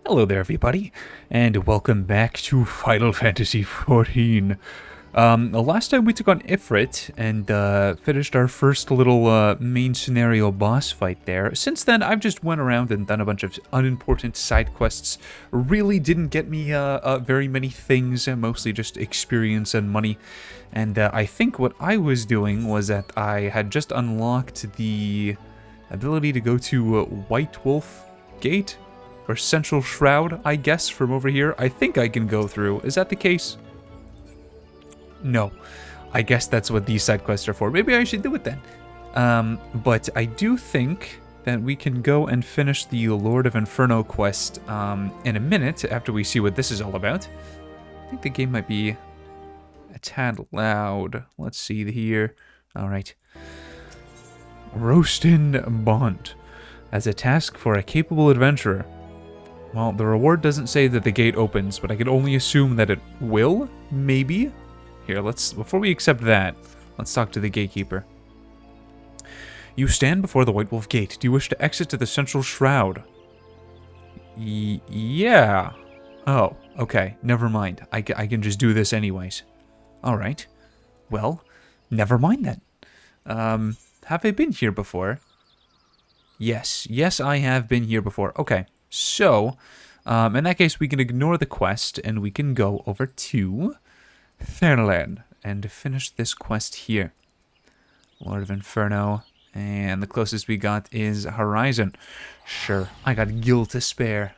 Hello there, everybody, and welcome back to Final Fantasy XIV. The last time we took on Ifrit and finished our first little main scenario boss fight there. Since then, I've just went around and done a bunch of unimportant side quests. Really didn't get me very many things, mostly just experience and money. And I think what I was doing was that I had just unlocked the ability to go to White Wolf Gate? Or Central Shroud, I guess, from over here. I think I can go through. Is that the case? No. I guess that's what these side quests are for. Maybe I should do it then. But I do think that we can go and finish the Lord of Inferno quest in a minute after we see what this is all about. I think the game might be a tad loud. Let's see here. Alright. Roastin Bond. As a task for a capable adventurer. Well, the reward doesn't say that the gate opens, but I can only assume that it will? Maybe? Here, before we accept that, let's talk to the gatekeeper. You stand before the White Wolf Gate. Do you wish to exit to the Central Shroud? Yeah. Oh, okay. Never mind. I can just do this anyways. Alright. Well, never mind then. Have I been here before? Yes. Yes, I have been here before. Okay. So, in that case, we can ignore the quest, and we can go over to Thanalan and finish this quest here. Lord of Inferno, and the closest we got is Horizon. Sure, I got gil to spare.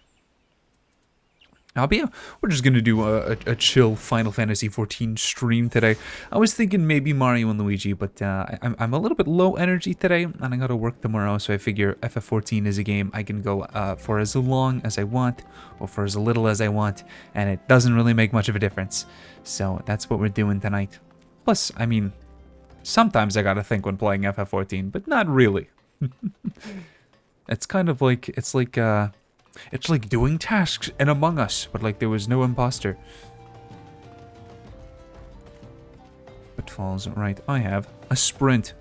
We're just gonna do a chill Final Fantasy XIV stream today. I was thinking maybe Mario and Luigi, but I'm a little bit low energy today, and I gotta work tomorrow, so I figure FF14 is a game I can go for as long as I want, or for as little as I want, and it doesn't really make much of a difference. So that's what we're doing tonight. Plus, I mean, sometimes I gotta think when playing FF14, but not really. It's kind of like, it's like doing tasks in Among Us, but like there was no imposter. Pitfalls, right, I have a sprint.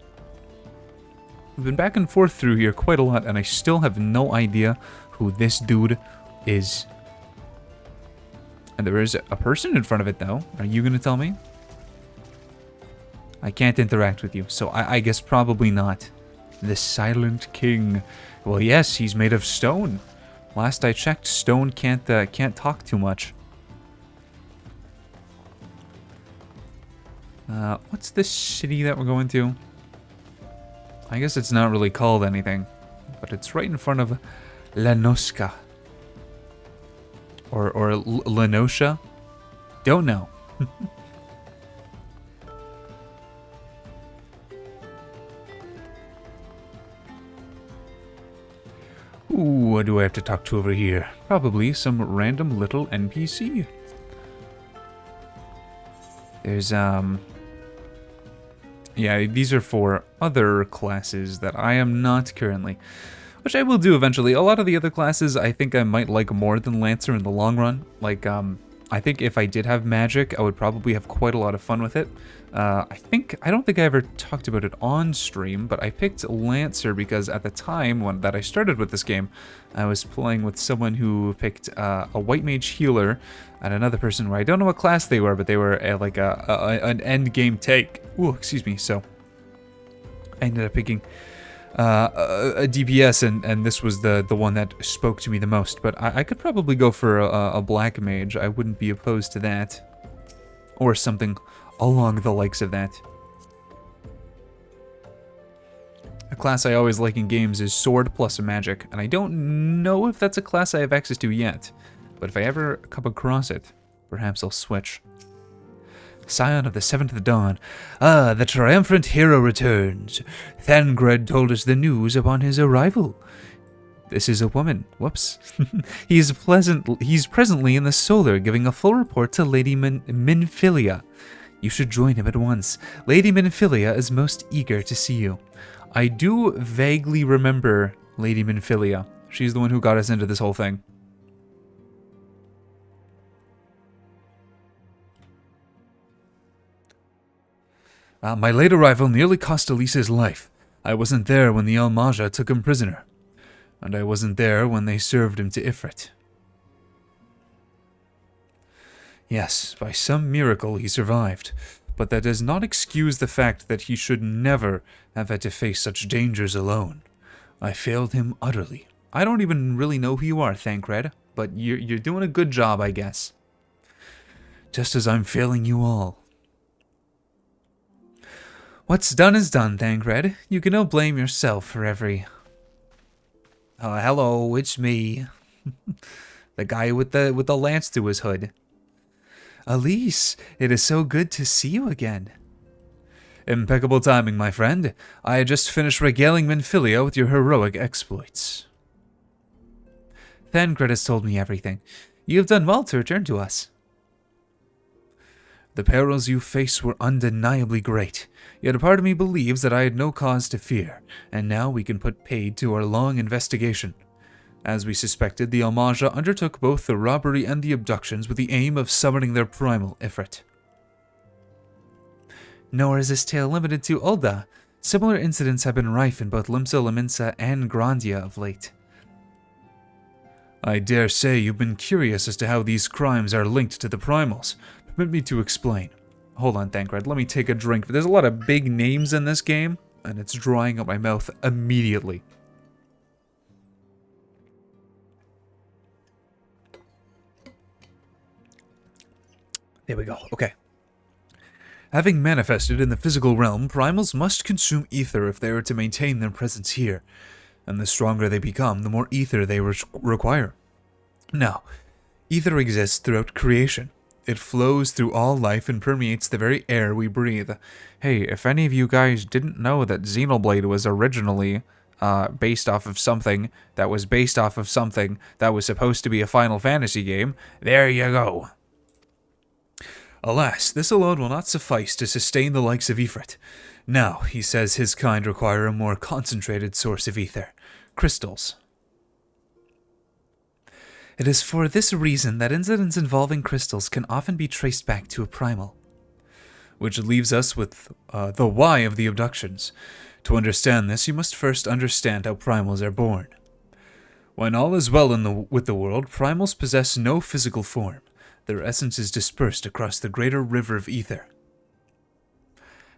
We've been back and forth through here quite a lot, and I still have no idea who this dude is. And there is a person in front of it, though. Are you gonna tell me? I can't interact with you, so I guess probably not. The Silent King. Well, yes, he's made of stone. Last I checked, stone can't talk too much. What's this city that we're going to? I guess it's not really called anything, but it's right in front of Noscea. Or Noscea? Don't know. Ooh, what do I have to talk to over here? Probably some random little NPC. There's, yeah, these are for other classes that I am not currently. Which I will do eventually. A lot of the other classes I think I might like more than Lancer in the long run. Like, I think if I did have magic, I would probably have quite a lot of fun with it. I don't think I ever talked about it on stream, but I picked Lancer because at the time that I started with this game, I was playing with someone who picked a white mage healer and another person where I don't know what class they were, but they were like an end game take. Ooh, excuse me. So I ended up picking a DPS, and this was the one that spoke to me the most. But I could probably go for a black mage. I wouldn't be opposed to that, or something along the likes of that. A class I always like in games is sword plus magic, and I don't know if that's a class I have access to yet, but if I ever come across it, perhaps I'll switch. Scion of the Seventh Dawn. Ah, the triumphant hero returns. Thangred told us the news upon his arrival. This is a woman. Whoops. He's presently in the Solar, giving a full report to Lady Minfilia. You should join him at once. Lady Minfilia is most eager to see you. I do vaguely remember Lady Minfilia. She's the one who got us into this whole thing. My late arrival nearly cost Elise's life. I wasn't there when the Almaja took him prisoner. And I wasn't there when they served him to Ifrit. Yes, by some miracle he survived, but that does not excuse the fact that he should never have had to face such dangers alone. I failed him utterly. I don't even really know who you are, Thancred, but you're doing a good job, I guess. Just as I'm failing you all. What's done is done, Thancred. You can no blame yourself for every... hello, it's me. The guy with the lance through his hood. Elise, it is so good to see you again. Impeccable timing, my friend. I had just finished regaling Minfilia with your heroic exploits. Thancred has told me everything. You have done well to return to us. The perils you faced were undeniably great, yet a part of me believes that I had no cause to fear, and now we can put paid to our long investigation. As we suspected, the Almaja undertook both the robbery and the abductions with the aim of summoning their primal Ifrit. Nor is this tale limited to Ul'dah. Similar incidents have been rife in both Limsa Lominsa and Grandia of late. I dare say you've been curious as to how these crimes are linked to the primals. Permit me to explain. Hold on, Thancred, let me take a drink. There's a lot of big names in this game, and it's drying up my mouth immediately. There we go, okay. Having manifested in the physical realm, primals must consume ether if they are to maintain their presence here, and the stronger they become, the more ether they require. Now, ether exists throughout creation. It flows through all life and permeates the very air we breathe. Hey, if any of you guys didn't know that Xenoblade was originally based off of something that was based off of something that was supposed to be a Final Fantasy game, there you go. Alas, this alone will not suffice to sustain the likes of Ifrit. Now, he says his kind require a more concentrated source of ether. Crystals. It is for this reason that incidents involving crystals can often be traced back to a primal. Which leaves us with the why of the abductions. To understand this, you must first understand how primals are born. When all is well with the world, primals possess no physical form. Their essence is dispersed across the greater river of ether.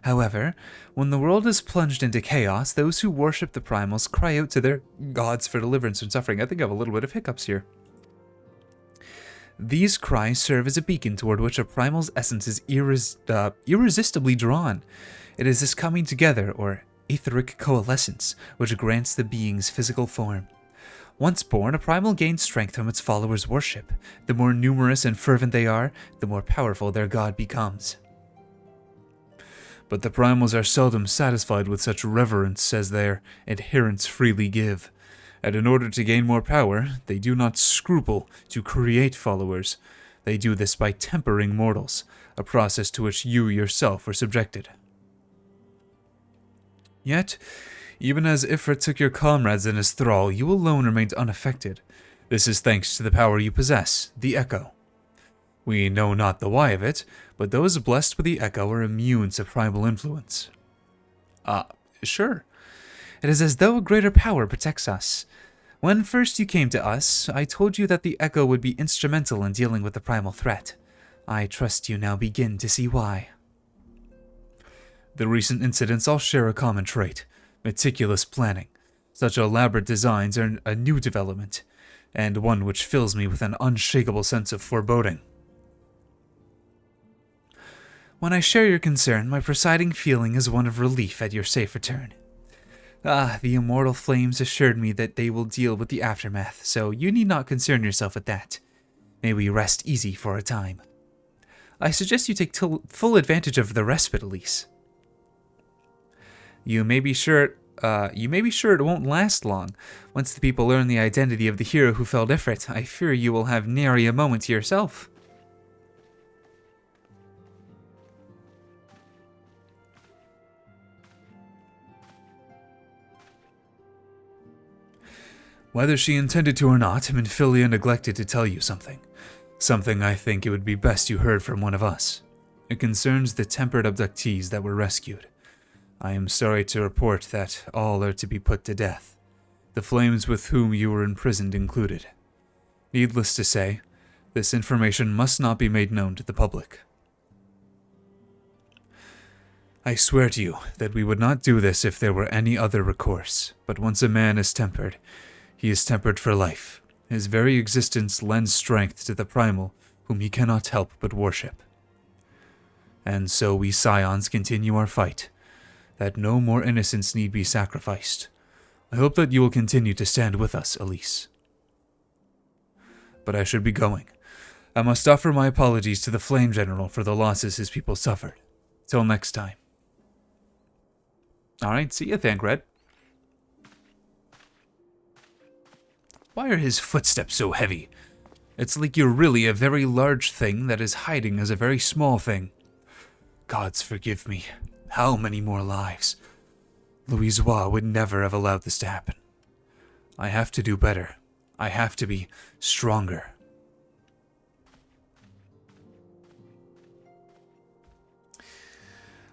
However, when the world is plunged into chaos, those who worship the primals cry out to their gods for deliverance from suffering. I think I have a little bit of hiccups here. These cries serve as a beacon toward which a primal's essence is irresistibly drawn. It is this coming together, or etheric coalescence, which grants the being's physical form. Once born, a primal gains strength from its followers' worship. The more numerous and fervent they are, the more powerful their god becomes. But the primals are seldom satisfied with such reverence as their adherents freely give. And in order to gain more power, they do not scruple to create followers. They do this by tempering mortals, a process to which you yourself were subjected. Yet, even as Ifrit took your comrades in his thrall, you alone remained unaffected. This is thanks to the power you possess, the Echo. We know not the why of it, but those blessed with the Echo are immune to primal influence. Sure. It is as though a greater power protects us. When first you came to us, I told you that the Echo would be instrumental in dealing with the primal threat. I trust you now begin to see why. The recent incidents all share a common trait. Meticulous planning. Such elaborate designs are a new development, and one which fills me with an unshakable sense of foreboding. When I share your concern, my presiding feeling is one of relief at your safe return. The immortal flames assured me that they will deal with the aftermath, so you need not concern yourself with that. May we rest easy for a time. I suggest you take full advantage of the respite, Elise. You may be sure it won't last long. Once the people learn the identity of the hero who felled Ifrit, I fear you will have nary a moment to yourself. Whether she intended to or not, Minfilia neglected to tell you something. Something I think it would be best you heard from one of us. It concerns the tempered abductees that were rescued. I am sorry to report that all are to be put to death, the flames with whom you were imprisoned included. Needless to say, This information must not be made known to the public. I swear to you that we would not do this if there were any other recourse, but once a man is tempered, he is tempered for life. His very existence lends strength to the primal, whom he cannot help but worship. And so we scions continue our fight, that no more innocents need be sacrificed. I hope that you will continue to stand with us, Elise. But I should be going. I must offer my apologies to the Flame General for the losses his people suffered. Till next time. Alright, see ya, Thancred. Why are his footsteps so heavy? It's like you're really a very large thing that is hiding as a very small thing. Gods forgive me. How many more lives? Louisoix would never have allowed this to happen. I have to do better. I have to be stronger.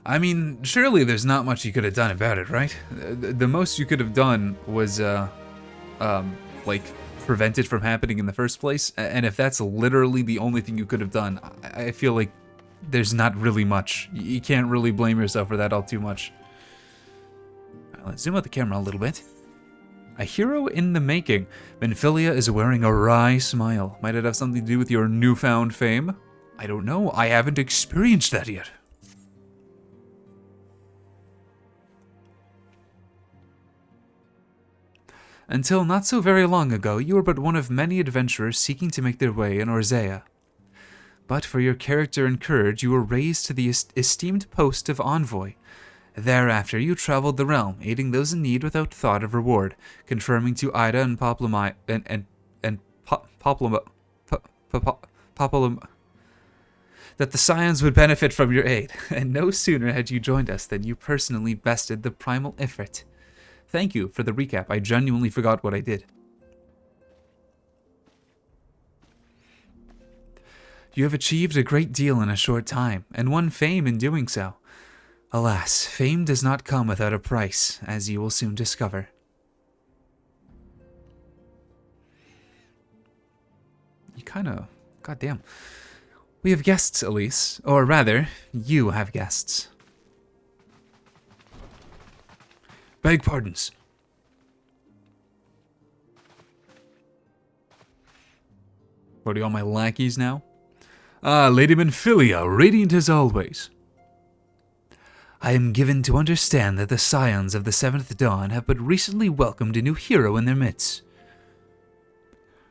I mean, surely there's not much you could have done about it, right? The most you could have done was, like, prevent it from happening in the first place. And if that's literally the only thing you could have done, I feel like there's not really much. You can't really blame yourself for that all too much. Let's zoom out the camera a little bit. A hero in the making. Benfilia is wearing a wry smile. Might it have something to do with your newfound fame? I don't know. I haven't experienced that yet. Until not so very long ago, you were but one of many adventurers seeking to make their way in Noscea. But for your character and courage, you were raised to the esteemed post of envoy. Thereafter, you traveled the realm, aiding those in need without thought of reward, confirming to Ida and Poplum that the scions would benefit from your aid. And no sooner had you joined us than you personally bested the primal Ifrit. Thank you for the recap. I genuinely forgot what I did. You have achieved a great deal in a short time, and won fame in doing so. Alas, fame does not come without a price, as you will soon discover. You kinda... goddamn. We have guests, Elise. Or rather, you have guests. Beg pardons. What are you, all my lackeys now? Ah, Lady Benfilia, radiant as always. I am given to understand that the scions of the Seventh Dawn have but recently welcomed a new hero in their midst.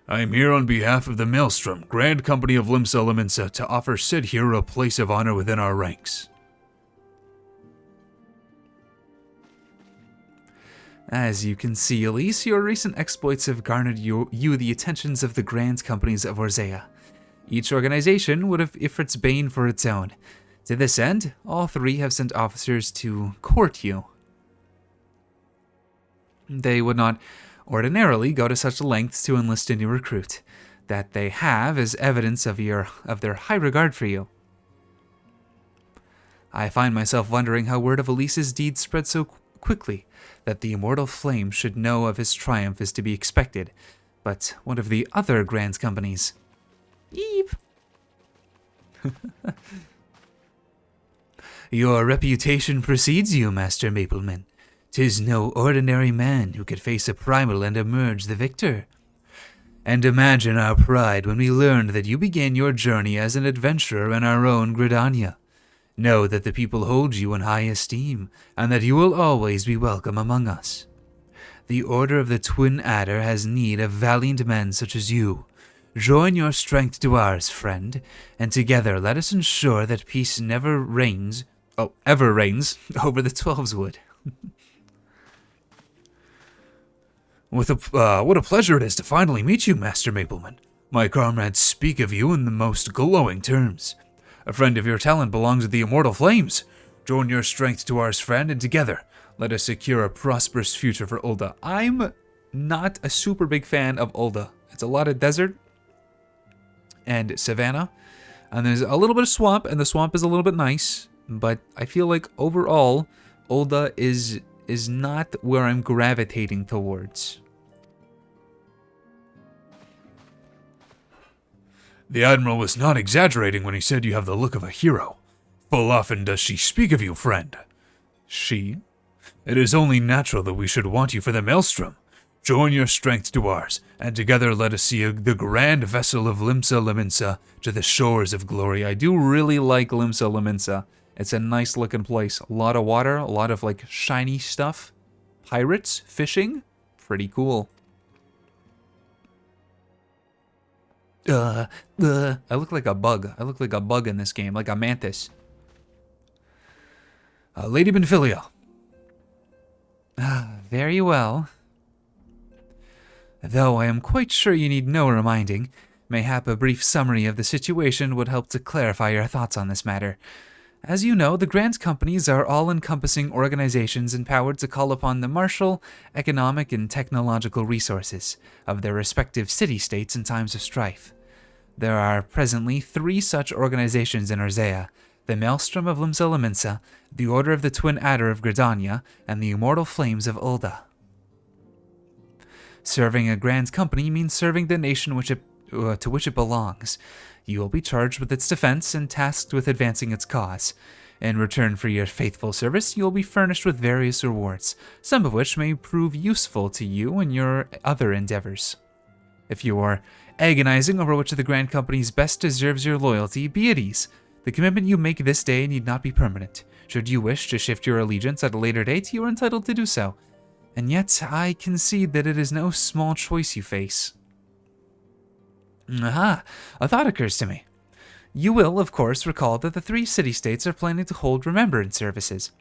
I am here on behalf of the Maelstrom, Grand Company of Limsa Leminsa, to offer said hero a place of honor within our ranks. As you can see, Elise, your recent exploits have garnered you the attentions of the Grand Companies of Noscea. Each organization would have Ifrit's bane for its own. To this end, all three have sent officers to court you. They would not ordinarily go to such lengths to enlist a new recruit. That they have is evidence of their high regard for you. I find myself wondering how word of Elise's deeds spread so quickly. That the immortal flame should know of his triumph is to be expected. But what of the other Grand Companies? Eve! Your reputation precedes you, Master Mapleman. 'Tis no ordinary man who could face a primal and emerge the victor. And imagine our pride when we learned that you began your journey as an adventurer in our own Gridania. Know that the people hold you in high esteem, and that you will always be welcome among us. The Order of the Twin Adder has need of valiant men such as you. Join your strength to ours, friend, and together let us ensure that peace ever reigns over the Twelveswood. What a pleasure it is to finally meet you, Master Mapleman. My comrades speak of you in the most glowing terms. A friend of your talent belongs to the Immortal Flames. Join your strength to ours, friend, and together, let us secure a prosperous future for Ul'dah. I'm not a super big fan of Ul'dah. It's a lot of desert and savanna, and there's a little bit of swamp, and the swamp is a little bit nice, but I feel like overall, Ul'dah is not where I'm gravitating towards. The Admiral was not exaggerating when he said you have the look of a hero. Full often does she speak of you, friend. She? It is only natural that we should want you for the Maelstrom. Join your strength to ours, and together let us see the grand vessel of Limsa Liminsa to the shores of glory. I do really like Limsa Liminsa. It's a nice looking place. A lot of water, a lot of like shiny stuff. Pirates, fishing, pretty cool. I look like a bug. I look like a bug in this game, like a mantis. Lady Benfilia. Very well. Though I am quite sure you need no reminding, mayhap a brief summary of the situation would help to clarify your thoughts on this matter. As you know, the Grand Companies are all-encompassing organizations empowered to call upon the martial, economic, and technological resources of their respective city-states in times of strife. There are presently 3 such organizations in Noscea: the Maelstrom of Limsa Liminsa, the Order of the Twin Adder of Gridania, and the Immortal Flames of Ulda. Serving a Grand Company means serving the nation to which it belongs. You will be charged with its defense and tasked with advancing its cause. In return for your faithful service, you will be furnished with various rewards, some of which may prove useful to you in your other endeavors. If you are agonizing over which of the Grand Companies best deserves your loyalty, be at ease. The commitment you make this day need not be permanent. Should you wish to shift your allegiance at a later date, you are entitled to do so. And yet, I concede that it is no small choice you face. Aha! A thought occurs to me. You will, of course, recall that the 3 city-states are planning to hold remembrance services.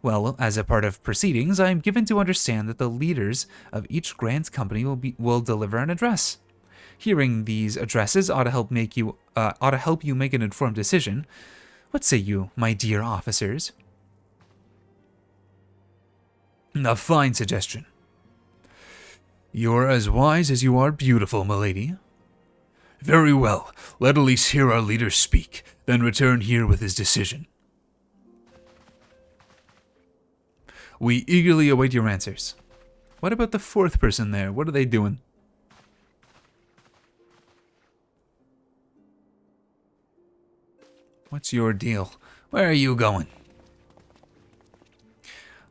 Well, as a part of proceedings, I am given to understand that the leaders of each Grand Company will deliver an address. Hearing these addresses ought to help you make an informed decision. What say you, my dear officers? A fine suggestion. You're as wise as you are beautiful, milady. Very well. Let Elise hear our leader speak, then return here with his decision. We eagerly await your answers. What about the 4th person there? What are they doing? What's your deal? Where are you going?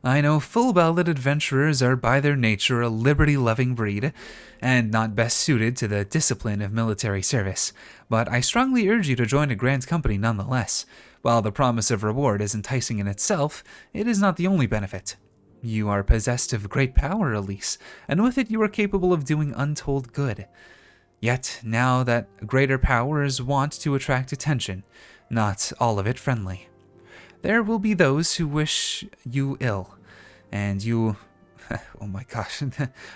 I know full well that adventurers are by their nature a liberty-loving breed, and not best suited to the discipline of military service, but I strongly urge you to join a Grand Company nonetheless. While the promise of reward is enticing in itself, it is not the only benefit. You are possessed of great power, Elise, and with it you are capable of doing untold good. Yet, now that greater power is wont to attract attention, not all of it friendly. There will be those who wish you ill, and you... oh my gosh,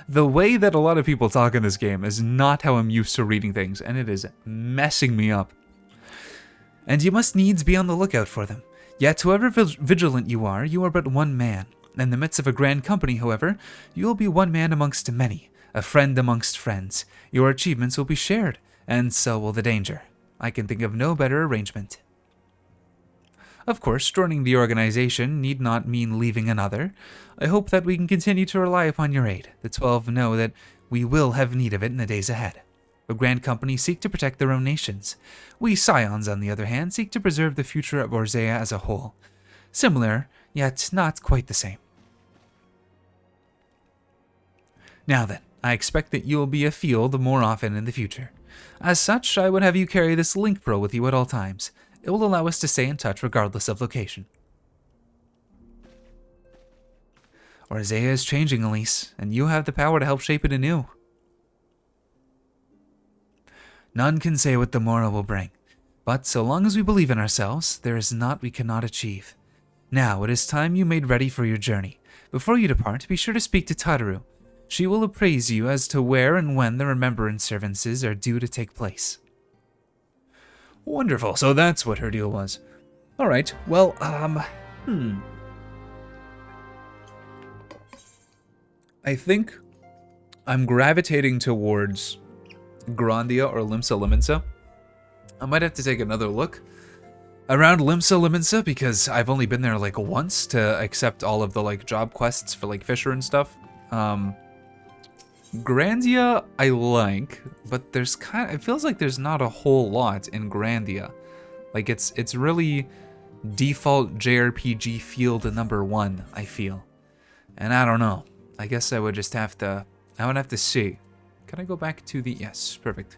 the way that a lot of people talk in this game is not how I'm used to reading things, and it is messing me up. And you must needs be on the lookout for them. Yet, however vigilant you are but one man. In the midst of a Grand Company, however, you will be one man amongst many, a friend amongst friends. Your achievements will be shared, and so will the danger. I can think of no better arrangement. Of course, joining the organization need not mean leaving another. I hope that we can continue to rely upon your aid. The 12 know that we will have need of it in the days ahead. The Grand Company seek to protect their own nations. We Scions, on the other hand, seek to preserve the future of Noscea as a whole. Similar, yet not quite the same. Now then, I expect that you will be afield more often in the future. As such, I would have you carry this link pro with you at all times. It will allow us to stay in touch regardless of location. Noscea is changing, Elise, and you have the power to help shape it anew. None can say what the morrow will bring, but so long as we believe in ourselves, there is naught we cannot achieve. Now it is time you made ready for your journey. Before you depart, be sure to speak to Tataru. She will appraise you as to where and when the remembrance services are due to take place. Wonderful, so that's what her deal was. Alright, well, I think I'm gravitating towards Grandia or Limsa Liminsa. I might have to take another look around Limsa Liminsa because I've only been there like once to accept all of the like job quests for like Fisher and stuff. Grandia I like, but there's it feels like there's not a whole lot in Grandia. Like it's really default JRPG field number 1, I feel. And I don't know. I guess I would just have to see. Can I go back to the, yes, perfect.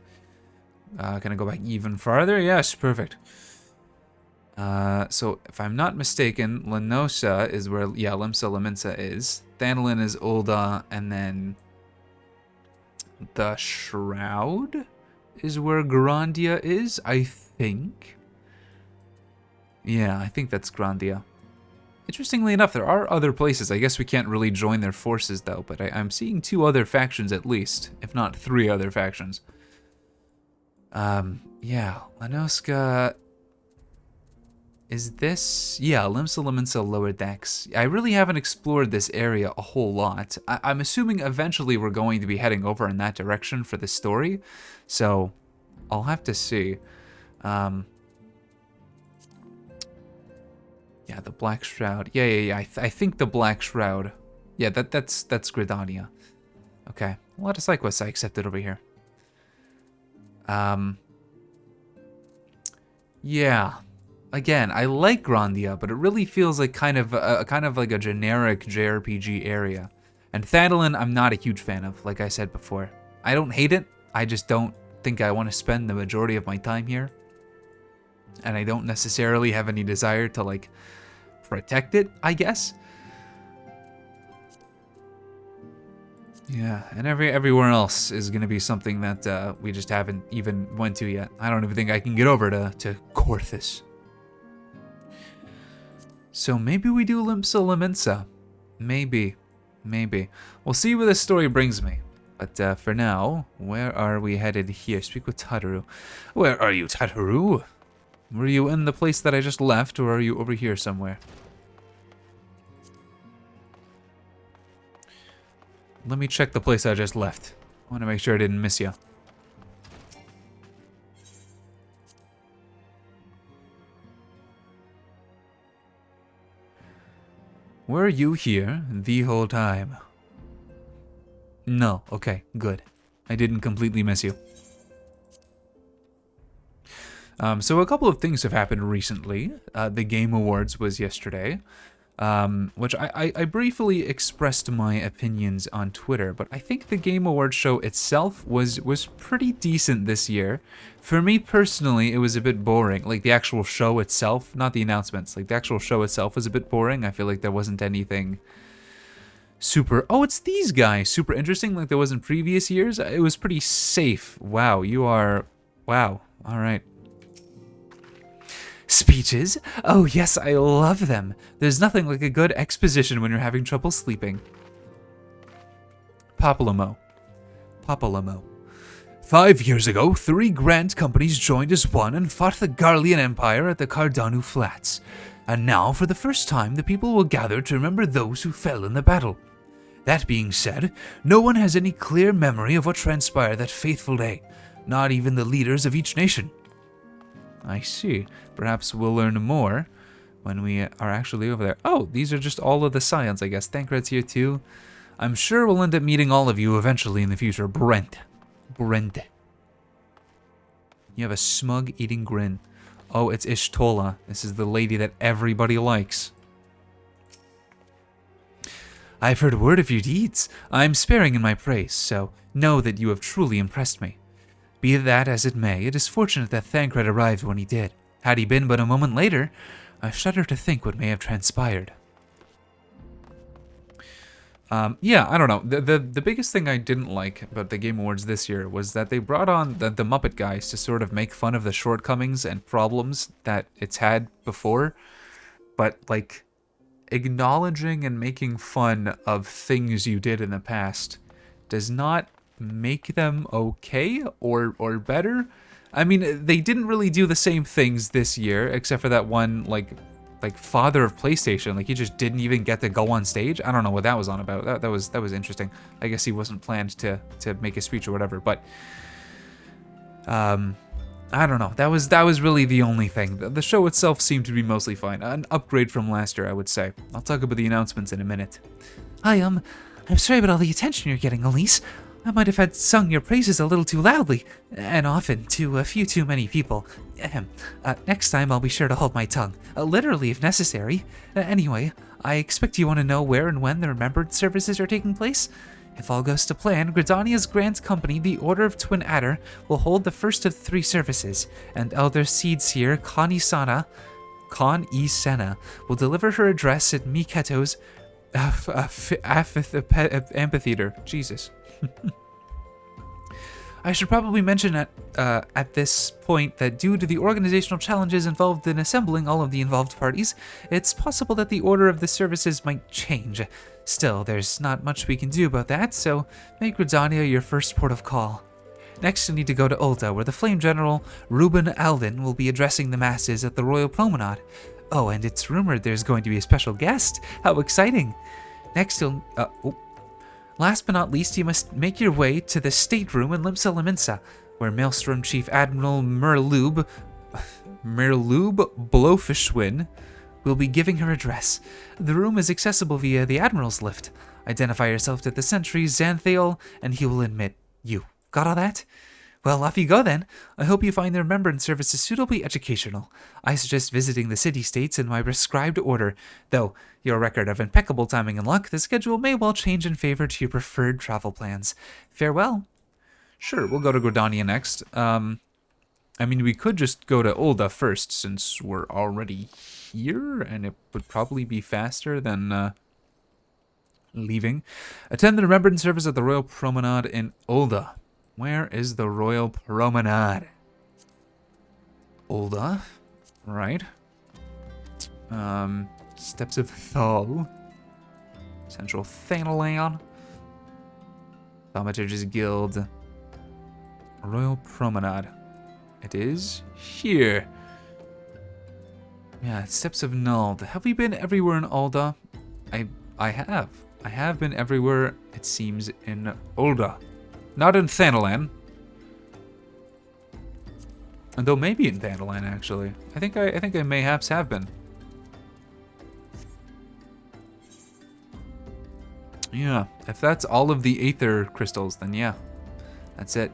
Can I go back even farther? Yes, perfect. So if I'm not mistaken, Noscea is where, yeah, Limsa is. Thanolin is Ul'dah, and then the Shroud is where Grandia is, I think. Yeah, I think that's Grandia. Interestingly enough, there are other places. I guess we can't really join their forces, though, but I'm seeing 2 other factions at least, if not 3 other factions. Yeah, Noscea... Is this... Yeah, Limsa Lower Decks. I really haven't explored this area a whole lot. I'm assuming eventually we're going to be heading over in that direction for the story, so I'll have to see. Yeah, the Black Shroud. Yeah. I think the Black Shroud. Yeah, that's Gridania. Okay. A lot of side quests I accepted over here. Yeah. Again, I like Grandia, but it really feels like kind of like a generic JRPG area. And Thanolin, I'm not a huge fan of, like I said before. I don't hate it. I just don't think I want to spend the majority of my time here. And I don't necessarily have any desire to, like, protect it, I guess. Yeah, and everywhere else is going to be something that we just haven't even went to yet. I don't even think I can get over to Korthus. So maybe we do Limsa. Maybe. We'll see where this story brings me. But for now, where are we headed here? Speak with Tataru. Where are you, Tataru? Were you in the place that I just left, or are you over here somewhere? Let me check the place I just left. I want to make sure I didn't miss you. Were you here the whole time? No. Okay, good. I didn't completely miss you. So a couple of things have happened recently. The Game Awards was yesterday, which I briefly expressed my opinions on Twitter, but I think the Game Awards show itself was pretty decent this year. For me personally, it was a bit boring. Like the actual show itself, not the announcements. Like the actual show itself was a bit boring. I feel like there wasn't anything super... Oh, it's these guys! Super interesting like there was in previous years. It was pretty safe. Wow, you are... Wow. Alright. Speeches? Oh yes, I love them. There's nothing like a good exposition when you're having trouble sleeping. Papalamo. 5 years ago, 3 grand companies joined as one and fought the Garlean Empire at the Cardanu Flats. And now, for the first time, the people will gather to remember those who fell in the battle. That being said, no one has any clear memory of what transpired that fateful day. Not even the leaders of each nation. I see. Perhaps we'll learn more when we are actually over there. Oh, these are just all of the scions, I guess. Thancred's here too. I'm sure we'll end up meeting all of you eventually in the future. Brent. You have a smug eating grin. Oh, it's Ishtola. This is the lady that everybody likes. I've heard word of your deeds. I'm sparing in my praise, so know that you have truly impressed me. Be that as it may, it is fortunate that Thancred arrived when he did. Had he been but a moment later, I shudder to think what may have transpired. Yeah, I don't know. The biggest thing I didn't like about the Game Awards this year was that they brought on the Muppet guys to sort of make fun of the shortcomings and problems that it's had before. But, like, acknowledging and making fun of things you did in the past does not make them okay or better. I mean, they didn't really do the same things this year, except for that one, like father of PlayStation. Like, he just didn't even get to go on stage. I don't know what that was on about. That was interesting. I guess he wasn't planned to make a speech or whatever, but I don't know. That was really the only thing. The show itself seemed to be mostly fine. An upgrade from last year, I would say. I'll talk about the announcements in a minute. I'm sorry about all the attention you're getting, Elise. I might have had sung your praises a little too loudly, and often to a few too many people. Next time I'll be sure to hold my tongue, literally if necessary. Anyway, I expect you want to know where and when the Remembrance services are taking place? If all goes to plan, Gridania's Grand Company, the Order of Twin Adder, will hold the first of the 3 services, and Elder Seedseer Connie Senna will deliver her address at Miketo's amphitheater. Jesus. I should probably mention at this point that due to the organizational challenges involved in assembling all of the involved parties, it's possible that the order of the services might change. Still, there's not much we can do about that, so make Gridania your first port of call. Next, you need to go to Ulta, where the Flame General, Reuben Alden, will be addressing the masses at the Royal Promenade. Oh, and it's rumored there's going to be a special guest. How exciting! Next, you'll... Last but not least, you must make your way to the stateroom in Limsa Liminsa, where Maelstrom Chief Admiral Merlube Blowfishwin will be giving her address. The room is accessible via the Admiral's lift. Identify yourself to the sentry Xanthael, and he will admit you. Got all that? Well, off you go then. I hope you find the Remembrance services suitably educational. I suggest visiting the city-states in my prescribed order, though your record of impeccable timing and luck, the schedule may well change in favor to your preferred travel plans. Farewell. Sure, we'll go to Gridania next. I mean, we could just go to Ulda first, since we're already here, and it would probably be faster than leaving. Attend the Remembrance service at the Royal Promenade in Ulda. Where is the Royal Promenade? Ulda. Right. Steps of Thal. Central Thanalan. Thaumaturge's Guild. Royal Promenade. It is here. Yeah, Steps of Nald. Have we been everywhere in Ulda? I have. I have been everywhere, it seems, in Ulda. Not in Thanalan. And though maybe in Thanalan, actually. I think I mayhaps have been. Yeah, if that's all of the Aether crystals, then yeah. That's it.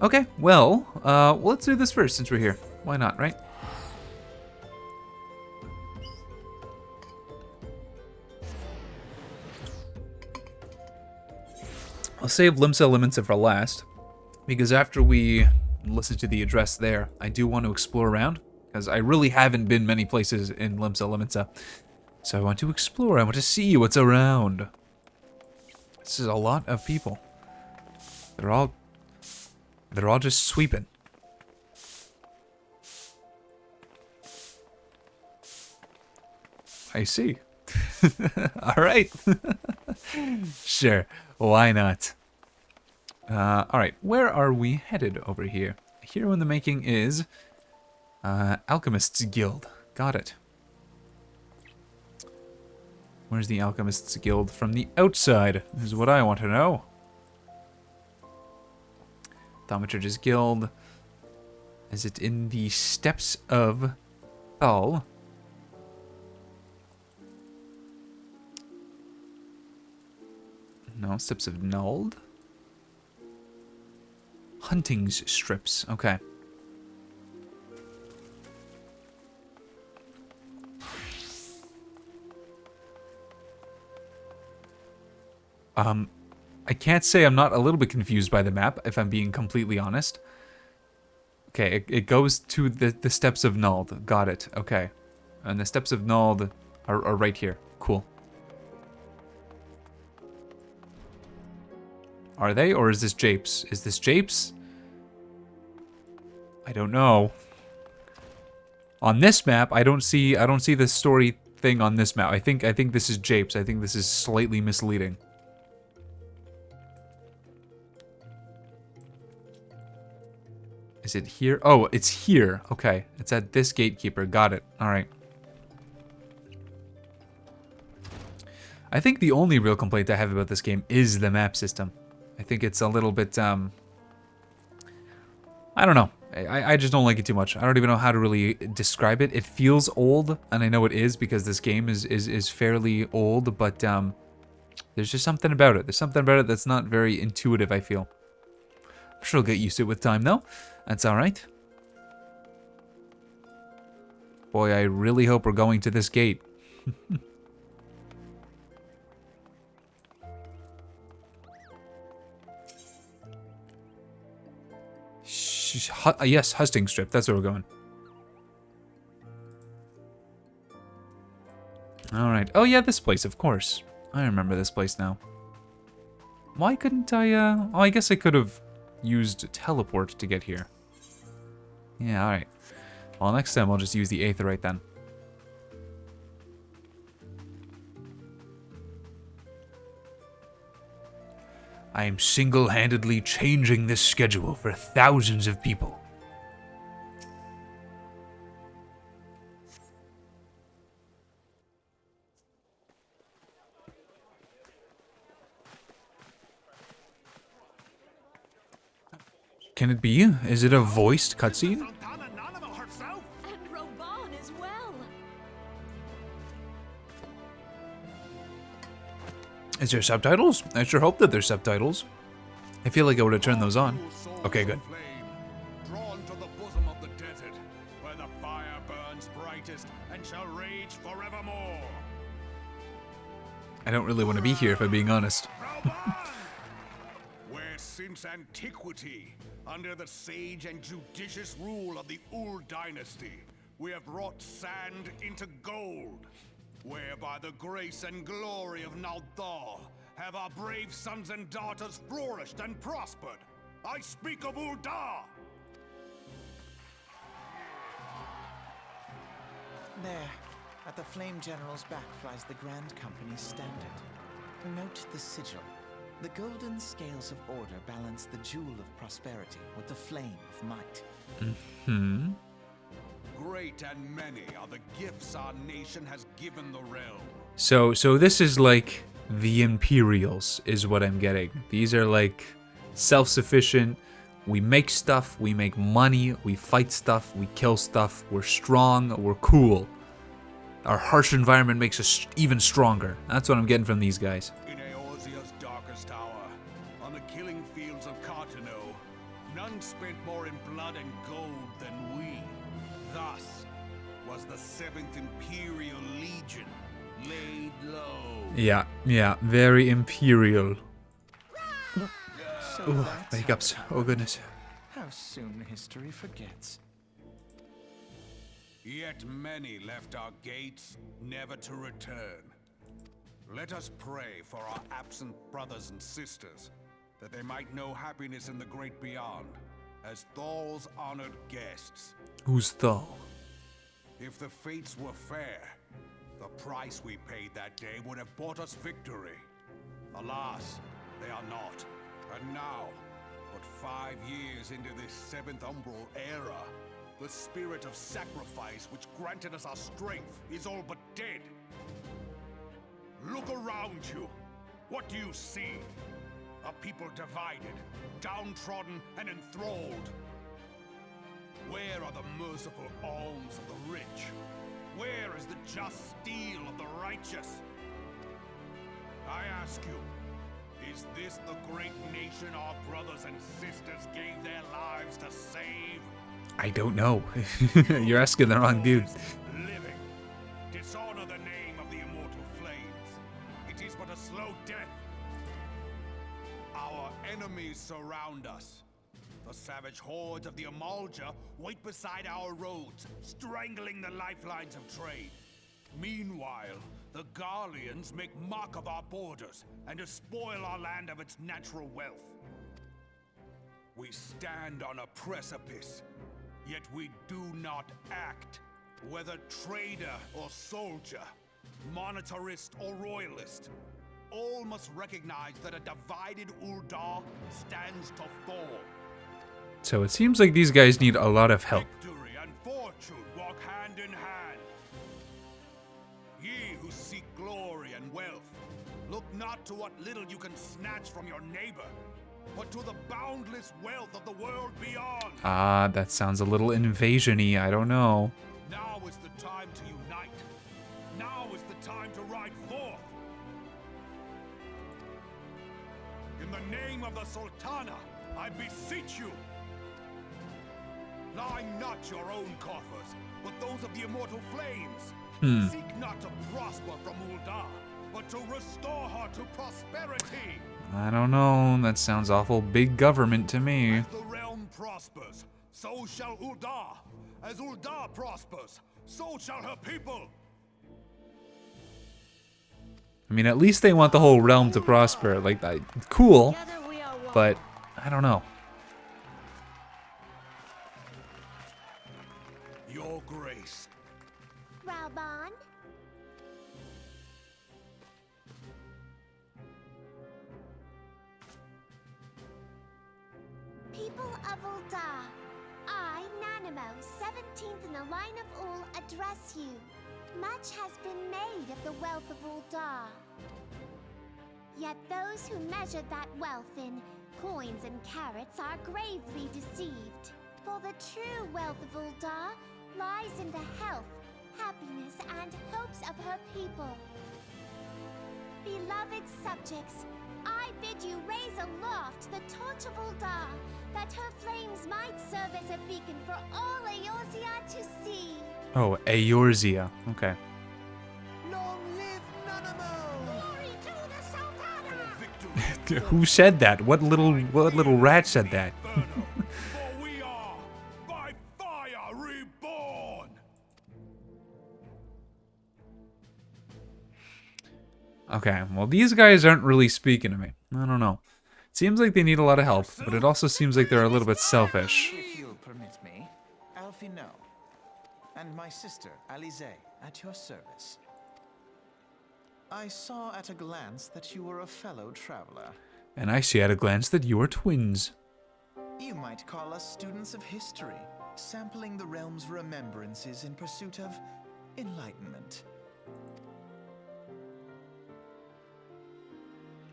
Okay, well, let's do this first since we're here. Why not, right? I'll save Limsa Liminsa for last, because after we listen to the address there, I do want to explore around, because I really haven't been many places in Limsa Liminsa. So I want to explore, I want to see what's around. This is a lot of people. They're all just sweeping. I see. All right. Sure. Why not? All right. Where are we headed over here? Hero in the making is Alchemist's Guild. Got it. Where's the Alchemist's Guild from the outside? This is what I want to know. Thaumaturge's Guild. Is it in the Steps of Thal? No, Steps of Nald. Hunting's Strips. Okay. I can't say I'm not a little bit confused by the map, if I'm being completely honest. Okay, it goes to the Steps of Nald. Got it. Okay. And the Steps of Nald are right here. Cool. Are they? Or is this Japes? Is this Japes? I don't know. On this map, I don't see the story thing on this map. I think this is Japes. I think this is slightly misleading. Is it here? Oh, it's here. Okay. It's at this gatekeeper. Got it. All right. I think the only real complaint I have about this game is the map system. I think it's a little bit, I don't know. I just don't like it too much. I don't even know how to really describe it. It feels old, and I know it is because this game is fairly old, but, There's just something about it. There's something about it that's not very intuitive, I feel. I'm sure I'll get used to it with time, though. That's alright. Boy, I really hope we're going to this gate. Yes, Husting Strip. That's where we're going. Alright. Oh, yeah, this place, of course. I remember this place now. Why couldn't I, Oh, I guess I could have used teleport to get here. Yeah, alright. Well, next time I'll just use the Aetheryte then. I am single-handedly changing this schedule for thousands of people. Can it be? Is it a voiced cutscene? And Roban as well. Is there subtitles? I sure hope that there's subtitles. I feel like I would have turned those on. Okay, good. Drawn to the bosom of the desert, where the fire burns brightest and shall rage forevermore. I don't really want to be here, if I'm being honest. Where since antiquity, under the sage and judicious rule of the Ur dynasty, we have wrought sand into gold. Where by the grace and glory of Naldar have our brave sons and daughters flourished and prospered. I speak of Uldar! There, at the Flame General's back flies the Grand Company's standard. Note the sigil. The golden scales of order balance the jewel of prosperity with the flame of might. Hmm. Great and many are the gifts our nation has given the realm. So this is like the Imperials, is what I'm getting. These are like self-sufficient. We make stuff, we make money, we fight stuff, we kill stuff, we're strong, we're cool. Our harsh environment makes us even stronger. That's what I'm getting from these guys. In Eorzea's darkest hour, on the killing fields of Cartano, none spent more in blood and gold than we. Thus was the 7th Imperial Legion laid low. Yeah, very Imperial. So Ooh, that's hiccups. Oh goodness. how soon history forgets. Yet many left our gates, never to return. Let us pray for our absent brothers and sisters, that they might know happiness in the great beyond, as Thal's honored guests. Who's Thal? If the fates were fair, the price we paid that day would have bought us victory. Alas, they are not. And now, but 5 years into this 7th Umbral era, the spirit of sacrifice which granted us our strength is all but dead. Look around you. What do you see? A people divided, downtrodden, and enthralled. Where are the merciful alms of the rich? Where is the just steel of the righteous? I ask you, is this the great nation our brothers and sisters gave their lives to save? I don't know. You're asking the wrong dude. Living, dishonor the name of the immortal flames. It is but a slow death. Our enemies surround us. The savage hordes of the Amalja wait beside our roads, strangling the lifelines of trade. Meanwhile, the Garleans make mock of our borders and despoil our land of its natural wealth. We stand on a precipice, yet we do not act. Whether trader or soldier, monetarist or royalist, all must recognize that a divided Uldar stands to fall. So it seems like these guys need a lot of help. Victory and fortune walk hand in hand. Ye who seek glory and wealth, look not to what little you can snatch from your neighbor, but to the boundless wealth of the world beyond. Ah, that sounds a little invasion-y. I don't know. Now is the time to unite. Now is the time to ride forth. of the Sultana, I beseech you. Line not your own coffers, but those of the immortal flames. Seek not to prosper from Ul'dah, but to restore her to prosperity. I don't know. That sounds awful big government to me. As the realm prospers, so shall Ul'dah. As Ul'dah prospers, so shall her people. I mean, at least they want the whole realm to prosper. Like, cool, but I don't know. Your grace. Raubon? People of Ul'dah, I, Nanimo, 17th in the line of Ul, address you. Much has been made of the wealth of Ul'dah. Yet those who measure that wealth in coins and carats are gravely deceived. For the true wealth of Ul'dah lies in the health, happiness, and hopes of her people. Beloved subjects, I bid you raise aloft the torch of Ul'dah, that her flames might serve as a beacon for all Eorzea to see. Oh, Eorzea. Okay. Long live Nanamo! Glory to the Sultana! Who said that? What little rat said that? For we are by fire reborn. Okay, well, these guys aren't really speaking to me. I don't know. It seems like they need a lot of help, but it also seems like they're a little bit selfish. If you'll permit me, Alfie No, and my sister, Alize, at your service. I saw at a glance that you were a fellow traveler. And I see at a glance that you are twins. You might call us students of history, sampling the realm's remembrances in pursuit of enlightenment.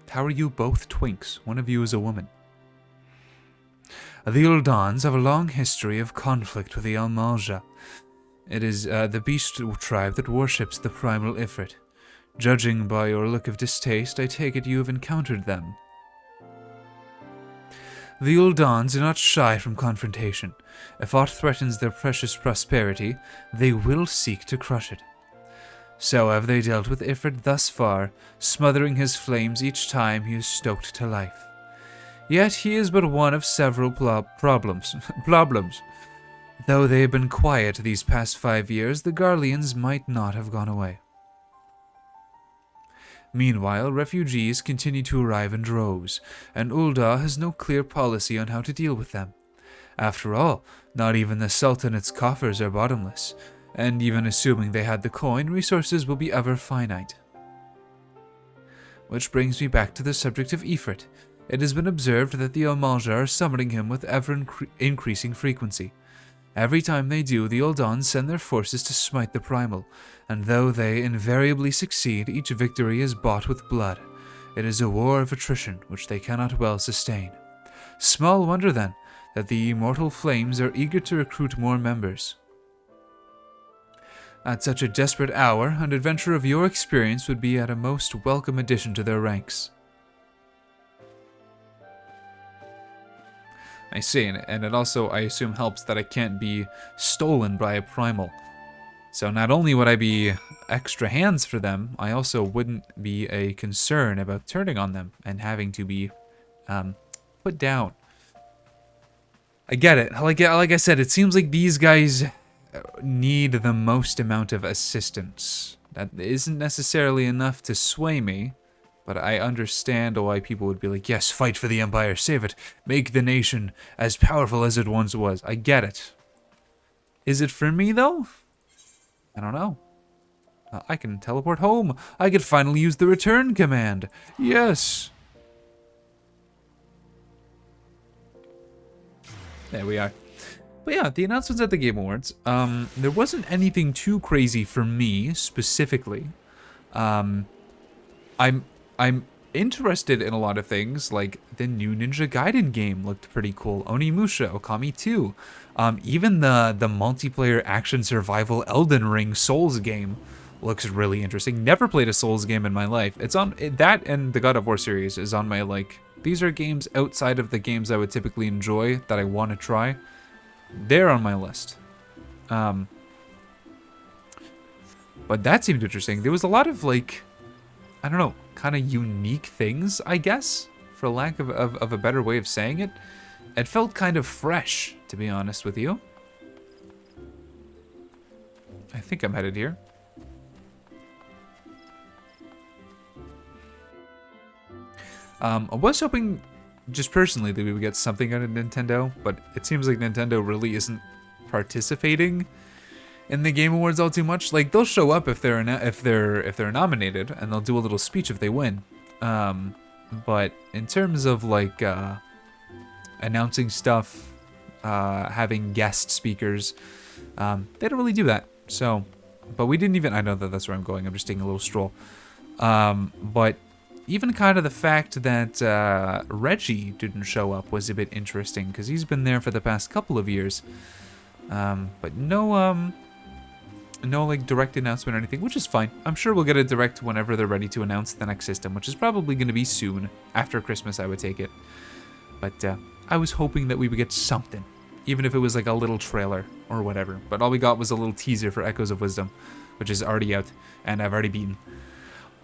How are you both twinks? One of you is a woman. The Uldans have a long history of conflict with the Al-Malja. It is the beast tribe that worships the primal Ifrit. Judging by your look of distaste, I take it you have encountered them. The Uldans are not shy from confrontation. If aught threatens their precious prosperity, they will seek to crush it. So have they dealt with Ifrit thus far, smothering his flames each time he is stoked to life. Yet he is but one of several problems. Though they have been quiet these past 5 years, the Garleans might not have gone away. Meanwhile, refugees continue to arrive in droves, and Ul'dah has no clear policy on how to deal with them. After all, not even the Sultanate's coffers are bottomless, and even assuming they had the coin, resources will be ever finite. Which brings me back to the subject of Ifrit. It has been observed that the Al-Malja are summoning him with ever-increasing frequency. Every time they do, the Uldans send their forces to smite the Primal, and though they invariably succeed, each victory is bought with blood. It is a war of attrition which they cannot well sustain. Small wonder, then, that the immortal flames are eager to recruit more members. At such a desperate hour, an adventure of your experience would be at a most welcome addition to their ranks. I see, and it also, I assume, helps that I can't be stolen by a primal. So not only would I be extra hands for them, I also wouldn't be a concern about turning on them and having to be put down. I get it. Like I said, it seems like these guys need the most amount of assistance. That isn't necessarily enough to sway me, but I understand why people would be like, yes, fight for the Empire, save it, make the nation as powerful as it once was. I get it. Is it for me, though? I don't know. I can teleport home. I could finally use the return command. Yes. There we are. But yeah, the announcements at the Game Awards, there wasn't anything too crazy for me, specifically. I'm interested in a lot of things, like the new Ninja Gaiden game looked pretty cool. Onimusha, Okami 2. Even the multiplayer action survival Elden Ring Souls game looks really interesting. Never played a Souls game in my life. It's on that, and the God of War series is on my, like, these are games outside of the games I would typically enjoy that I want to try. They're on my list. But that seemed interesting. There was a lot of, like, I don't know, kind of unique things, I guess, for lack of a better way of saying it. It felt kind of fresh, to be honest with you. I think I'm headed here. I was hoping, just personally, that we would get something out of Nintendo, but it seems like Nintendo really isn't participating in the Game Awards all too much. Like, they'll show up if they're nominated, and they'll do a little speech if they win. But in terms of like announcing stuff, having guest speakers, they don't really do that. So, but we didn't even. I know that that's where I'm going. I'm just taking a little stroll. But even kind of the fact that Reggie didn't show up was a bit interesting because he's been there for the past couple of years. But no like direct announcement or anything, which is fine. I'm sure we'll get a direct whenever they're ready to announce the next system, which is probably going to be soon. After Christmas, I would take it. But I was hoping that we would get something, even if it was like a little trailer or whatever. But all we got was a little teaser for Echoes of Wisdom, which is already out, and I've already beaten.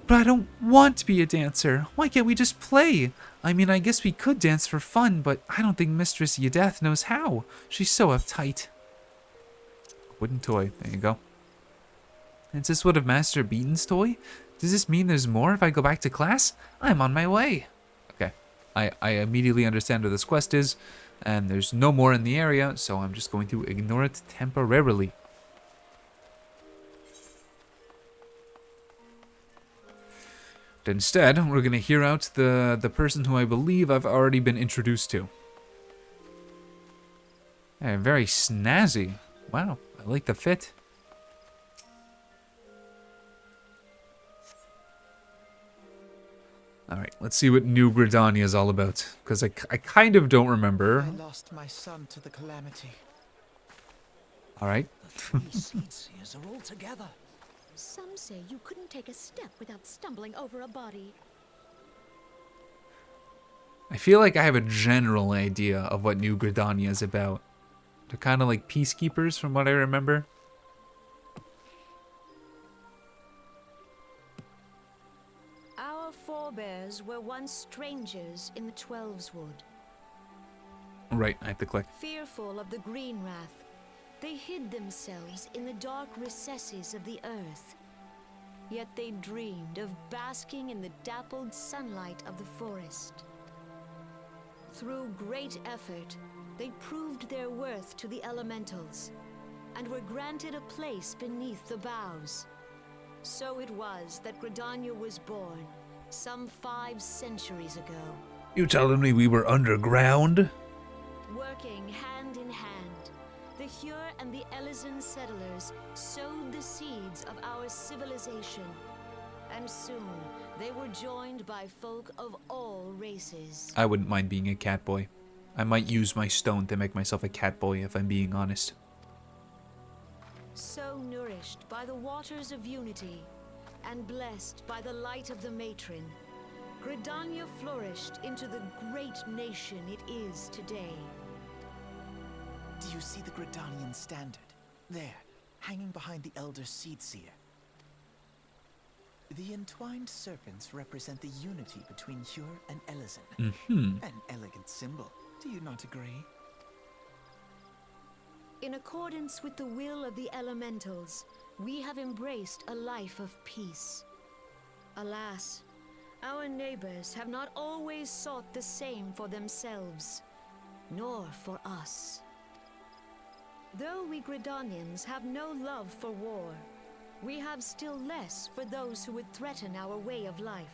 But I don't want to be a dancer. Why can't we just play? I mean, I guess we could dance for fun, but I don't think Mistress Yadeth knows how. She's so uptight. Wooden toy. There you go. Is this one of Master Beaton's toy? Does this mean there's more if I go back to class? I'm on my way. Okay. I immediately understand where this quest is, and there's no more in the area, so I'm just going to ignore it temporarily. But instead, we're going to hear out the person who I believe I've already been introduced to. Hey, very snazzy. Wow, I like the fit. Alright, let's see what New Gridania is all about, because I kind of don't remember. I lost my son to the calamity. Alright. Seers are all together. Some say you couldn't take a step without stumbling over a body. I feel like I have a general idea of what New Gridania is about. They're kind of like peacekeepers from what I remember. Our forebears were once strangers in the Twelveswood. Right, I have to click. Fearful of the Green Wrath, they hid themselves in the dark recesses of the earth. Yet they dreamed of basking in the dappled sunlight of the forest. Through great effort, they proved their worth to the elementals, and were granted a place beneath the boughs. So it was that Gridania was born, some 5 centuries ago. You telling me we were underground? Working hand in hand, the Hyur and the Elysian settlers sowed the seeds of our civilization, and soon they were joined by folk of all races. I wouldn't mind being a cat boy. I might use my stone to make myself a cat boy if I'm being honest. So nourished by the waters of unity, and blessed by the light of the matron, Gridania flourished into the great nation it is today. Do you see the Gridanian standard? There, hanging behind the Elder Seedseer. The entwined serpents represent the unity between Hyur and Elysian. An elegant symbol. Do you not agree? In accordance with the will of the elementals, we have embraced a life of peace. Alas, our neighbors have not always sought the same for themselves, nor for us. Though we Gridanians have no love for war, we have still less for those who would threaten our way of life.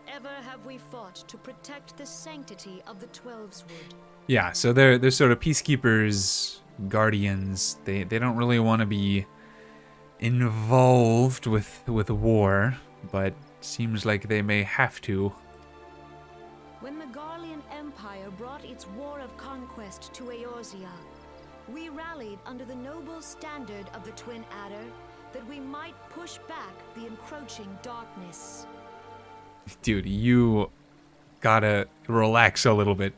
Ever have we fought to protect the sanctity of the Twelveswood. Yeah, so they're sort of peacekeepers, guardians. They don't really want to be involved with war, but seems like they may have to. When the Garlean Empire brought its war of conquest to Eorzea, we rallied under the noble standard of the Twin Adder that we might push back the encroaching darkness. Dude, you gotta relax a little bit.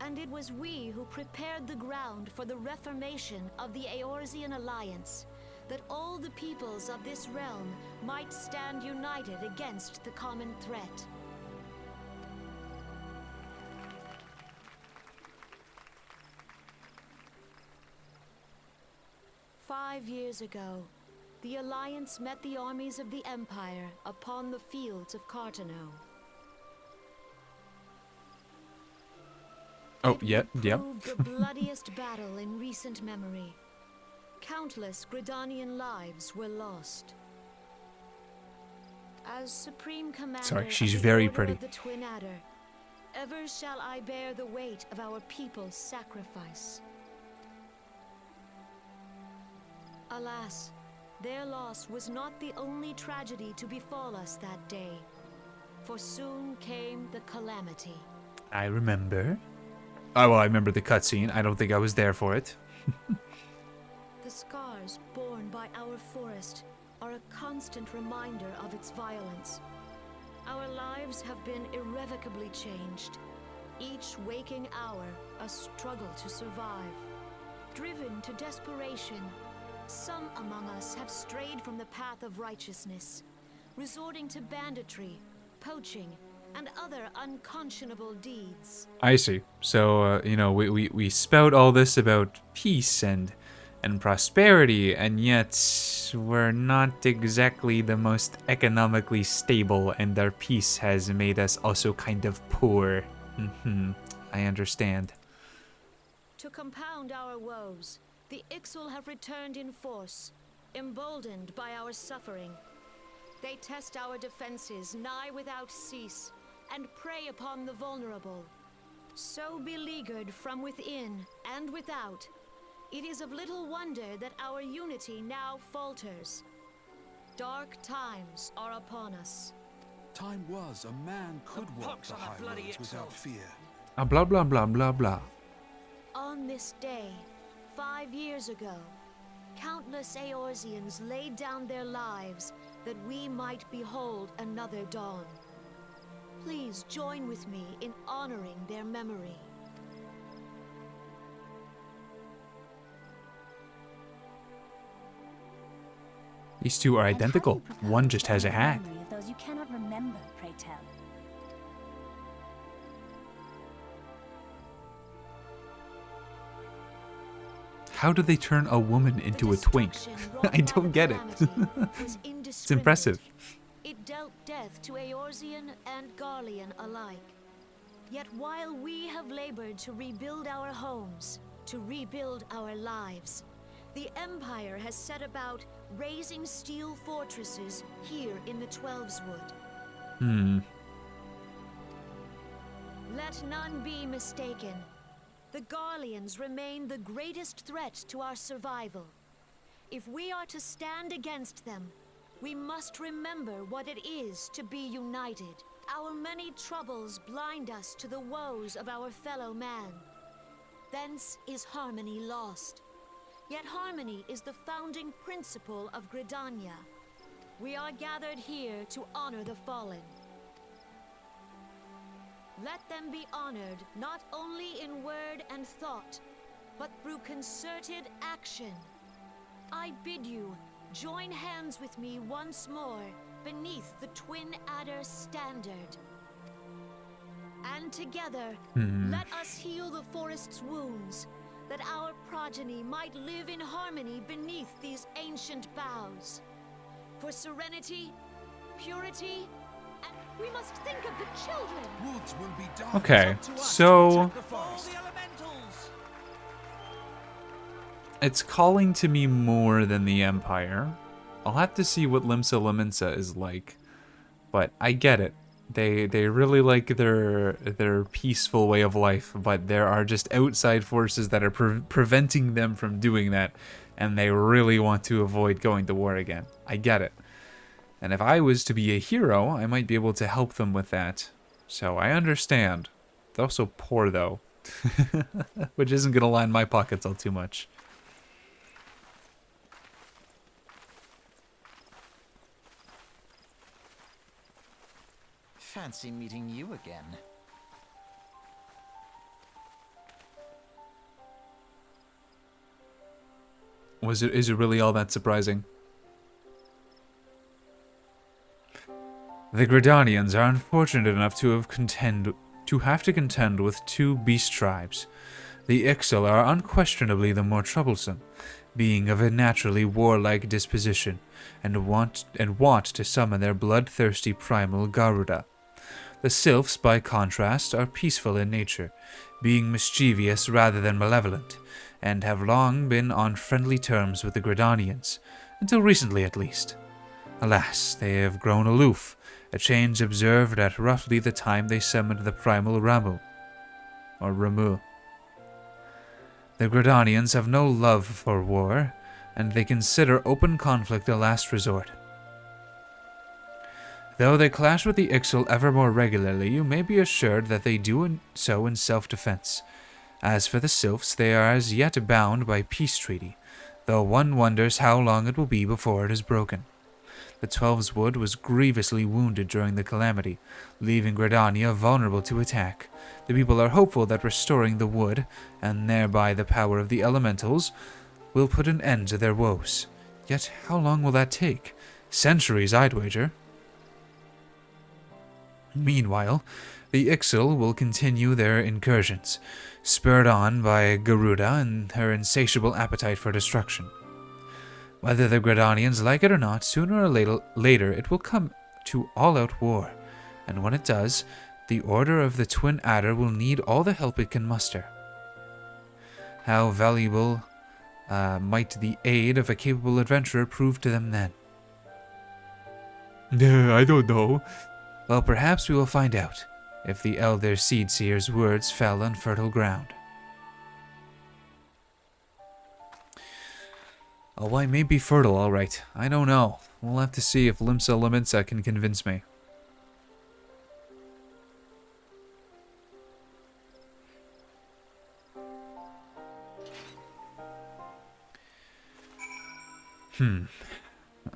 And it was we who prepared the ground for the reformation of the Eorzean Alliance, that all the peoples of this realm might stand united against the common threat. "5 years ago, the Alliance met the armies of the Empire upon the fields of Cartano. Oh, yeah, yeah. Proved the bloodiest battle in recent memory. Countless Gridanian lives were lost. As Supreme Commander Sorry, she's of the very Order pretty. of the Twin Adder, ever shall I bear the weight of our people's sacrifice. Alas, their loss was not the only tragedy to befall us that day, for soon came the calamity. I remember. Oh, well, I remember the cutscene. I don't think I was there for it. The scars borne by our forest are a constant reminder of its violence. Our lives have been irrevocably changed. Each waking hour, a struggle to survive. Driven to desperation, some among us have strayed from the path of righteousness, resorting to banditry, poaching, and other unconscionable deeds. I see. So, you know, we spout all this about peace and prosperity, and yet we're not exactly the most economically stable, and our peace has made us also kind of poor. I understand. To compound our woes, the Ixal have returned in force, emboldened by our suffering. They test our defenses nigh without cease, and prey upon the vulnerable. So beleaguered from within and without, it is of little wonder that our unity now falters. Dark times are upon us. Time was a man could walk the high roads without fear. Blah, blah, blah, blah, blah. On this day, 5 years ago, countless Eorzeans laid down their lives that we might behold another dawn. Please join with me in honoring their memory. These two are identical. One just has a hat. Of those you cannot remember, pray tell. How do they turn a woman into a twink? I don't get it. It's impressive. It dealt death to Eorzean and Garlean alike. Yet while we have labored to rebuild our homes, to rebuild our lives, the Empire has set about raising steel fortresses here in the Twelveswood. Let none be mistaken. The Garleans remain the greatest threat to our survival. If we are to stand against them, we must remember what it is to be united. Our many troubles blind us to the woes of our fellow man. Thence is harmony lost. Yet harmony is the founding principle of Gridania. We are gathered here to honor the fallen. Let them be honored not only in word and thought, but through concerted action. I bid you join hands with me once more beneath the Twin Adder standard. And together, let us heal the forest's wounds, that our progeny might live in harmony beneath these ancient boughs. For serenity, purity, and we must think of the children. Woods will be dark. Okay, so it's calling to me more than the Empire. I'll have to see what Limsa Lominsa is like, but I get it. They really like their peaceful way of life, but there are just outside forces that are preventing them from doing that, and they really want to avoid going to war again. I get it. And if I was to be a hero, I might be able to help them with that. So I understand. They're also poor, though. Which isn't gonna line my pockets all too much. Fancy meeting you again. Is it really all that surprising? The Gridanians are unfortunate enough to have to contend with two beast tribes. The Ixal are unquestionably the more troublesome, being of a naturally warlike disposition, and wont to summon their bloodthirsty primal Garuda. The Sylphs, by contrast, are peaceful in nature, being mischievous rather than malevolent, and have long been on friendly terms with the Gridanians, until recently at least. Alas, they have grown aloof, a change observed at roughly the time they summoned the primal Ramu. The Gridanians have no love for war, and they consider open conflict a last resort. Though they clash with the Ixal ever more regularly, you may be assured that they do so in self-defense. As for the Sylphs, they are as yet bound by peace treaty, though one wonders how long it will be before it is broken. The Twelves Wood was grievously wounded during the calamity, leaving Gridania vulnerable to attack. The people are hopeful that restoring the wood, and thereby the power of the elementals, will put an end to their woes. Yet how long will that take? Centuries, I'd wager. Meanwhile, the Ixal will continue their incursions, spurred on by Garuda and her insatiable appetite for destruction. Whether the Gridanians like it or not, sooner or later it will come to all-out war, and when it does, the Order of the Twin Adder will need all the help it can muster. How valuable might the aid of a capable adventurer prove to them then? I don't know. Well, perhaps we will find out, if the Elder Seedseer's words fell on fertile ground. Oh, I may be fertile, all right. I don't know. We'll have to see if Limsa can convince me.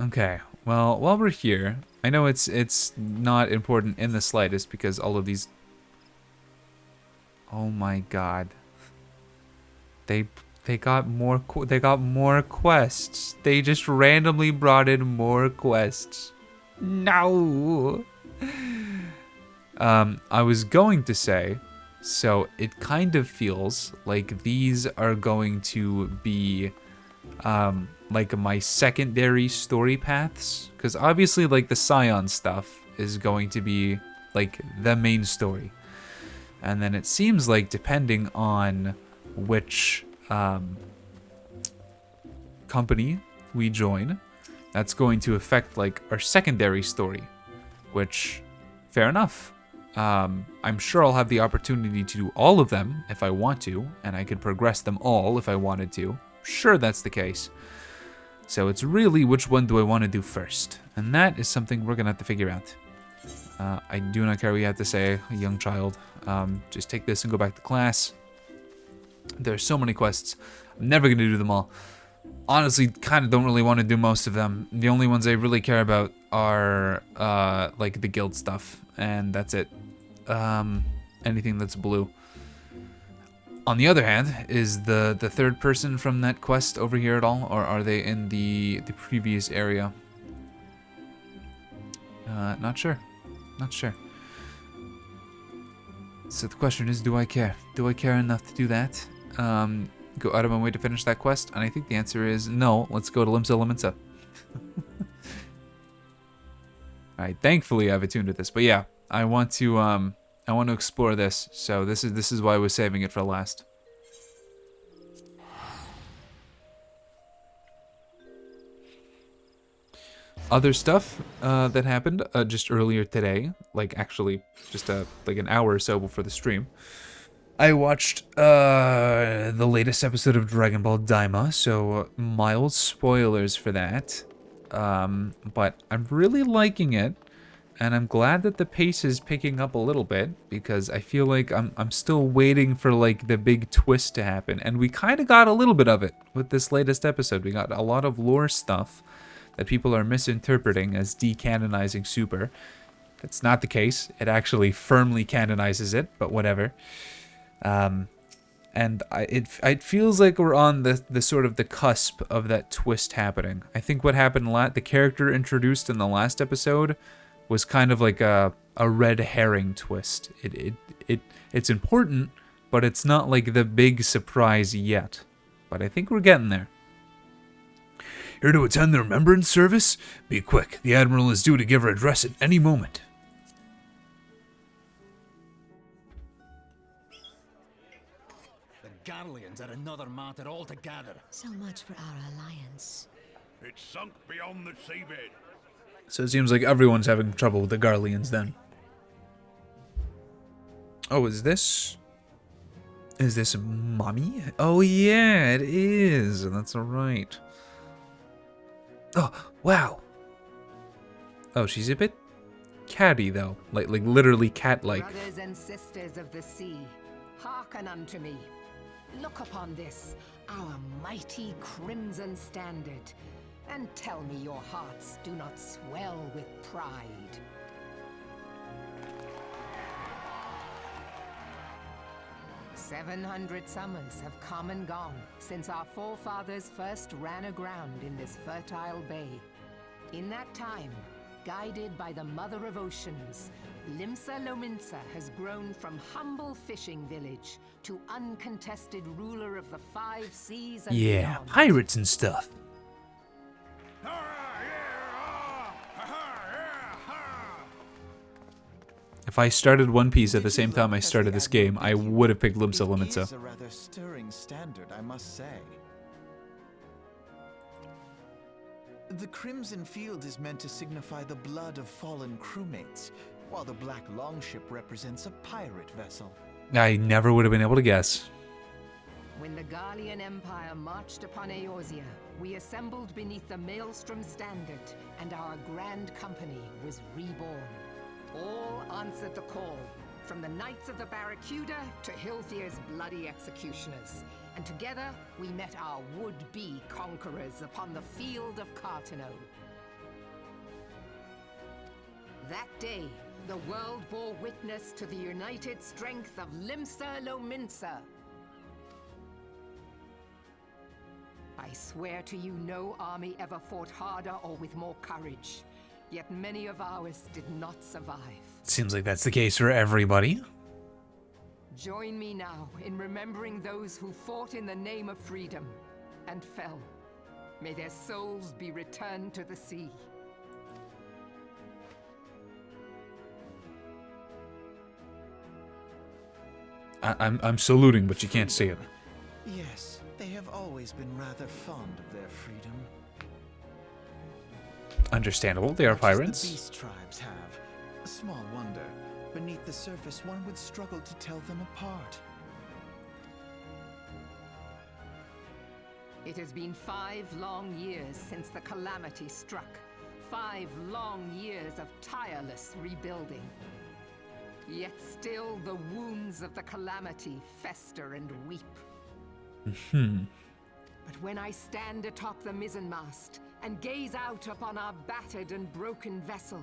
Okay. Well, while we're here, I know it's not important in the slightest because all of these. Oh my God. They got more quests. They just randomly brought in more quests. No. I was going to say, so it kind of feels like these are going to be like my secondary story paths, because obviously like the Scion stuff is going to be like the main story, and then it seems like depending on which company we join, that's going to affect like our secondary story, which fair enough. I'm sure I'll have the opportunity to do all of them if I want to, and I could progress them all if I wanted to. Sure, that's the case. So it's really which one do I want to do first, and that is something we're gonna have to figure out. I do not care what you have to say, young child. Just take this and go back to class. There's so many quests. I'm never gonna do them all. Honestly, kind of don't really want to do most of them. The only ones I really care about are like the guild stuff, and that's it. Anything that's blue. On the other hand, is the third person from that quest over here at all, or are they in the previous area? Not sure. Not sure. So the question is, do I care? Do I care enough to do that? Go out of my way to finish that quest? And I think the answer is no. Let's go to Limsa. Alright, thankfully I've attuned to this. But yeah, I want to explore this. So this is why I was saving it for last. Other stuff that happened just earlier today, like actually just like an hour or so before the stream. I watched the latest episode of Dragon Ball Daima, so mild spoilers for that. But I'm really liking it. And I'm glad that the pace is picking up a little bit, because I feel like I'm still waiting for like the big twist to happen. And we kind of got a little bit of it with this latest episode. We got a lot of lore stuff that people are misinterpreting as decanonizing Super. That's not the case. It actually firmly canonizes it, but whatever. And it feels like we're on the sort of the cusp of that twist happening. I think what happened the character introduced in the last episode was kind of like a red herring twist. It's important, but it's not like the big surprise yet. But I think we're getting there. Here to attend the remembrance service? Be quick, the Admiral is due to give her address at any moment. The Garleans are another matter altogether. So much for our alliance. It's sunk beyond the seabed. So it seems like everyone's having trouble with the Garleans then. Oh, is this Mommy? Oh yeah, it is. That's right. Oh, wow. Oh, she's a bit catty though. Like literally cat-like. Brothers and sisters of the sea, hearken unto me. Look upon this, our mighty crimson standard, and tell me your hearts do not swell with pride. "700 summers have come and gone since our forefathers first ran aground in this fertile bay. In that time, guided by the Mother of Oceans, Limsa has grown from humble fishing village to uncontested ruler of the 5 seas and Yeah, beyond. pirates and stuff. If I started One Piece at the same time I started this game, I would have picked Limsa. It is a rather stirring standard, I must say. The crimson field is meant to signify the blood of fallen crewmates, while the black longship represents a pirate vessel. I never would have been able to guess. When the Garlean Empire marched upon Eorzea, we assembled beneath the Maelstrom Standard, and our Grand Company was reborn. All answered the call, from the Knights of the Barracuda to Hilthier's bloody executioners. And together, we met our would-be conquerors upon the field of Cartano. That day, the world bore witness to the united strength of Limsa. I swear to you, no army ever fought harder or with more courage. Yet many of ours did not survive. Seems like that's the case for everybody. Join me now in remembering those who fought in the name of freedom and fell. May their souls be returned to the sea. I'm saluting, but you can't see it. Yes, they have always been rather fond of their freedom. Understandable, they are Much as pirates. The beast tribes have. Small wonder. Beneath the surface, one would struggle to tell them apart. It has been 5 long years since the calamity struck. 5 long years of tireless rebuilding. Yet still the wounds of the calamity fester and weep. But when I stand atop the mizzenmast and gaze out upon our battered and broken vessel,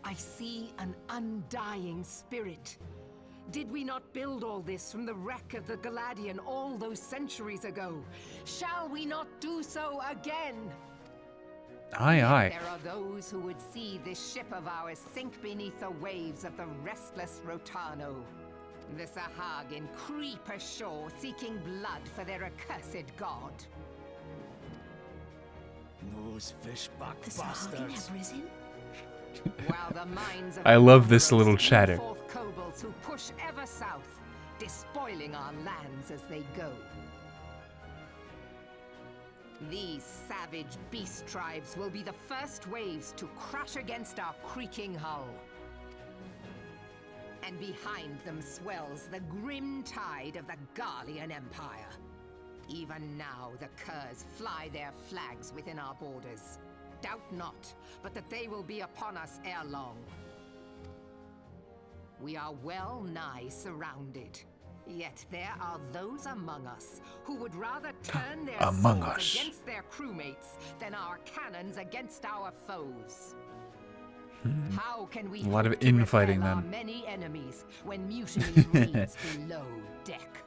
I see an undying spirit. Did we not build all this from the wreck of the Galadian all those centuries ago? Shall we not do so again? Aye, aye. There are those who would see this ship of ours sink beneath the waves of the restless Rotano. The Sahagin creep ashore seeking blood for their accursed god. Those fishback The Sahagin have risen? While the minds of I love this little Moros chatter. bring forth kobolds who push ever south, despoiling our lands as they go. These savage beast tribes will be the first waves to crash against our creaking hull. And behind them swells the grim tide of the Garlean Empire. Even now, the curs fly their flags within our borders. Doubt not, but that they will be upon us ere long. We are well nigh surrounded. Yet there are those among us who would rather turn their swords against their crewmates than our cannons against our foes. How can we A lot of hope to infighting repel our then. many enemies when mutiny reigns below deck?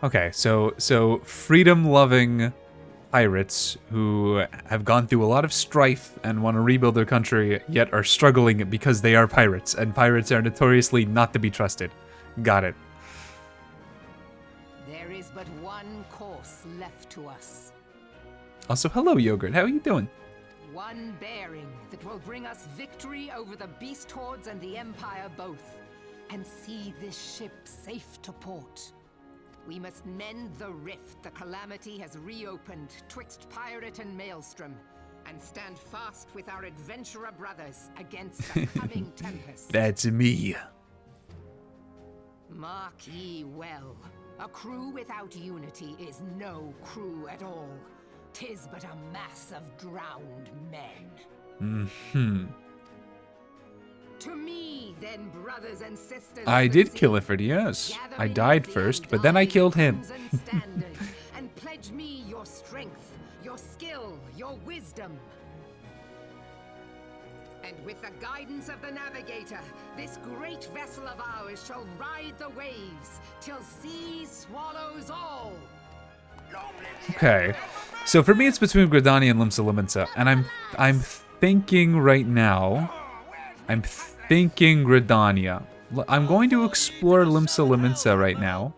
Okay, so freedom-loving pirates who have gone through a lot of strife and want to rebuild their country, yet are struggling because they are pirates, and pirates are notoriously not to be trusted. Got it. There is but one course left to us. Also, hello, Yogurt. How are you doing? One bearing that will bring us victory over the beast hordes and the Empire both, and see this ship safe to port. We must mend the rift the Calamity has reopened twixt pirate and maelstrom, and stand fast with our adventurer brothers against the coming tempest. That's me. Mark ye well, a crew without unity is no crew at all. 'Tis but a mass of drowned men. To me, then, brothers and sisters, I of the did sea, kill Ifrit, yes. gather I beneath died the first, but then I undying killed him. crimson standard, and pledge me your strength, your skill, your wisdom. And with the guidance of the navigator, this great vessel of ours shall ride the waves till sea swallows all. Okay, so for me it's between Gridania and Limsa, and I'm thinking right now, I'm thinking Gridania. I'm going to explore Limsa right now.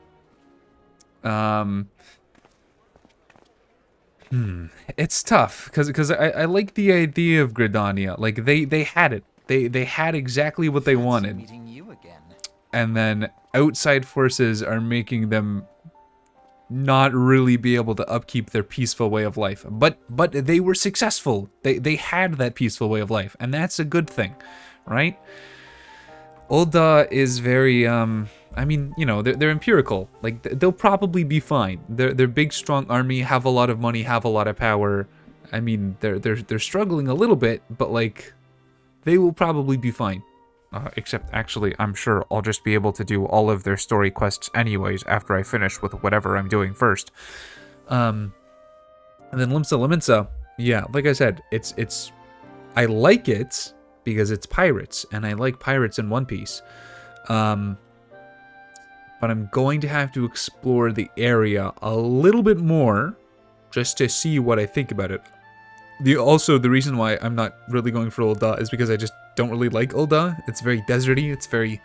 It's tough because I like the idea of Gridania. Like they had it. They had exactly what they wanted. Meeting you again. And then outside forces are making them not really be able to upkeep their peaceful way of life. But they were successful. They had that peaceful way of life, and that's a good thing, right? Ul'dah is very I mean, you know, they're empirical. Like they'll probably be fine. They're big, strong army, have a lot of money, have a lot of power. I mean, they're struggling a little bit, but like they will probably be fine. Except, actually, I'm sure I'll just be able to do all of their story quests anyways after I finish with whatever I'm doing first. And then Limsa, yeah, like I said, it's I like it because it's pirates, and I like pirates in One Piece. But I'm going to have to explore the area a little bit more just to see what I think about it. Also, the reason why I'm not really going for Ul'dah is because I just don't really like Ul'dah. It's very deserty. It's very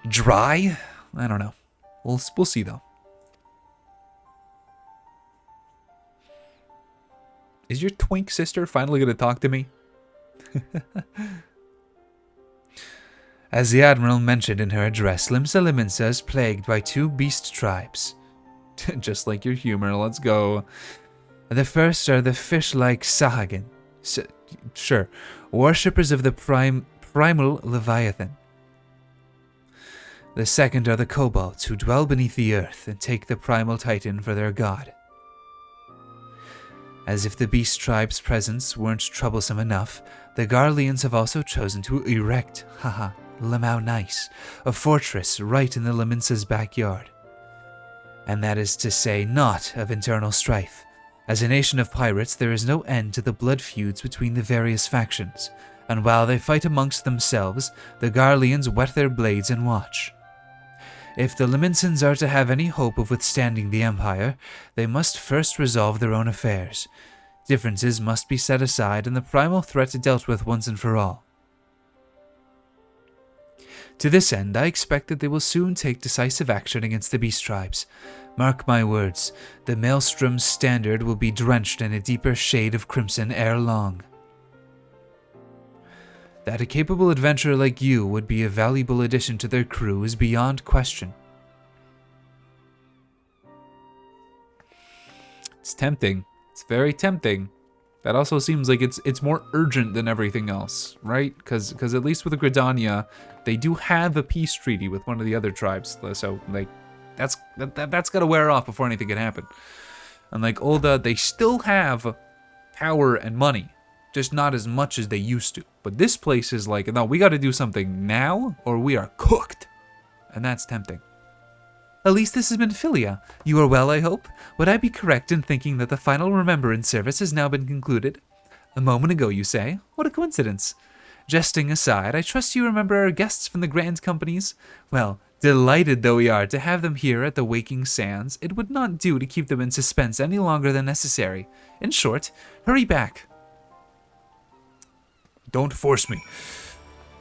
dry. I don't know. We'll see, though. Is your twink sister finally going to talk to me? As the Admiral mentioned in her address, Limsa is plagued by 2 beast tribes. Just like your humor. Let's go. The first are the fish-like Sahagin. Sure, worshippers of the primal Leviathan. The second are the Kobolds, who dwell beneath the earth and take the primal Titan for their god. As if the beast tribe's presence weren't troublesome enough, the Garleans have also chosen to erect, Lamau Nice, a fortress right in the Leminsa's backyard. And that is to say not of internal strife. As a nation of pirates, there is no end to the blood feuds between the various factions, and while they fight amongst themselves, the Garleans whet their blades and watch. If the Liminsans are to have any hope of withstanding the Empire, they must first resolve their own affairs. Differences must be set aside and the primal threat dealt with once and for all. To this end, I expect that they will soon take decisive action against the beast tribes. Mark my words, the Maelstrom's standard will be drenched in a deeper shade of crimson ere long. That a capable adventurer like you would be a valuable addition to their crew is beyond question. It's tempting. It's very tempting. That also seems like it's more urgent than everything else, right? Because at least with Gridania, they do have a peace treaty with one of the other tribes, so like that's got to wear off before anything can happen. And like Ul'dah, they still have power and money, just not as much as they used to. But this place is like, no, we got to do something now or we are cooked. And that's tempting. At least this has been Philia. You are well, I hope? Would I be correct in thinking that the final remembrance service has now been concluded? A moment ago, you say? What a coincidence. Jesting aside, I trust you remember our guests from the Grand Companies? Well, delighted though we are to have them here at the Waking Sands, it would not do to keep them in suspense any longer than necessary. In short, hurry back. Don't force me.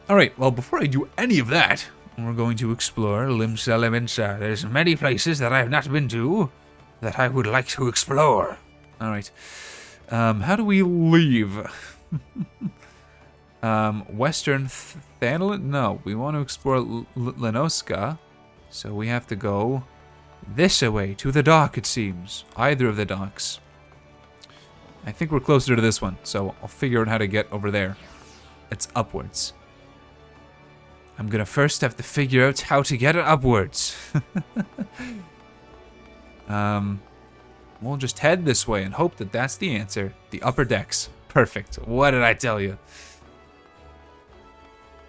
Alright, well, before I do any of that, we're going to explore Limsa. There's many places that I have not been to that I would like to explore. Alright. How do we leave? Western Thanalin? No, we want to explore Noscea. So we have to go this way, to the dock, it seems. Either of the docks. I think we're closer to this one, so I'll figure out how to get over there. It's upwards. I'm gonna first have to figure out how to get it upwards. We'll just head this way and hope that that's the answer. The upper decks. Perfect. What did I tell you?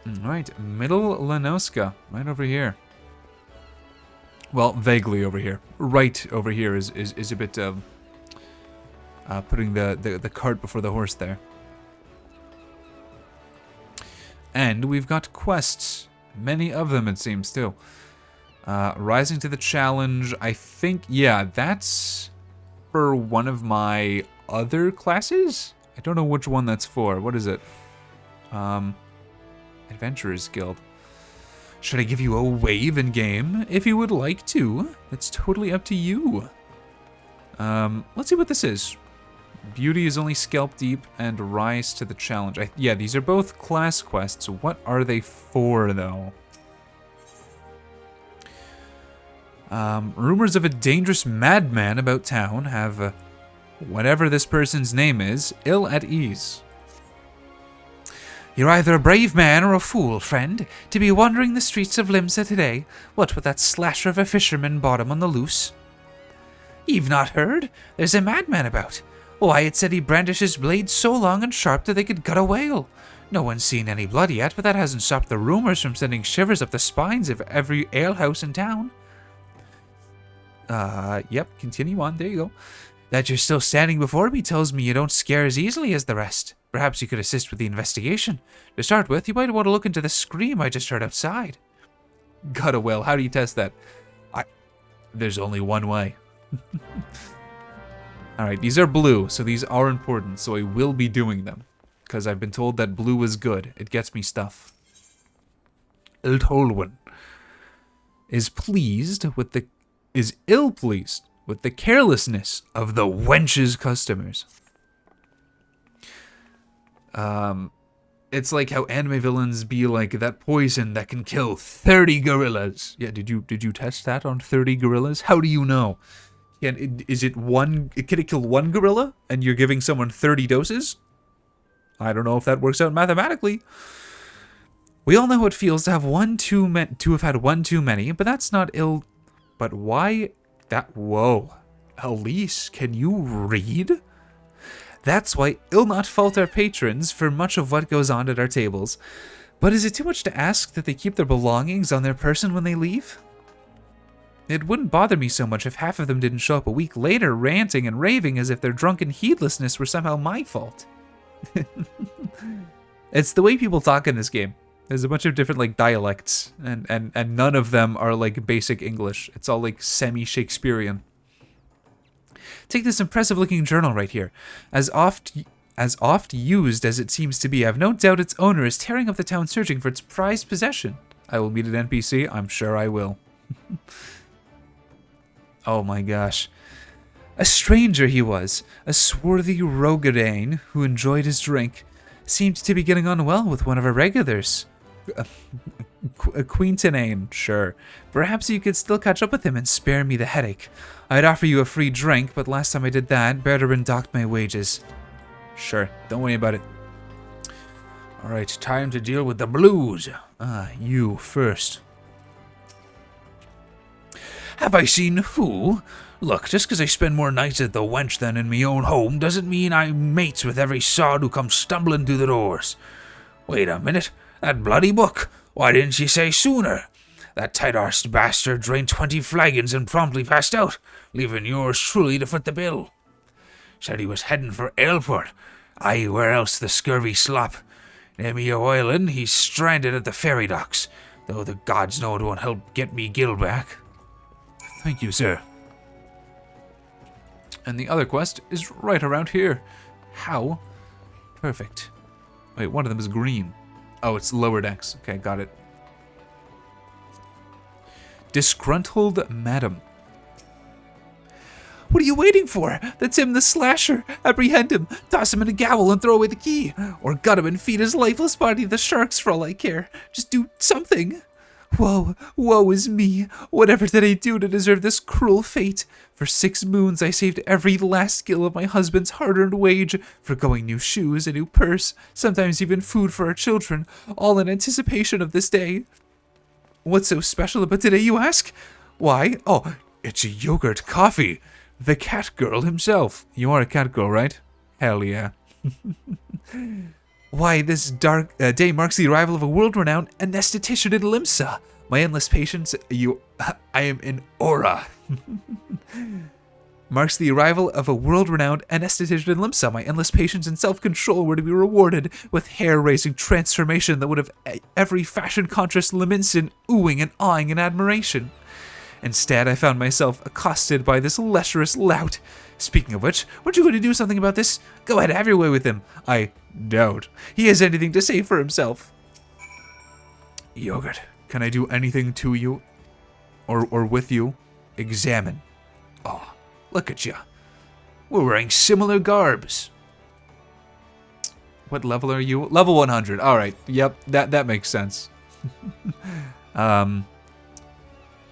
Alright, middle Noscea. Right over here. Well, vaguely over here. Right over here is a bit putting the cart before the horse there. And we've got quests. Many of them, it seems, too. Rising to the challenge. I think, yeah, that's for one of my other classes? I don't know which one that's for. What is it? Adventurers Guild. Should I give you a wave in game? If you would like to. That's totally up to you. Let's see what this is. Beauty is only scalp deep and rise to the challenge. Yeah, these are both class quests. What are they for, though? Rumors of a dangerous madman about town have, whatever this person's name is, ill at ease. You're either a brave man or a fool, friend, to be wandering the streets of Limsa today, what with that slasher of a fisherman bottom on the loose. You've not heard? There's a madman about. Why, it said he brandished his blade so long and sharp that they could gut a whale. No one's seen any blood yet, but that hasn't stopped the rumors from sending shivers up the spines of every alehouse in town. Yep, continue on, there you go. That you're still standing before me tells me you don't scare as easily as the rest. Perhaps you could assist with the investigation. To start with, you might want to look into the scream I just heard outside. Gut a whale, how do you test that? There's only one way. Alright, these are blue, so these are important, so I will be doing them. Because I've been told that blue is good. It gets me stuff. Iltolwyn is ill-pleased with the carelessness of the wench's customers. It's like how anime villains be like that poison that can kill 30 gorillas. Yeah, did you test that on 30 gorillas? How do you know? Can it kill one gorilla and you're giving someone 30 doses? I don't know if that works out mathematically. We all know how it feels to have had one too many, but that's not ill. But why that? Whoa, Elise, can you read? That's why ill not fault our patrons for much of what goes on at our tables. But is it too much to ask that they keep their belongings on their person when they leave? It wouldn't bother me so much if half of them didn't show up a week later ranting and raving as if their drunken heedlessness were somehow my fault. It's the way people talk in this game. There's a bunch of different like dialects, and none of them are like basic English. It's all like semi-Shakespearean. Take this impressive looking journal right here. As oft used as it seems to be, I've no doubt its owner is tearing up the town searching for its prized possession. I will meet an NPC, I'm sure I will. Oh my gosh. A stranger he was, a swarthy Rogadane who enjoyed his drink. Seemed to be getting on well with one of our regulars. A Quintanane, sure. Perhaps you could still catch up with him and spare me the headache. I'd offer you a free drink, but last time I did that, Berderin docked my wages. Sure, don't worry about it. Alright, time to deal with the blues. You first. Have I seen who? Look, just 'cause I spend more nights at the wench than in me own home doesn't mean I'm mates with every sod who comes stumbling through the doors. Wait a minute, that bloody book. Why didn't she say sooner? That tight-arsed bastard drained 20 flagons and promptly passed out, leaving yours truly to foot the bill. Said he was heading for Airport. Aye, where else the scurvy slop? Near me Island, he's stranded at the ferry docks, though the gods know it won't help get me Gil back. Thank you, sir. And the other quest is right around here. How? Perfect. Wait, one of them is green. Oh, it's lower decks. Okay, got it. Disgruntled Madam. What are you waiting for? That's him, the slasher. Apprehend him, toss him in a gavel, and throw away the key. Or gut him and feed his lifeless body to the sharks for all I care. Just do something. Woe is me. Whatever did I do to deserve this cruel fate? For 6 moons I saved every last gill of my husband's hard-earned wage, forgoing new shoes, a new purse, sometimes even food for our children, all in anticipation of this day. What's so special about today, you ask? Why, oh, it's a yogurt coffee. The cat girl himself. You are a cat girl, right? Hell yeah. Why, this dark day marks the arrival of a world-renowned anesthetician in Limsa. My endless patience, I am in aura. Marks the arrival of a world-renowned anesthetician in Limsa. My endless patience and self-control were to be rewarded with hair-raising transformation that would have every fashion-conscious Liminson oohing and awing in admiration. Instead, I found myself accosted by this lecherous lout. Speaking of which, weren't you going to do something about this? Go ahead, have your way with him. I doubt he has anything to say for himself. Yogurt, can I do anything to you? Or with you? Examine. Oh, look at you. We're wearing similar garbs. What level are you? Level 100. All right. Yep, that makes sense.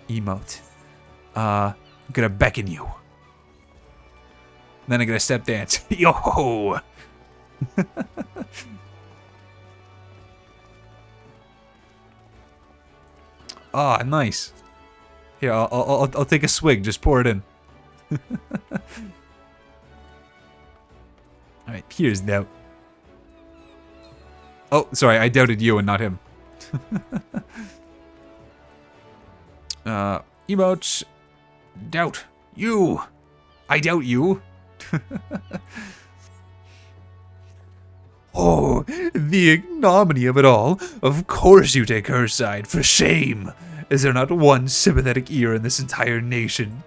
Emote. I'm gonna beckon you. Then I'm gonna step dance. Yo! Ah, nice. Here, I'll take a swig. Just pour it in. All right, here's doubt. Oh, sorry, I doubted you and not him. Emotes. Doubt. You. I doubt you. Oh, the ignominy of it all. Of course you take her side. For shame. Is there not one sympathetic ear in this entire nation?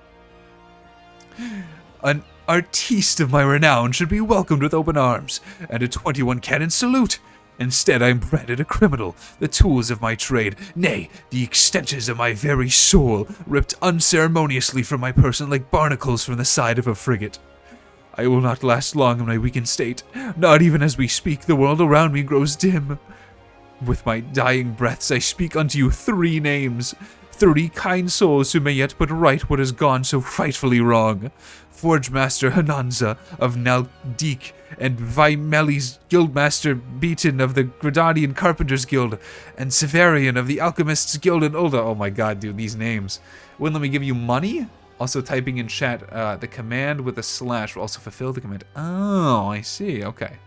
An artiste of my renown should be welcomed with open arms and a 21 cannon salute. Instead, I am branded a criminal, the tools of my trade, nay, the extensions of my very soul, ripped unceremoniously from my person like barnacles from the side of a frigate. I will not last long in my weakened state, not even as we speak, the world around me grows dim. With my dying breaths I speak unto you 3 names, 30 kind souls who may yet put right what has gone so frightfully wrong. Forge Master Hananza of Naldik, and Vimeli's Guildmaster Beaton of the Gradadian Carpenters Guild, and Severian of the Alchemists Guild in Ulda. Oh my god, dude, these names. Wouldn't let me give you money? Also typing in chat, the command with a slash will also fulfill the command. Oh, I see, okay.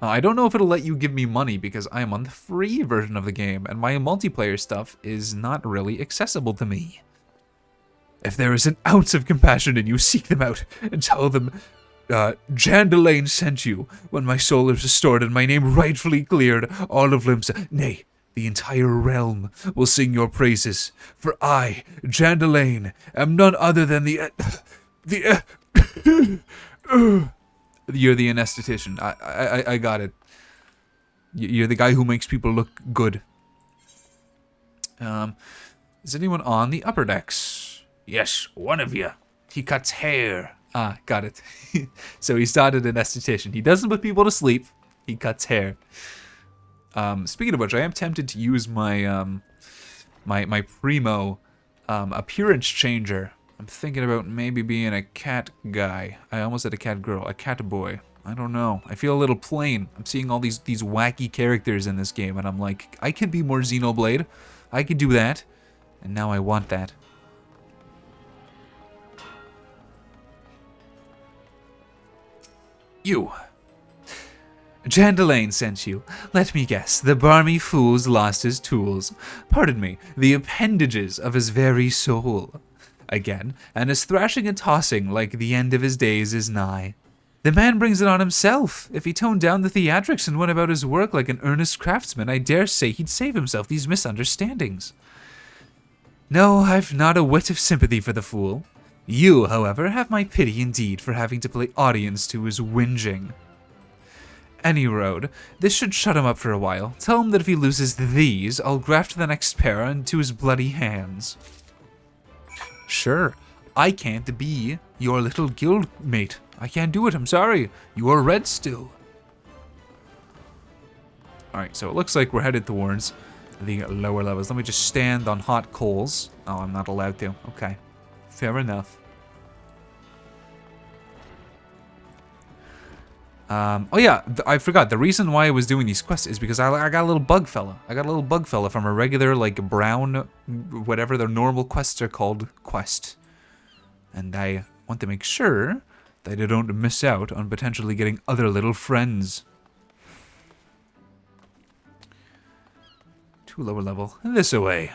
I don't know if it'll let you give me money because I am on the free version of the game, and my multiplayer stuff is not really accessible to me. If there is an ounce of compassion in you, seek them out and tell them Jan Delane sent you. When my soul is restored and my name rightfully cleared, all of Limsa, nay, the entire realm will sing your praises. For I, Jan Delane, am none other than you're the anesthetician. I got it. You're the guy who makes people look good. Is anyone on the upper decks? Yes, one of you. He cuts hair. Ah, got it. So he's not an anesthetician. He doesn't put people to sleep. He cuts hair. Speaking of which, I am tempted to use my my primo appearance changer. I'm thinking about maybe being a cat guy. I almost said a cat girl, a cat boy. I don't know. I feel a little plain. I'm seeing all these wacky characters in this game, and I'm like, I can be more Xenoblade. I can do that, and now I want that. You. Chandelaine sent you. Let me guess, the barmy fool's lost his tools. Pardon me, the appendages of his very soul. Again, and is thrashing and tossing like the end of his days is nigh. The man brings it on himself. If he toned down the theatrics and went about his work like an earnest craftsman, I dare say he'd save himself these misunderstandings. No, I've not a whit of sympathy for the fool. You, however, have my pity indeed for having to play audience to his whinging. Any road, this should shut him up for a while. Tell him that if he loses these, I'll graft the next pair into his bloody hands. Sure, I can't be your little guild mate. I can't do it, I'm sorry. You are red still. Alright, so it looks like we're headed towards the lower levels. Let me just stand on hot coals. Oh, I'm not allowed to. Okay, fair enough. Oh yeah, I forgot. The reason why I was doing these quests is because I got a little bug fella. I got a little bug fella from a regular, like, brown, whatever their normal quests are called, quest. And I want to make sure that I don't miss out on potentially getting other little friends. To lower level. This away.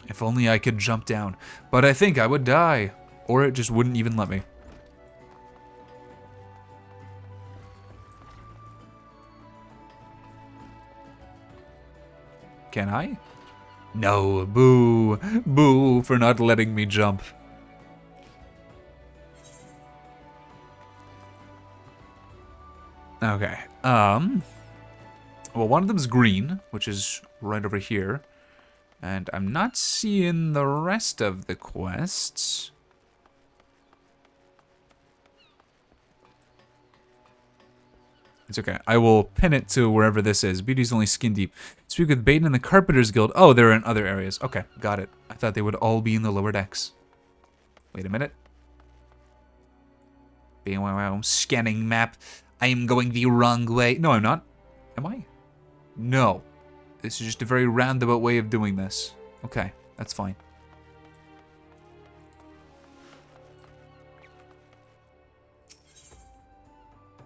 If only I could jump down. But I think I would die. Or it just wouldn't even let me. Can I? No, boo. Boo for not letting me jump. Okay. Well, one of them's green, which is right over here. And I'm not seeing the rest of the quests. It's okay. I will pin it to wherever this is. Beauty's only skin deep. Speak with Baden and the Carpenters Guild. Oh, they're in other areas. Okay, got it. I thought they would all be in the lower decks. Wait a minute. Scanning map. I am going the wrong way. No, I'm not. Am I? No. This is just a very roundabout way of doing this. Okay, that's fine.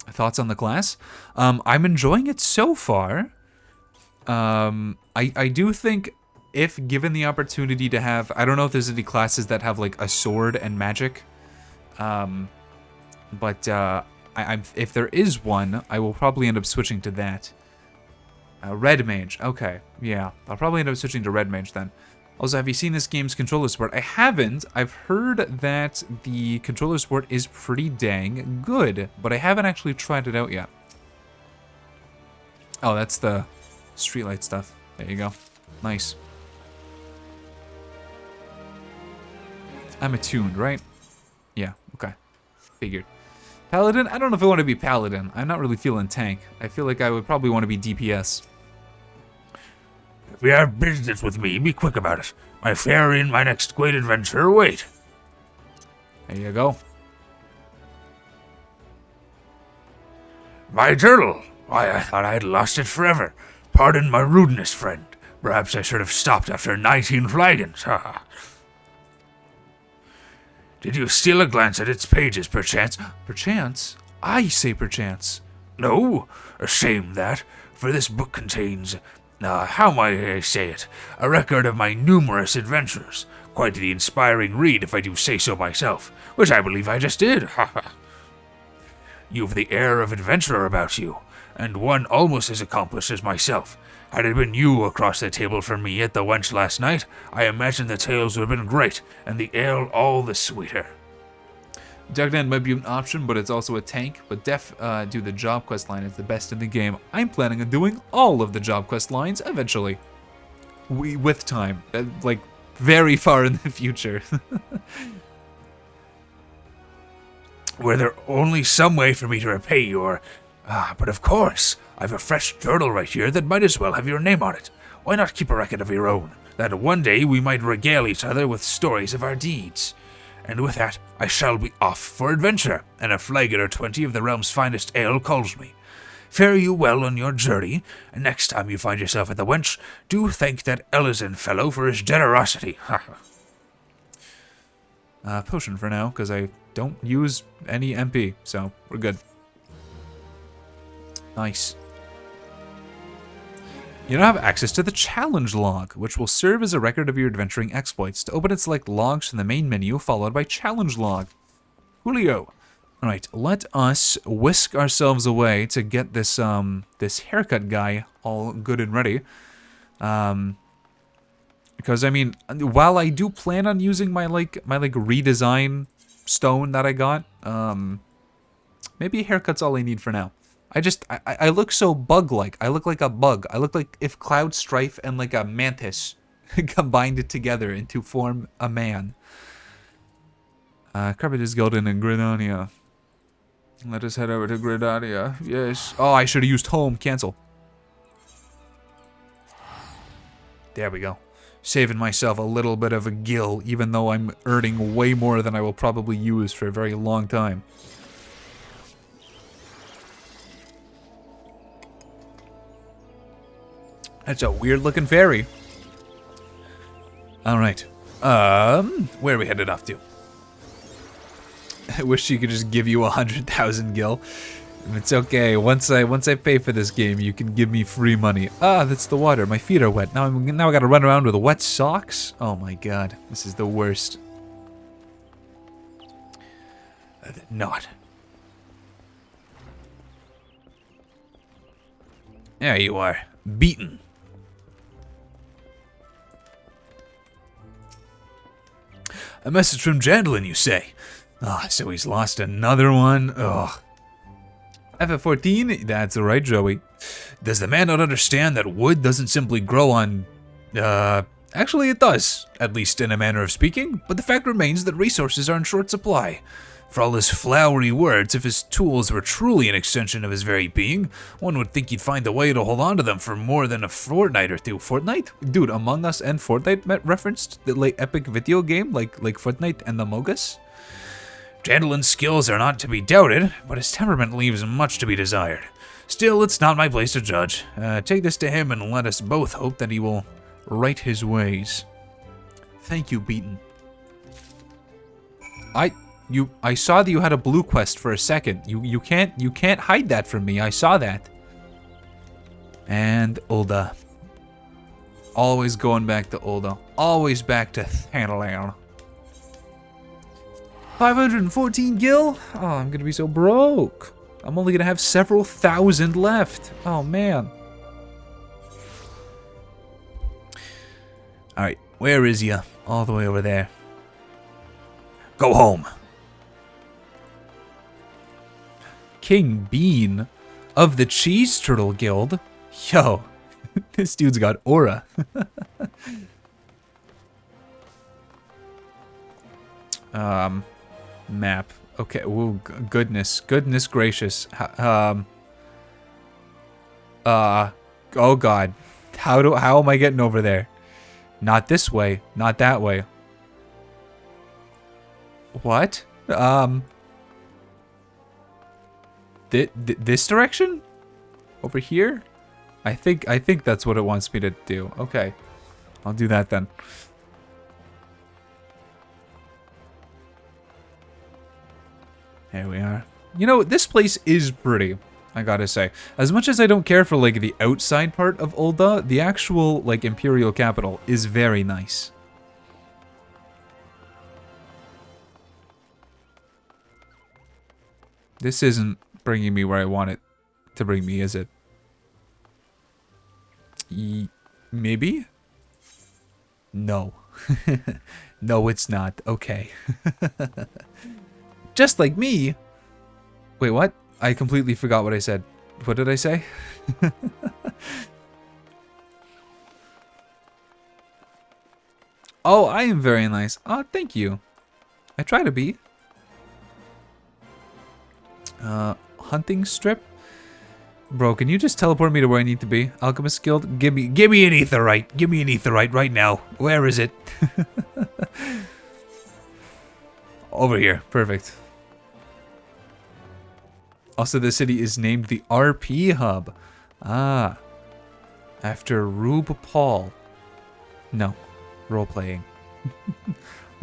Thoughts on the class? I'm enjoying it so far. I do think if given the opportunity to have, I don't know if there's any classes that have like a sword and magic. But if there is one, I will probably end up switching to that. Red Mage. Okay, yeah. I'll probably end up switching to Red Mage then. Also, have you seen this game's controller support? I haven't. I've heard that the controller support is pretty dang good, but I haven't actually tried it out yet. Oh, that's the streetlight stuff. There you go. Nice. I'm attuned, right? Yeah, okay. Figured. Paladin? I don't know if I want to be Paladin. I'm not really feeling tank. I feel like I would probably want to be DPS. If you have business with me, be quick about it. My fare in my next great adventure wait. There you go. My turtle! Why, I thought I had lost it forever. Pardon my rudeness, friend. Perhaps I should have stopped after 19 flagons. Did you steal a glance at its pages, perchance? Perchance? I say perchance. No, a shame that, for this book contains... how might I say it? A record of my numerous adventures. Quite the inspiring read, if I do say so myself, which I believe I just did. You've the air of adventurer about you, and one almost as accomplished as myself. Had it been you across the table from me at the wench last night, I imagine the tales would have been great, and the ale all the sweeter. Jugnan might be an option, but it's also a tank. But do the job quest line. It's the best in the game. I'm planning on doing all of the job quest lines eventually. With time. Like, very far in the future. Were there only some way for me to repay your... but of course, I've a fresh journal right here that might as well have your name on it. Why not keep a record of your own? That one day we might regale each other with stories of our deeds. And with that, I shall be off for adventure, and a flagon or 20 of the realm's finest ale calls me. Fare you well on your journey, and next time you find yourself at the wench, do thank that Ellison fellow for his generosity. potion for now, because I don't use any MP, so we're good. Nice. You now have access to the challenge log, which will serve as a record of your adventuring exploits. To open it, select logs from the main menu, followed by challenge log. Julio. Alright, let us whisk ourselves away to get this this haircut guy all good and ready. Because I mean, while I do plan on using my redesign stone that I got, maybe a haircut's all I need for now. I look so bug-like. I look like a bug. I look like if Cloud Strife and like a mantis combined it together to form a man. Carpet Golden and Gridania. Let us head over to Gridania. Yes. Oh, I should have used home. Cancel. There we go. Saving myself a little bit of a gil, even though I'm earning way more than I will probably use for a very long time. That's a weird-looking fairy. All right. Where are we headed off to? I wish she could just give you 100,000 gil. It's okay. Once I pay for this game, you can give me free money. Ah, that's the water. My feet are wet. Now I gotta run around with wet socks. Oh my god, this is the worst. Not. There you are, beaten. A message from Jandalin, you say? Ah, so he's lost another one. Ugh. FF14, that's right, Joey. Does the man not understand that wood doesn't simply grow on... actually it does, at least in a manner of speaking, but the fact remains that resources are in short supply. For all his flowery words, if his tools were truly an extension of his very being, one would think he'd find a way to hold on to them for more than a fortnight or two. Fortnite? Dude, Among Us and Fortnite referenced the like epic video game like Fortnite and the Mogus? Jandalin's skills are not to be doubted, but his temperament leaves much to be desired. Still, it's not my place to judge. Take this to him and let us both hope that he will right his ways. Thank you, Beaten. I saw that you had a blue quest for a second. You can't hide that from me. I saw that. And Ulda. Always going back to Ulda. Always back to Thanalan. 514 gil? Oh, I'm gonna be so broke. I'm only gonna have several thousand left. Oh man. Alright, where is ya? All the way over there. Go home. King Bean of the Cheese Turtle Guild. Yo, this dude's got aura. Map. Okay. Ooh, goodness gracious. Oh god. How am I getting over there? Not this way. Not that way. What? This direction? Over here? I think that's what it wants me to do. Okay. I'll do that then. There we are. You know, this place is pretty, I gotta say. As much as I don't care for, like, the outside part of Ulda, the actual, like, Imperial capital is very nice. This isn't bringing me where I want it to bring me, is it? Maybe? No. No, it's not. Okay. Just like me. Wait, what? I completely forgot what I said. What did I say? Oh, I am very nice. Oh, thank you. I try to be. Hunting strip? Bro, can you just teleport me to where I need to be? Alchemist Guild? Give me an aetherite. Give me an aetherite right now. Where is it? Over here. Perfect. Also, the city is named the RP Hub. Ah. After Rube Paul. No. Role-playing.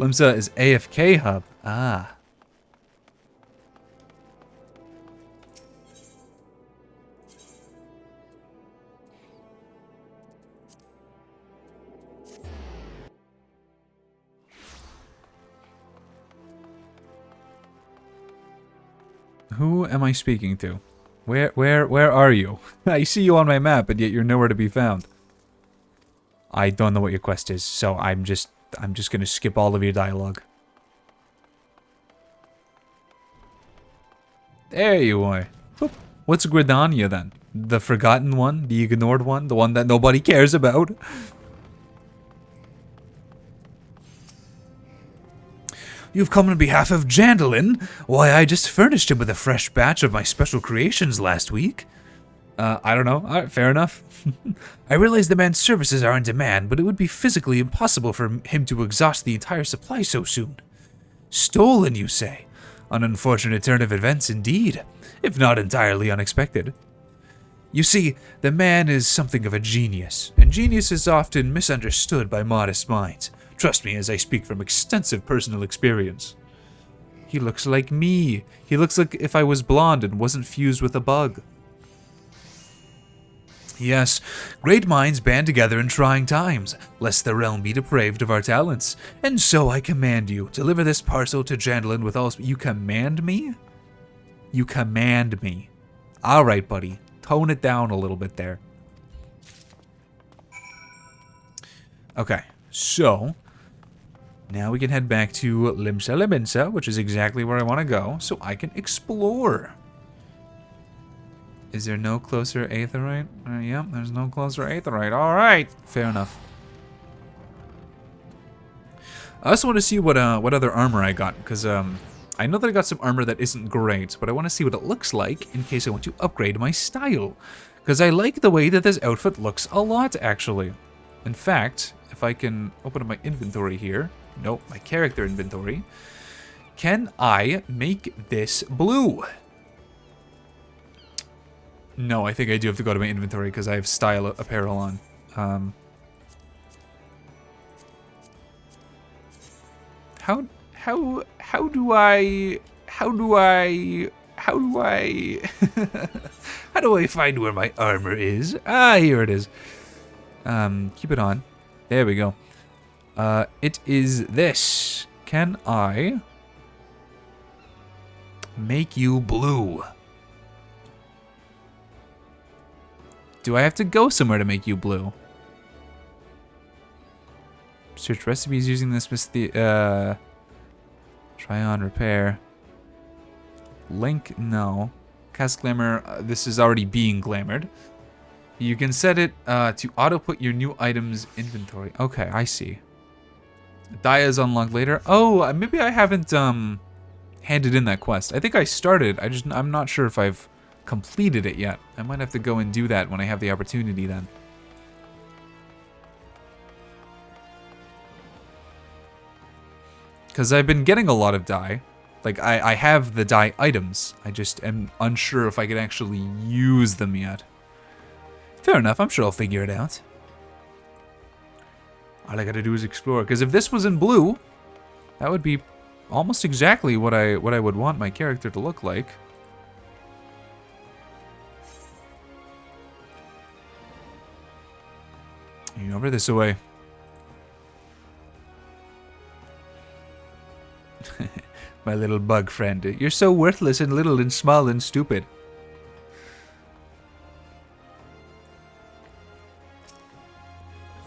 Limsa is AFK hub. Ah. Who am I speaking to? Where are you? I see you on my map, and yet you're nowhere to be found. I don't know what your quest is, so I'm just gonna skip all of your dialogue. There you are. Boop. What's Gridania then? The forgotten one? The ignored one? The one that nobody cares about? You've come on behalf of Jandalin? Why, I just furnished him with a fresh batch of my special creations last week. I don't know. Alright, fair enough. I realize the man's services are in demand, but it would be physically impossible for him to exhaust the entire supply so soon. Stolen, you say? An unfortunate turn of events indeed, if not entirely unexpected. You see, the man is something of a genius, and genius is often misunderstood by modest minds. Trust me as I speak from extensive personal experience. He looks like me. He looks like if I was blonde and wasn't fused with a bug. Yes, great minds band together in trying times, lest the realm be depraved of our talents. And so I command you, deliver this parcel to Jandalin with all... You command me? You command me. Alright, buddy. Tone it down a little bit there. Okay, so... now we can head back to Limsa, which is exactly where I want to go, so I can explore. Is there no closer aetheryte? Yeah, there's no closer aetheryte. Alright, fair enough. I also want to see what other armor I got, because I know that I got some armor that isn't great, but I want to see what it looks like in case I want to upgrade my style. Because I like the way that this outfit looks a lot, actually. In fact, if I can open up my inventory here... nope, my character inventory. Can I make this blue? No, I think I do have to go to my inventory because I have style apparel on. How do I find where my armor is? Ah, here it is. Keep it on. There we go. It is this. Can I make you blue? Do I have to go somewhere to make you blue? Search recipes using this with the, try on repair. Link, no. Cast glamour, this is already being glamored. You can set it to auto-put your new items inventory. Okay, I see. Dia is unlocked later. Oh, maybe I haven't handed in that quest. I think I started. I'm not sure if I've completed it yet. I might have to go and do that when I have the opportunity then. Because I've been getting a lot of dye. Like, I have the dye items. I just am unsure if I can actually use them yet. Fair enough, I'm sure I'll figure it out. All I gotta do is explore. Because if this was in blue, that would be almost exactly what I would want my character to look like. You over this way. My little bug friend. You're so worthless and little and small and stupid.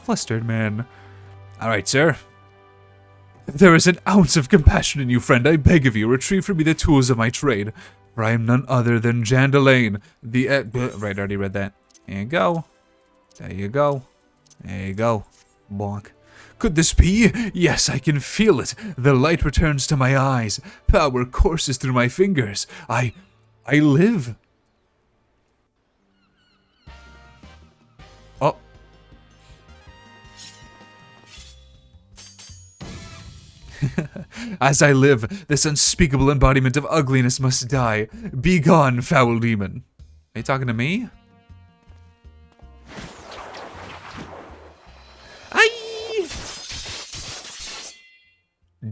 Flustered man. Alright, sir. If there is an ounce of compassion in you, friend, I beg of you, retrieve for me the tools of my trade. For I am none other than Jandalin, the right, I already read that. There you go. There you go. There you go. Bonk. Could this be? Yes, I can feel it. The light returns to my eyes. Power courses through my fingers. I live. Oh. As I live, this unspeakable embodiment of ugliness must die. Be gone, foul demon. Are you talking to me?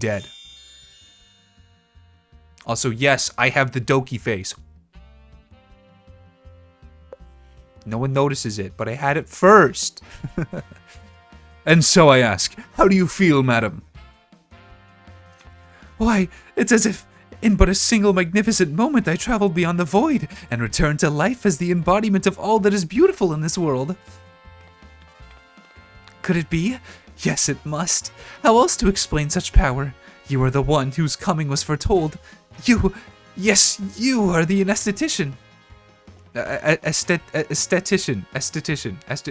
dead. Also, yes, I have the Doki face. No one notices it, but I had it first. And so I ask, how do you feel, madam? Why, it's as if in but a single magnificent moment I traveled beyond the void and returned to life as the embodiment of all that is beautiful in this world. Could it be? Yes, it must. How else to explain such power? You are the one whose coming was foretold. Yes, you are the anesthetician.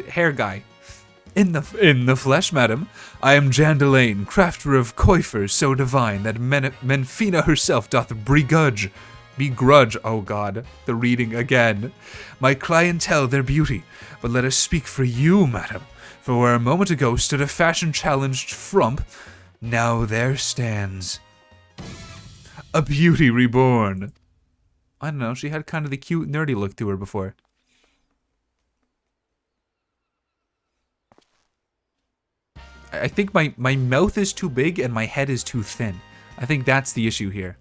Hair guy. In the flesh, madam, I am Jandalane, crafter of coifers so divine that Menfina herself doth begrudge, oh god, the reading again, my clientele their beauty. But let us speak for you, madam, for where a moment ago stood a fashion-challenged frump, now there stands a beauty reborn. I don't know, she had kind of the cute, nerdy look to her before. I think my mouth is too big and my head is too thin. I think that's the issue here.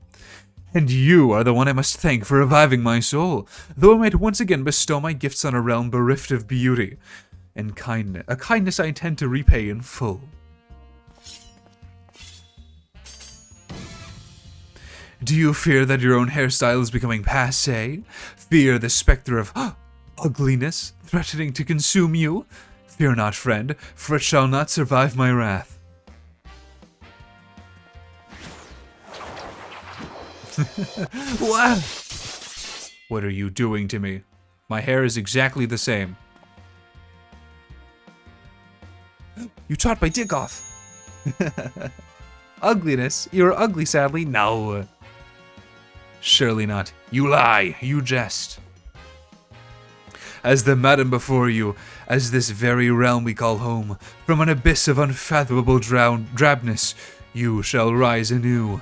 And you are the one I must thank for reviving my soul, though I might once again bestow my gifts on a realm bereft of beauty and kindness, a kindness I intend to repay in full. Do you fear that your own hairstyle is becoming passé? Fear the specter of ugliness threatening to consume you? Fear not, friend, for it shall not survive my wrath. What? What are you doing to me? My hair is exactly the same. You chopped my dick off. Ugliness? You're ugly, sadly? No. Surely not. You lie. You jest. As the madam before you, as this very realm we call home, from an abyss of unfathomable drabness, you shall rise anew.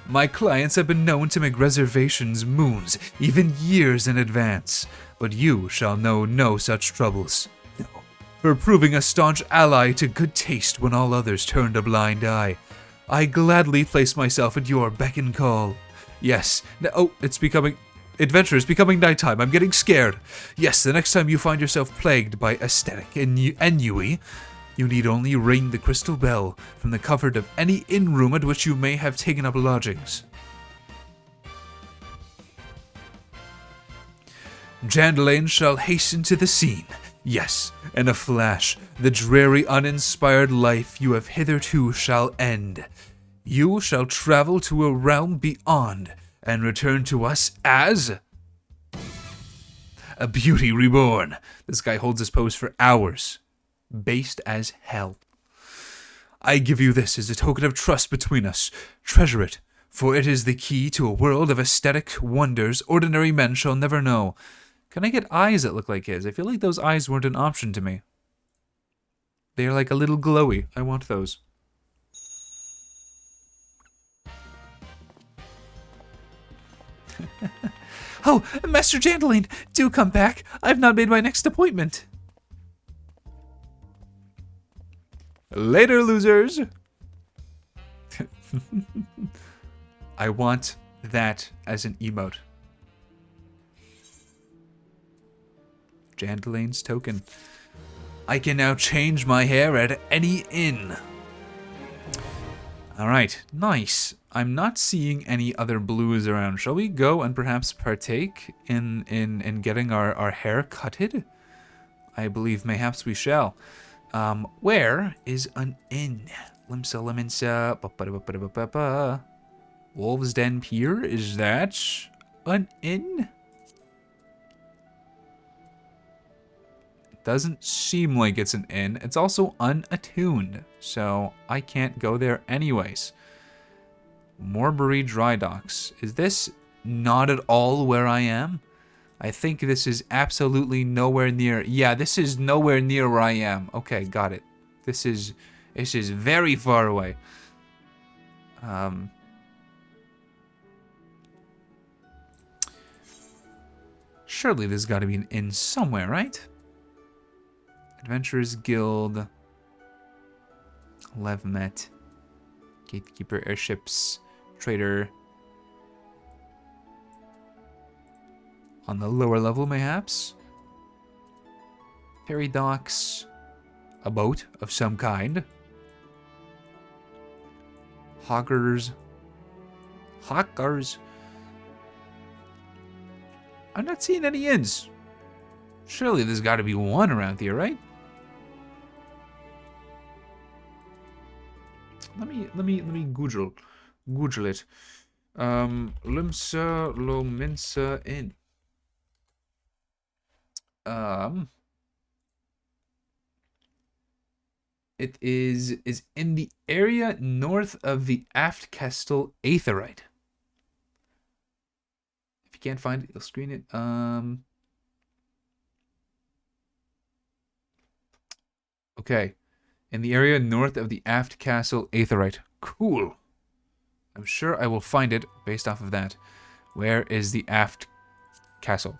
My clients have been known to make reservations moons, even years in advance, but you shall know no such troubles. No. For proving a staunch ally to good taste when all others turned a blind eye, I gladly place myself at your beck and call. Yes, oh, Adventure is becoming nighttime. I'm getting scared. Yes, the next time you find yourself plagued by aesthetic ennui, you need only ring the crystal bell from the cupboard of any inn room at which you may have taken up lodgings. Jandalane shall hasten to the scene. Yes, in a flash, the dreary, uninspired life you have hitherto shall end. You shall travel to a realm beyond, and return to us as a beauty reborn. This guy holds his pose for hours. Based as hell. I give you this as a token of trust between us. Treasure it, for it is the key to a world of aesthetic wonders ordinary men shall never know. Can I get eyes that look like his? I feel like those eyes weren't an option to me. They are like a little glowy. I want those. Oh, Master Jandalane, do come back. I've not made my next appointment. Later, losers. I want that as an emote. Jandalane's token. I can now change my hair at any inn. Alright, nice. I'm not seeing any other blues around. Shall we go and perhaps partake in getting our hair cutted? I believe mayhaps we shall. Where is an inn? Limsa Lemonsa. Wolves Den Pier? Is that an inn? Doesn't seem like it's an inn. It's also unattuned, so I can't go there anyways. Morbury Dry Docks. Is this not at all where I am? I think this is absolutely nowhere near. Yeah, this is nowhere near where I am. Okay, got it. This is very far away. Surely there's got to be an inn somewhere, right? Adventurers Guild. Levmet. Gatekeeper, airships, trader. On the lower level, mayhaps. Ferry docks. A boat of some kind. Hawkers. Hawkers. I'm not seeing any inns. Surely there's got to be one around here, right? Let me Google it. Limsa Lominsa Inn. It is in the area north of the Aft Castle Aetherite. If you can't find it, you'll screen it. Okay. In the area north of the Aft Castle Aetherite. Cool. I'm sure I will find it based off of that. Where is the Aft Castle?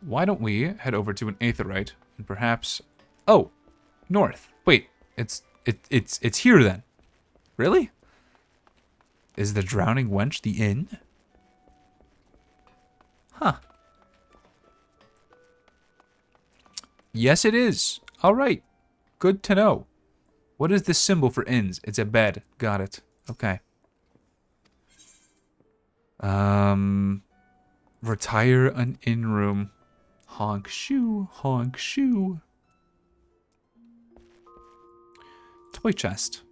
Why don't we head over to an Aetherite and perhaps... Oh, north. Wait, it's here then. Really? Is the Drowning Wench the inn? Huh. Yes, it is. All right. Good to know. What is this symbol for inns? It's a bed. Got it. Okay. Retire an inn room. Honk shoe. Honk shoe. Toy chest.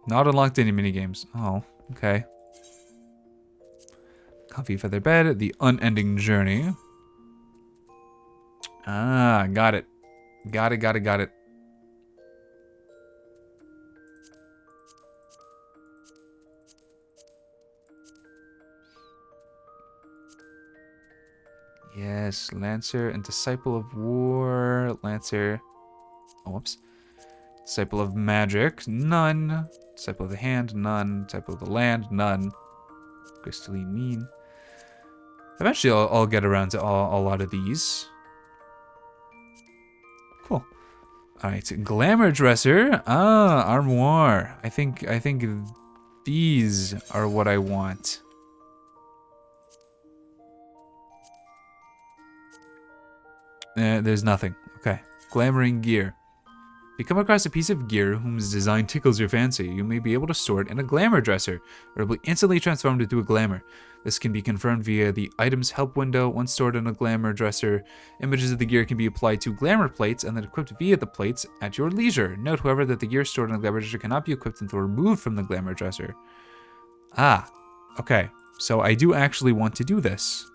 Not unlocked any minigames. Oh, okay. Comfy feather bed. The unending journey. Ah, got it. Got it. Yes, Lancer and Disciple of War. Lancer. Oh, whoops. Disciple of Magic. None. Disciple of the Hand. None. Disciple of the Land. None. Crystalline Mean. Eventually, I'll get around to a lot of these. Cool. All right, Glamour Dresser. Ah, Armoire. I think these are what I want. There's nothing. Okay. Glamoring gear. If you come across a piece of gear whose design tickles your fancy, you may be able to store it in a glamour dresser, or it will be instantly transformed into a glamour. This can be confirmed via the items help window. Once stored in a glamour dresser, images of the gear can be applied to glamour plates and then equipped via the plates at your leisure. Note, however, that the gear stored in a glamour dresser cannot be equipped until removed from the glamour dresser. Ah, okay. So I do actually want to do this.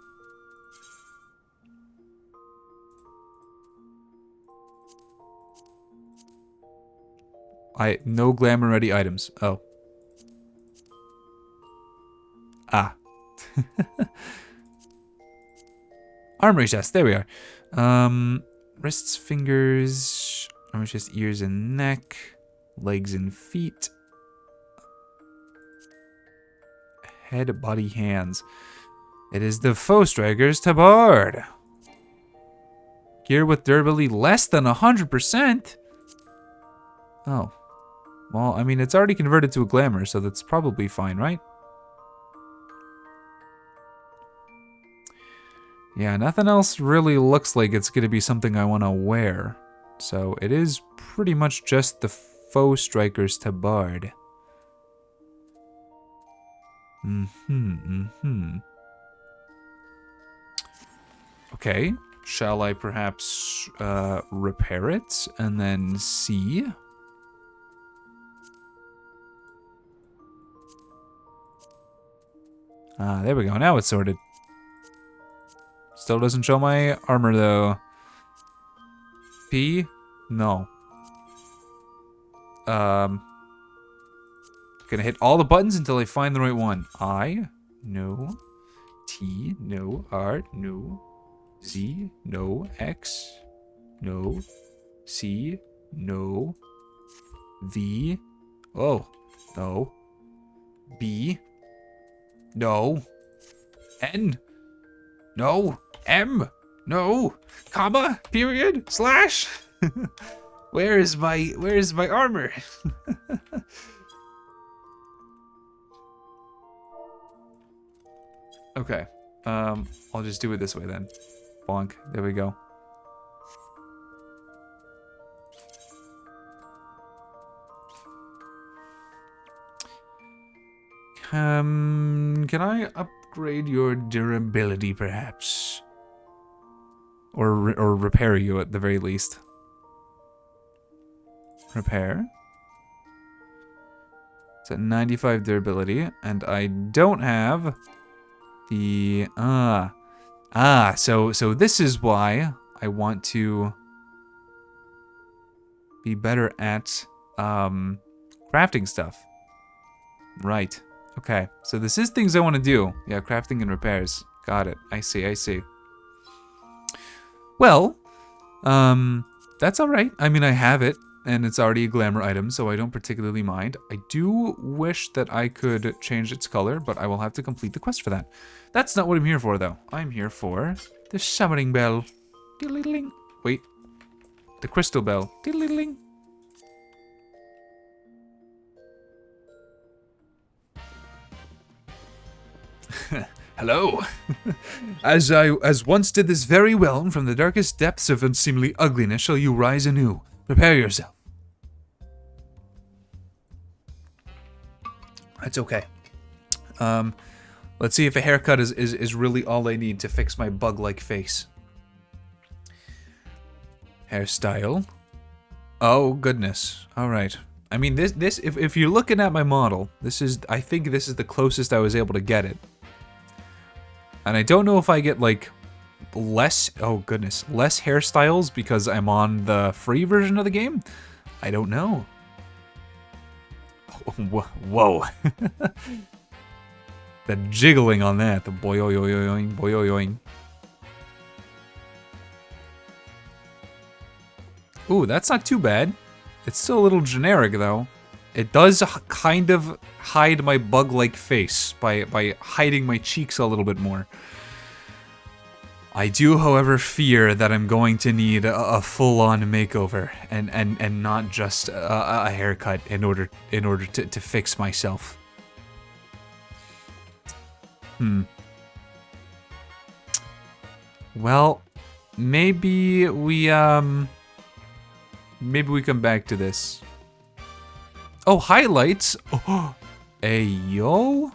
No glamour ready items. Oh. Ah. Armory chest. There we are. Wrists, fingers, armory chest, ears and neck, legs and feet, head, body, hands. It is the Foe Striker's tabard. Gear with durability less than 100%. Oh. Well, I mean, it's already converted to a glamour, so that's probably fine, right? Yeah, nothing else really looks like it's going to be something I want to wear. So it is pretty much just the Foe Striker's tabard. Okay. Shall I perhaps repair it and then see? Ah, there we go. Now it's sorted. Still doesn't show my armor, though. P? No. Gonna hit all the buttons until I find the right one. I? No. T? No. R? No. Z? No. X? No. C? No. V? Oh. No. B? No. N? No. M? No. Comma? Period? Slash? Where is my armor? Okay. I'll just do it this way then. Bonk. There we go. Can I upgrade your durability, perhaps? Or repair you at the very least. Repair. It's at 95 durability, and I don't have the so this is why I want to be better at crafting stuff. Right. Okay. So this is things I want to do. Yeah, crafting and repairs. Got it. I see. Well, that's all right. I mean, I have it, and it's already a glamour item, so I don't particularly mind. I do wish that I could change its color, but I will have to complete the quest for that. That's not what I'm here for, though. I'm here for the summoning bell. Diddle-diddling. Wait. The crystal bell. Diddle-diddling. Hello. As once did this very realm, from the darkest depths of unseemly ugliness shall you rise anew. Prepare yourself. That's okay. Let's see if a haircut is really all I need to fix my bug-like face. Hairstyle. Oh goodness. All right. I mean, this if you're looking at my model, I think this is the closest I was able to get it. And I don't know if I get like less hairstyles because I'm on the free version of the game. I don't know. Whoa. The jiggling on that, the boyoyoyoing, boyoyoing. Ooh, that's not too bad. It's still a little generic though. It does kind of hide my bug-like face by hiding my cheeks a little bit more. I do, however, fear that I'm going to need a full-on makeover and not just a haircut in order to fix myself. Well, maybe we come back to this. Oh, highlights! Oh, ayo!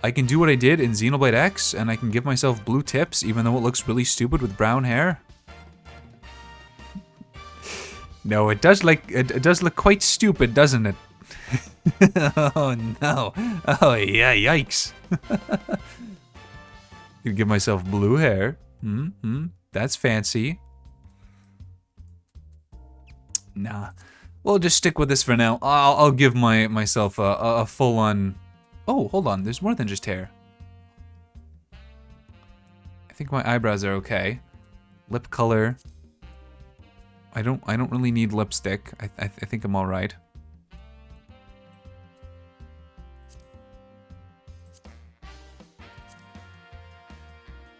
I can do what I did in Xenoblade X, and I can give myself blue tips, even though it looks really stupid with brown hair. No, it does look quite stupid, doesn't it? Oh no! Oh yeah, yikes! Could give myself blue hair. That's fancy. Nah. We'll just stick with this for now. I'll give myself a full-on... Oh, hold on. There's more than just hair. I think my eyebrows are okay. Lip color. I don't really need lipstick. I think I'm all right.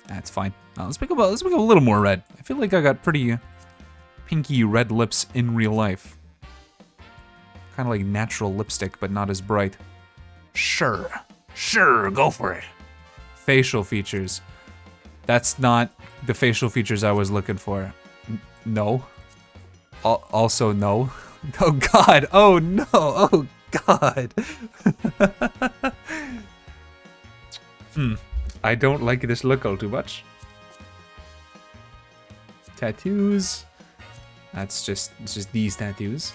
That's fine. Let's make a little more red. I feel like I got pretty pinky red lips in real life. Kind of like natural lipstick, but not as bright. Sure, go for it. Facial features. That's not the facial features I was looking for. No. Also no. Oh god, oh no, oh god. I don't like this look all too much. Tattoos. It's just these tattoos.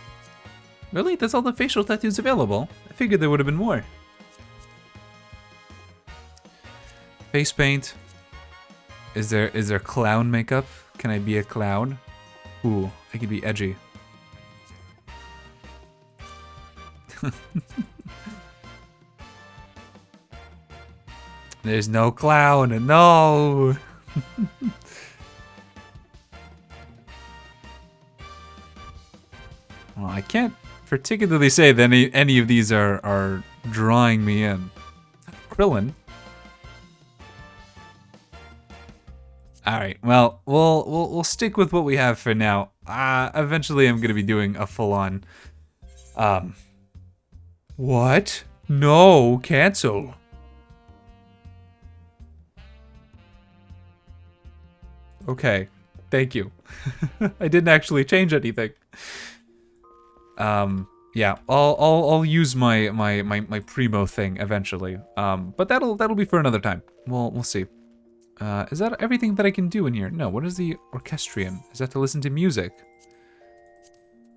Really? That's all the facial tattoos available? I figured there would have been more. Face paint. Is there clown makeup? Can I be a clown? Ooh, I could be edgy. There's no clown, no! Well, I can't particularly say that any of these are drawing me in. Krillin. All right. Well, we'll stick with what we have for now. Eventually, I'm gonna be doing a full-on. What? No, cancel. Okay, thank you. I didn't actually change anything. Yeah, I'll use my primo thing eventually. But that'll be for another time. We'll see. Is that everything that I can do in here? No, what is the orchestrion? Is that to listen to music?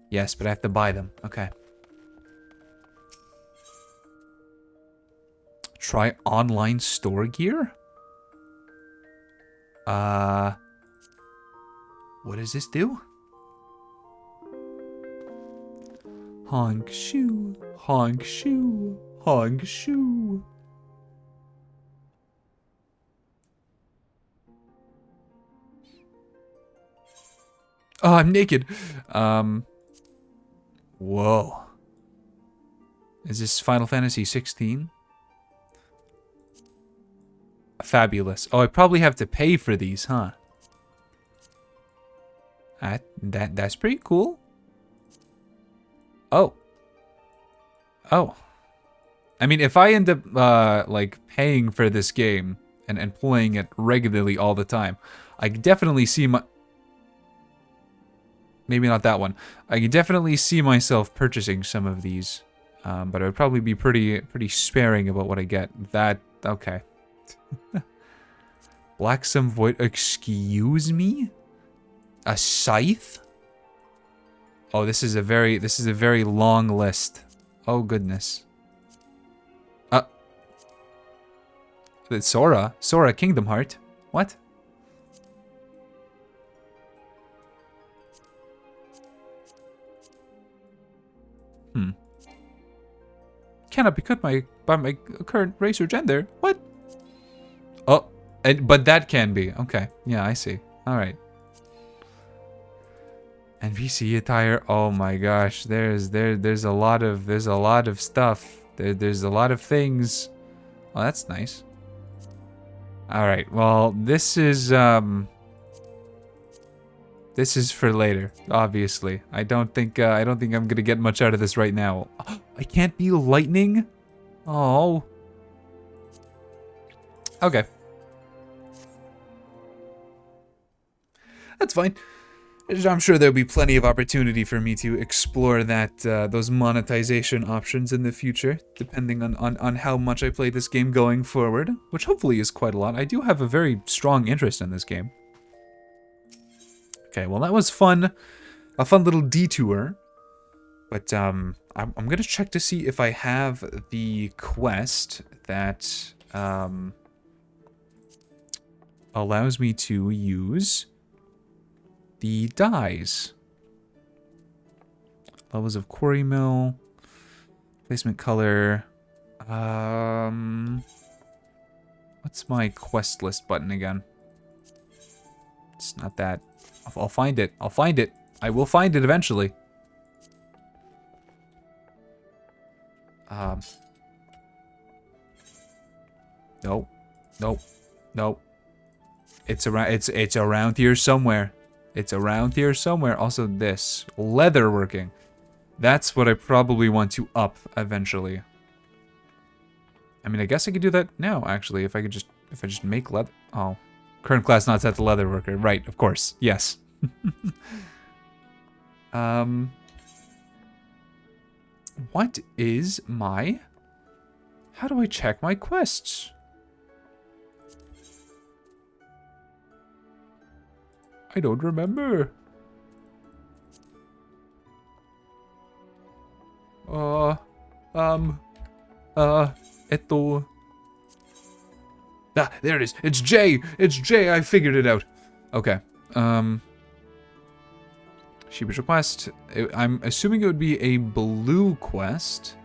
Yes, but I have to buy them. Okay. Try online store gear? What does this do? Honk shoe, honk shoe, honk shoe. Oh, I'm naked. Whoa. Is this Final Fantasy 16? Fabulous. Oh, I probably have to pay for these, huh? That's pretty cool. Oh. Oh. I mean, if I end up, like, paying for this game and playing it regularly all the time, I can definitely see my... Maybe not that one. I can definitely see myself purchasing some of these. But I would probably be pretty sparing about what I get. That... Okay. Blacksome Void... Excuse me? A scythe? Oh, this is a very long list. Oh goodness. Sora Kingdom Heart. What? Cannot be cut by my current race or gender. What? Oh, but that can be. Okay. Yeah, I see. All right. NPC attire. Oh my gosh, there's a lot of stuff. There's a lot of things. Oh, that's nice. All right. Well, this is for later, obviously. I don't think I'm going to get much out of this right now. I can't be lightning? Oh. Okay. That's fine. I'm sure there'll be plenty of opportunity for me to explore those monetization options in the future, depending on how much I play this game going forward, which hopefully is quite a lot. I do have a very strong interest in this game. Okay, well that was fun. A fun little detour. But I'm gonna check to see if I have the quest that allows me to use the dyes. Levels of quarry mill. Placement color. What's my quest list button again? It's not that. I'll find it. I'll find it. I will find it eventually. Nope. Nope. Nope. It's around here somewhere. It's around here somewhere. Also this. Leatherworking. That's what I probably want to up eventually. I mean, I guess I could do that now, actually, if I just make leather. Oh. Current class not set to leatherworker. Right, of course. Yes. What is my... How do I check my quests? I don't remember. Ah, there it is. It's J. It's J. I figured it out. Okay. Sheepish request. I'm assuming it would be a blue quest.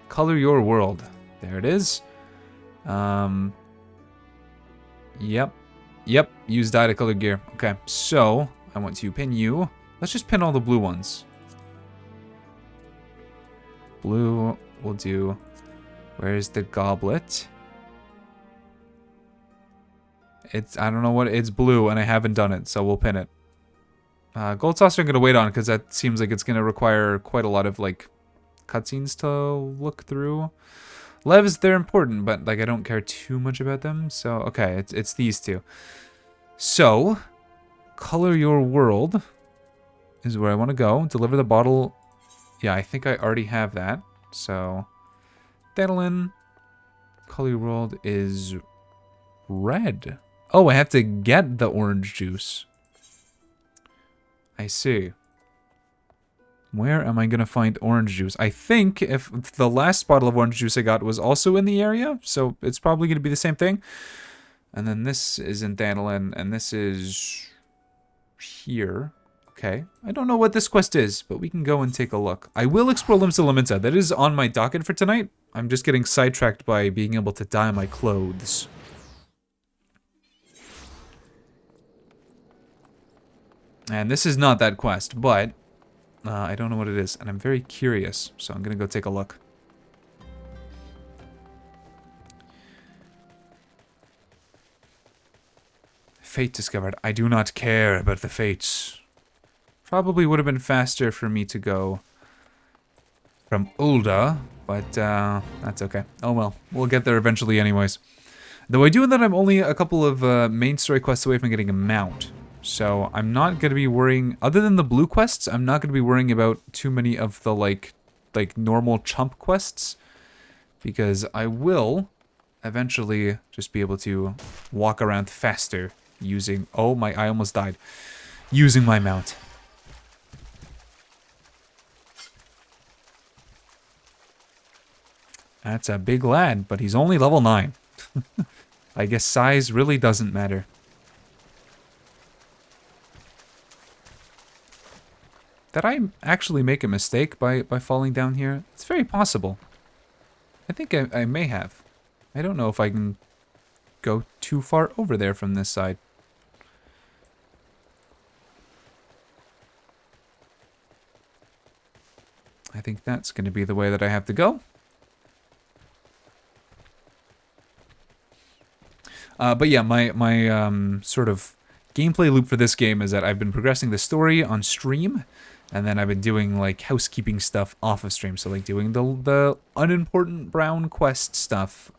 Color your world. There it is. Yep. Yep. Use dye to color gear. Okay. So I want to pin you. Let's just pin all the blue ones. Blue. We'll do. Where's the goblet? I don't know what, it's blue and I haven't done it, so we'll pin it. Gold saucer I'm going to wait on because that seems like it's going to require quite a lot of, like, cutscenes to look through. Levs, they're important, but, like, I don't care too much about them. So, okay, it's these two. So, color your world is where I want to go. Deliver the bottle. Yeah, I think I already have that. So, Dandelion. Color your world is red. Oh, I have to get the orange juice. I see. Where am I going to find orange juice? I think if the last bottle of orange juice I got was also in the area, so it's probably going to be the same thing. And then this is in Dandelion, and this is here. Okay. I don't know what this quest is, but we can go and take a look. I will explore Limbs of Lamenta. That is on my docket for tonight. I'm just getting sidetracked by being able to dye my clothes. And this is not that quest, but I don't know what it is, and I'm very curious, so I'm going to go take a look. Fate discovered. I do not care about the fates. Probably would have been faster for me to go from Ulda, but that's okay. Oh well, we'll get there eventually anyways. Though I do know that I'm only a couple of main story quests away from getting a mount. So I'm not going to be worrying, other than the blue quests, I'm not going to be worrying about too many of the like normal chump quests. Because I will eventually just be able to walk around faster using, oh my, I almost died. Using my mount. That's a big lad, but he's only level 9. I guess size really doesn't matter. Did I actually make a mistake by falling down here? It's very possible. I think I may have. I don't know if I can go too far over there from this side. I think that's going to be the way that I have to go. But yeah, my sort of gameplay loop for this game is that I've been progressing the story on stream. And then I've been doing, like, housekeeping stuff off of stream. So, like, doing the unimportant brown quest stuff.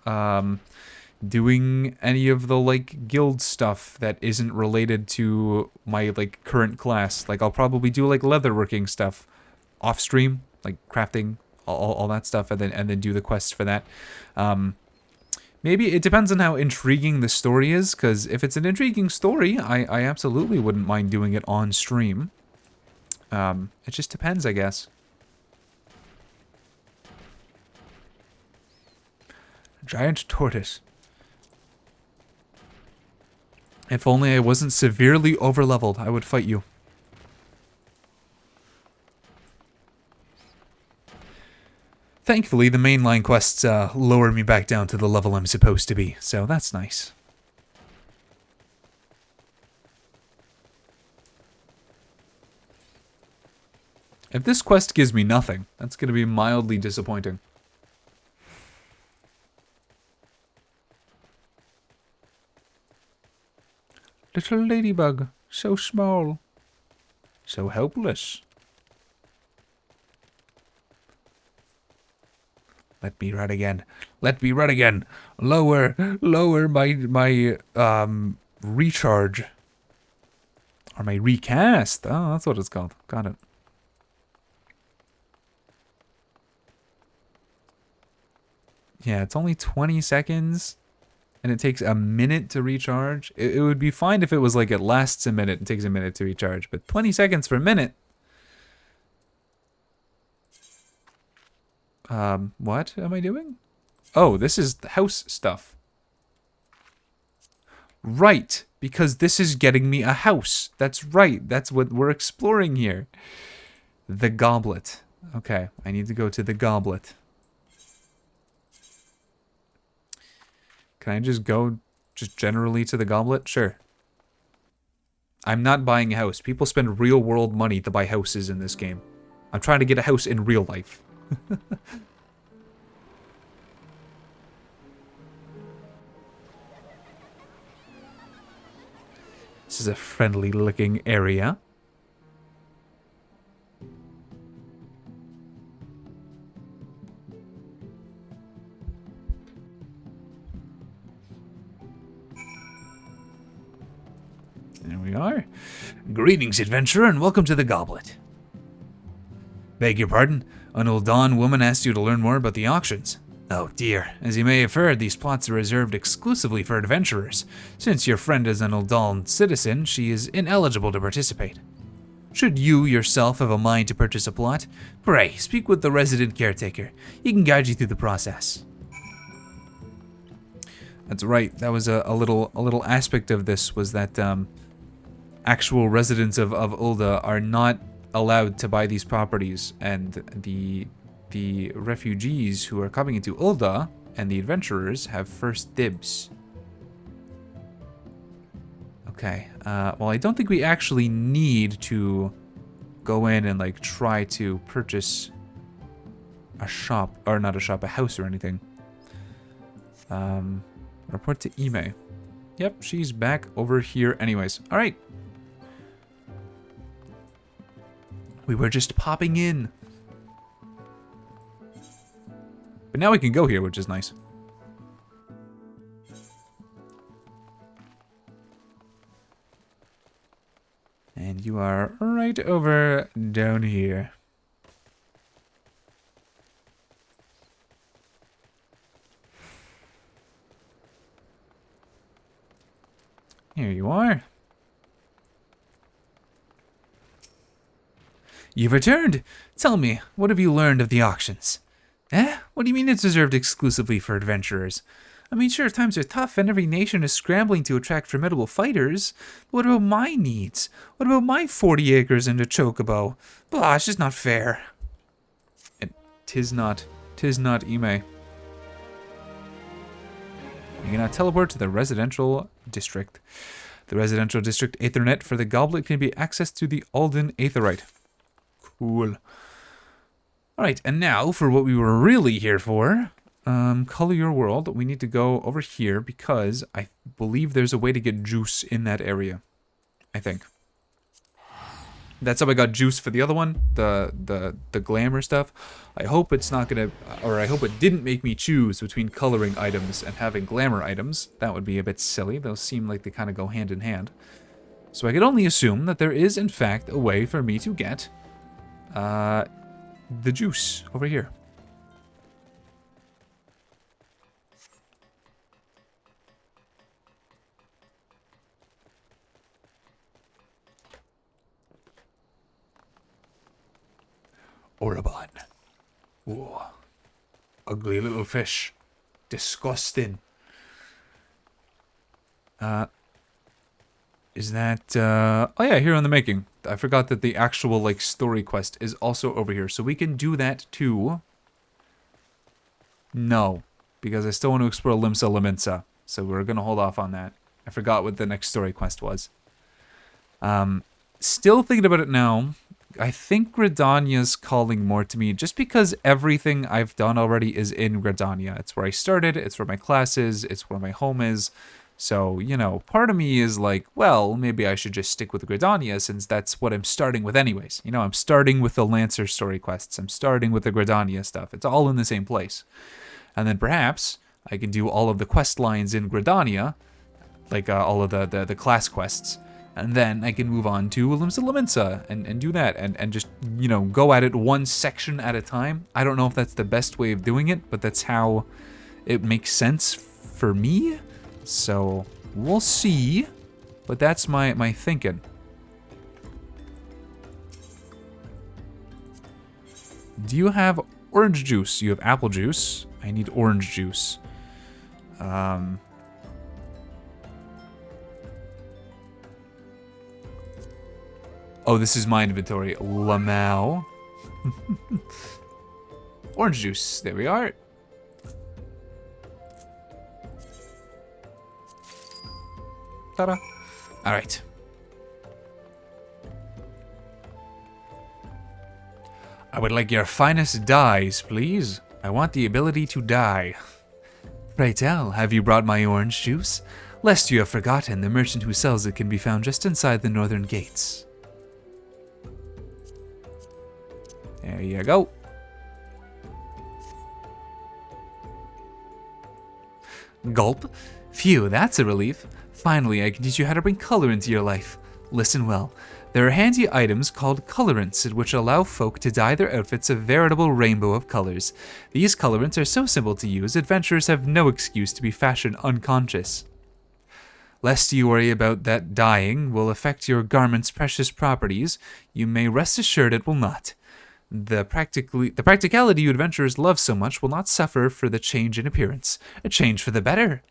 Doing any of the, like, guild stuff that isn't related to my, like, current class. Like, I'll probably do, like, leatherworking stuff off stream. Like, crafting, all that stuff. And then do the quests for that. Maybe it depends on how intriguing the story is. Because if it's an intriguing story, I absolutely wouldn't mind doing it on stream. It just depends, I guess. Giant tortoise. If only I wasn't severely overleveled, I would fight you. Thankfully, the mainline quests lower me back down to the level I'm supposed to be, so that's nice. If this quest gives me nothing, that's going to be mildly disappointing. Little ladybug, so small, so helpless. Let me run again. Let me run again. Lower my recharge. Or my recast. Oh, that's what it's called. Got it. Yeah, it's only 20 seconds, and it takes a minute to recharge. It would be fine if it was like it lasts a minute and takes a minute to recharge, but 20 seconds for a minute? What am I doing? Oh, this is the house stuff. Right, because this is getting me a house. That's right, that's what we're exploring here. The goblet. Okay, I need to go to the goblet. Can I just go just generally to the goblet? Sure. I'm not buying a house. People spend real world money to buy houses in this game. I'm trying to get a house in real life. This is a friendly looking area. There we are. Greetings, adventurer, and welcome to the Goblet. Beg your pardon, an Uldan woman asked you to learn more about the auctions. Oh dear, as you may have heard, these plots are reserved exclusively for adventurers. Since your friend is an Uldan citizen, she is ineligible to participate. Should you yourself have a mind to purchase a plot, pray, speak with the resident caretaker. He can guide you through the process. That's right. That was a little aspect of this was that actual residents of Ulda are not allowed to buy these properties, and the refugees who are coming into Ulda and the adventurers have first dibs. Okay. Well, I don't think we actually need to go in and like try to purchase a shop, or not a shop, a house or anything. Report to Ime. Yep, she's back over here anyways. All right. We were just popping in. But now we can go here, which is nice. And you are right over down here. Here you are. You've returned. Tell me, what have you learned of the auctions? Eh? What do you mean it's reserved exclusively for adventurers? I mean, sure, times are tough and every nation is scrambling to attract formidable fighters. But what about my needs? What about my 40 acres and a chocobo? Blah, it's just not fair. Tis not Ime. You can now teleport to the residential district. The residential district Aethernet for the goblet can be accessed through the Alden Aetherite. Cool. Alright, and now for what we were really here for. Color your world. We need to go over here because I believe there's a way to get juice in that area. I think. That's how I got juice for the other one, the glamour stuff. I hope it's not gonna, or I hope it didn't make me choose between coloring items and having glamour items. That would be a bit silly. Those seem like they kind of go hand in hand. So I could only assume that there is, in fact, a way for me to get the juice over here. Orabon. Ooh. Ugly little fish. Disgusting. Is that, oh yeah, here on the making. I forgot that the actual, like, story quest is also over here. So we can do that too. No, because I still want to explore Limsa Limensa. So we're going to hold off on that. I forgot what the next story quest was. Still thinking about it now. I think Gridania's calling more to me just because everything I've done already is in Gridania. It's where I started, it's where my class is, it's where my home is. So, you know, part of me is like, well, maybe I should just stick with Gridania since that's what I'm starting with anyways. You know, I'm starting with the Lancer story quests. I'm starting with the Gridania stuff. It's all in the same place. And then perhaps I can do all of the quest lines in Gridania, like all of the class quests. And then I can move on to Limsa Limensa and do that and just, you know, go at it one section at a time. I don't know if that's the best way of doing it, but that's how it makes sense for me. So we'll see, but that's my thinking. Do you have orange juice? You have apple juice. I need orange juice. Oh, this is my inventory. Lamau. Orange juice. There we are. Ta-da. All right. I would like your finest dyes, please. I want the ability to dye. Pray tell, have you brought my orange juice? Lest you have forgotten, the merchant who sells it can be found just inside the northern gates. There you go. Gulp. Phew, that's a relief. Finally, I can teach you how to bring color into your life. Listen well. There are handy items called colorants which allow folk to dye their outfits a veritable rainbow of colors. These colorants are so simple to use, adventurers have no excuse to be fashion unconscious. Lest you worry about that dyeing will affect your garment's precious properties, you may rest assured it will not. The practicality you adventurers love so much will not suffer for the change in appearance, a change for the better.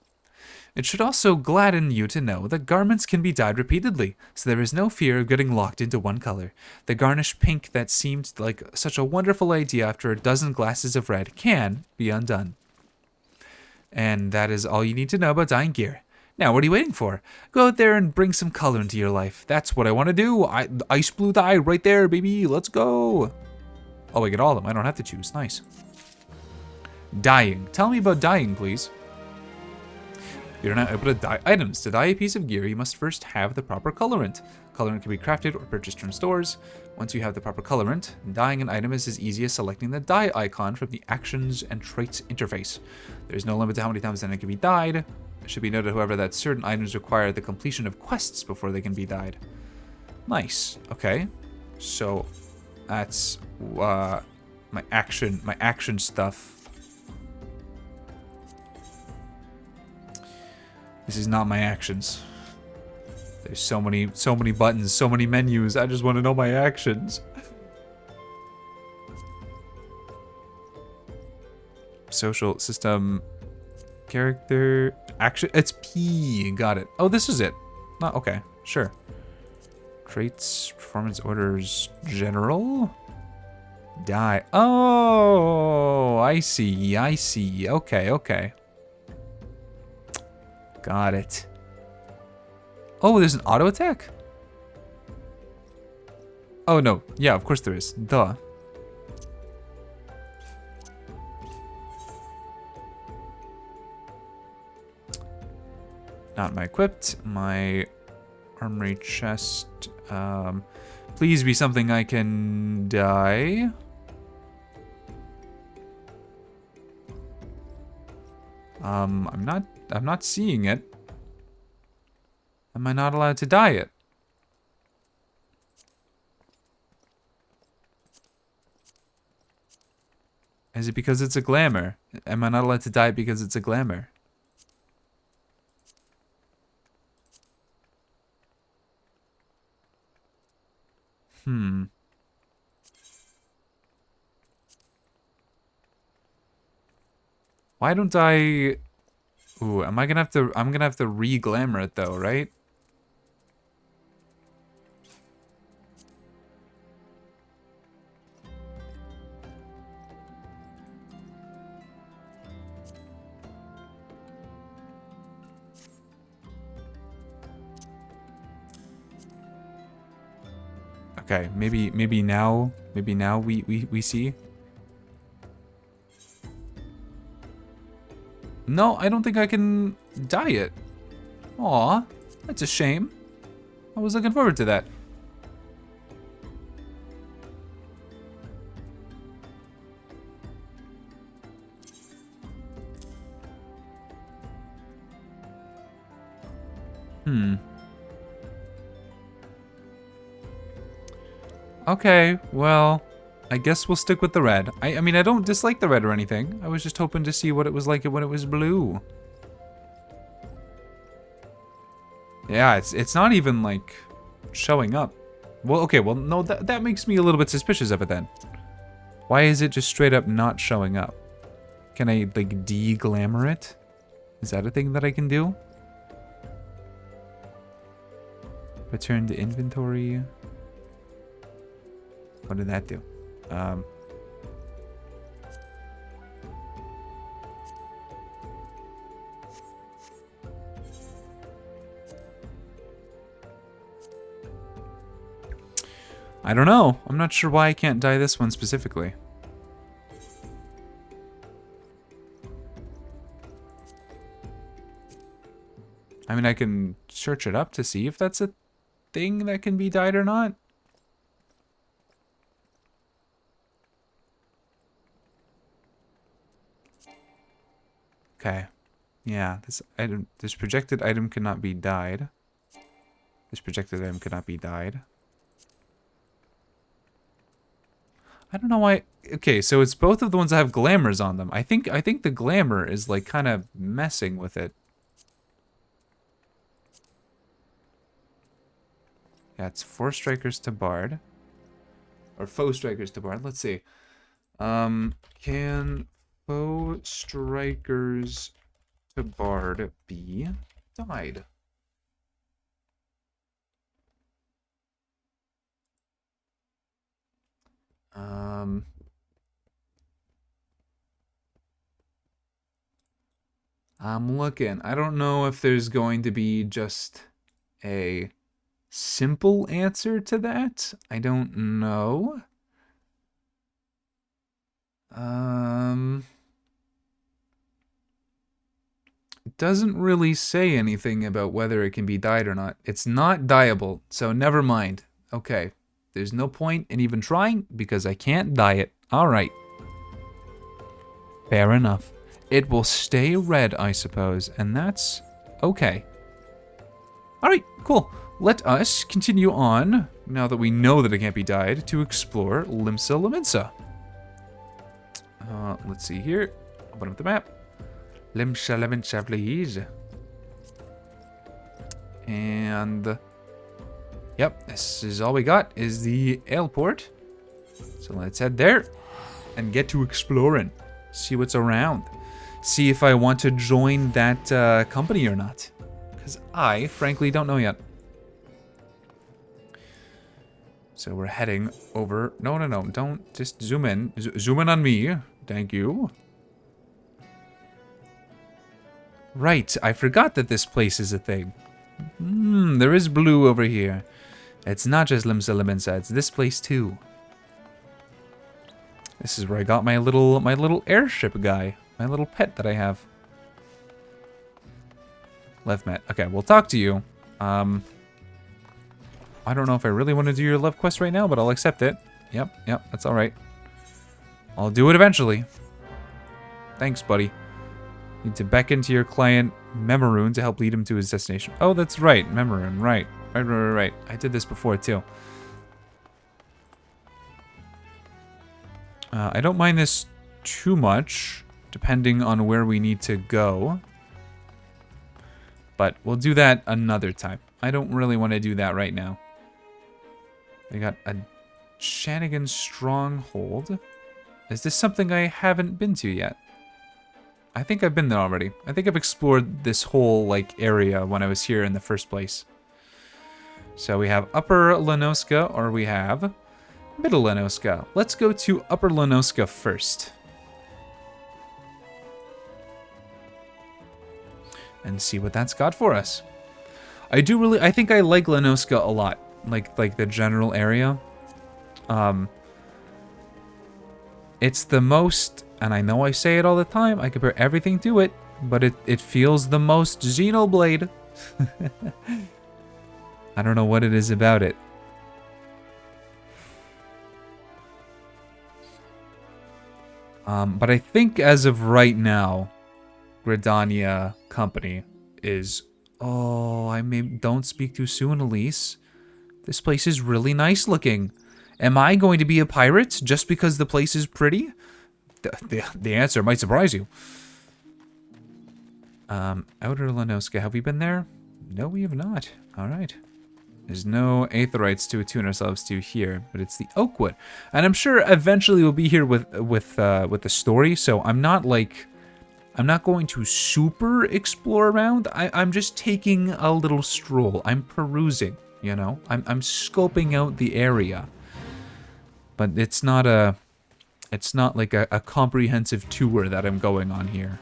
It should also gladden you to know that garments can be dyed repeatedly, so there is no fear of getting locked into one color. The garnish pink that seemed like such a wonderful idea after a dozen glasses of red can be undone. And that is all you need to know about dyeing gear. Now, what are you waiting for? Go out there and bring some color into your life. That's what I want to do. Ice blue dye right there, baby. Let's go. Oh, I get all of them. I don't have to choose. Nice. Dyeing. Tell me about dyeing, please. You're not able to dye items. To dye a piece of gear, you must first have the proper colorant. Colorant can be crafted or purchased from stores. Once you have the proper colorant, dyeing an item is as easy as selecting the dye icon from the Actions and Traits interface. There's no limit to how many times it can be dyed. It should be noted, however, that certain items require the completion of quests before they can be dyed. Nice. Okay. So that's my action stuff. This is not my actions. There's so many buttons, so many menus. I just want to know my actions. Social system, character, action. It's P. Got it. Oh, this is it. Oh, okay, sure. Traits, performance orders, general, die. Oh, I see. I see. Okay, okay. Got it. Oh, there's an auto attack? Oh, no. Yeah, of course there is. Duh. Not my equipped. My armory chest. Please be something I can dye. I'm not seeing it. Am I not allowed to dye it? Is it because it's a glamour? Am I not allowed to dye it because it's a glamour? Why don't I... Ooh, I'm gonna have to re-glamour it though, right? Okay, maybe now we see. No, I don't think I can dye it. Aw, that's a shame. I was looking forward to that. Okay, well, I guess we'll stick with the red. I mean, I don't dislike the red or anything. I was just hoping to see what it was like when it was blue. Yeah, it's not even, like, showing up. Well, okay, well, no, that makes me a little bit suspicious of it then. Why is it just straight up not showing up? Can I, like, de-glamour it? Is that a thing that I can do? Return to inventory. What did that do? I don't know. I'm not sure why I can't dye this one specifically. I mean, I can search it up to see if that's a thing that can be dyed or not. Okay. Yeah, this projected item cannot be dyed. This projected item cannot be dyed. I don't know why. Okay, so it's both of the ones that have glamours on them. I think the glamour is like kind of messing with it. Yeah, it's 4 strikers to bard. Or foe strikers to bard. Let's see. Can foe strikers to bard be dyed? I'm looking. I don't know if there's going to be just a simple answer to that. I don't know. It doesn't really say anything about whether it can be dyed or not. It's not dyeable, so never mind. Okay. There's no point in even trying because I can't dye it. All right. Fair enough. It will stay red, I suppose, and that's okay. All right, cool. Let us continue on, now that we know that it can't be dyed, to explore Limsa Lominsa. Let's see here. Open up the map. Limsa Lominsa, please. And yep, this is all we got, is the airport. So let's head there and get to exploring. See what's around. See if I want to join that company or not. Because I, frankly, don't know yet. So we're heading over. No, don't. Just zoom in. Zoom in on me. Thank you. Right, I forgot that this place is a thing. There is blue over here. It's not just Limsa Lominsa, it's this place too. This is where I got my little airship guy. My little pet that I have. Levmet. Okay, we'll talk to you. I don't know if I really want to do your love quest right now, but I'll accept it. Yep, that's alright. I'll do it eventually. Thanks, buddy. Need to beckon to your client, Memoroon, to help lead him to his destination. Oh, that's right. Memoroon, right. Right. I did this before, too. I don't mind this too much, depending on where we need to go. But we'll do that another time. I don't really want to do that right now. We got a Shanigan Stronghold. Is this something I haven't been to yet? I think I've been there already. I think I've explored this whole, like, area when I was here in the first place. So we have Upper Noscea, or we have Middle Noscea. Let's go to Upper Noscea first. And see what that's got for us. I think I like Noscea a lot. Like the general area. It's the most, and I know I say it all the time, I compare everything to it, but it feels the most Xenoblade. I don't know what it is about it. But I think as of right now, Gridania Company is... Oh, don't speak too soon, Elise. This place is really nice looking. Am I going to be a pirate just because the place is pretty? The answer might surprise you. Outer Noscea, have we been there? No, we have not. All right. There's no aetherites to attune ourselves to here, but it's the Oakwood, and I'm sure eventually we'll be here with the story. So I'm not going to super explore around. I'm just taking a little stroll. I'm perusing, you know. I'm scoping out the area, but it's not like a comprehensive tour that I'm going on here.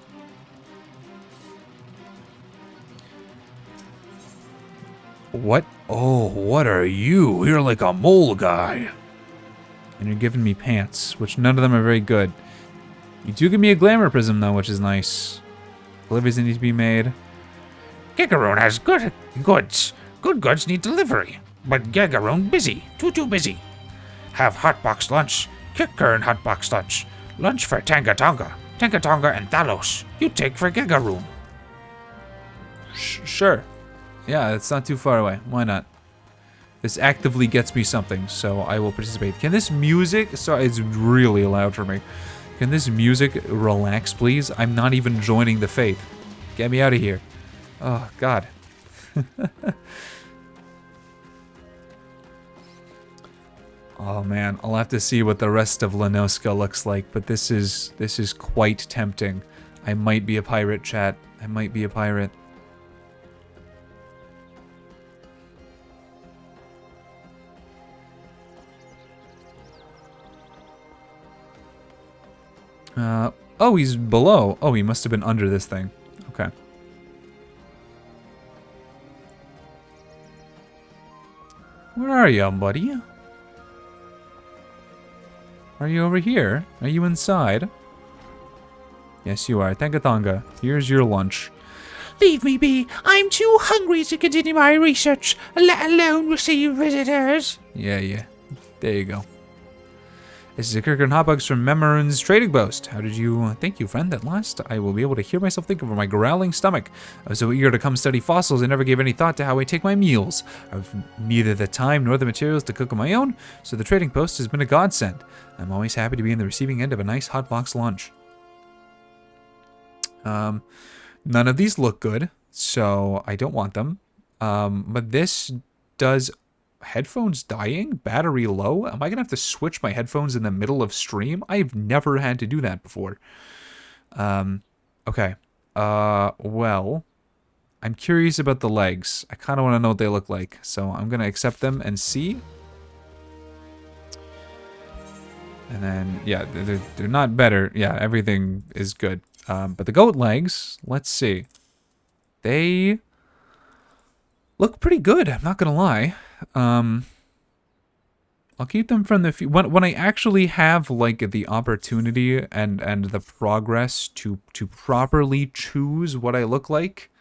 What? Oh, what are you? You're like a mole guy. And you're giving me pants, which none of them are very good. You do give me a glamour prism, though, which is nice. Deliveries that need to be made. Gigaroon has good goods. Good goods need delivery. But Gigaroon busy. Too busy. Have hotbox lunch. Kickern hotbox lunch. Lunch for Tangatonga. Tangatonga and Thalos. You take for Gigaroon. Sure. Yeah, it's not too far away. Why not? This actively gets me something, so I will participate. Can this music... Sorry, it's really loud for me. Can this music relax, please? I'm not even joining the faith. Get me out of here. Oh, God. Oh, man. I'll have to see what the rest of Noscea looks like, but this is quite tempting. I might be a pirate, chat. I might be a pirate. Oh, he's below. Oh, he must have been under this thing. Okay. Where are you, buddy? Are you over here? Are you inside? Yes, you are. Tangatonga, here's your lunch. Leave me be. I'm too hungry to continue my research, let alone receive visitors. Yeah. There you go. This is a Kirkern Hotbugs from Memorand's trading post. How did you... Thank you, friend. At last, I will be able to hear myself think over my growling stomach. I was so eager to come study fossils, I never gave any thought to how I take my meals. I've neither the time nor the materials to cook on my own, so the trading post has been a godsend. I'm always happy to be in the receiving end of a nice hot box lunch. None of these look good, so I don't want them. But this does... Headphones dying? Battery low? Am I gonna have to switch my headphones in the middle of stream? I've never had to do that before. Okay. Well, I'm curious about the legs. I kind of want to know what they look like, so I'm gonna accept them and see. And then, yeah, they're not better. Yeah, everything is good. But the goat legs, let's see. They look pretty good, I'm not gonna lie. I'll keep them from the when I actually have like the opportunity and the progress to properly choose what I look like,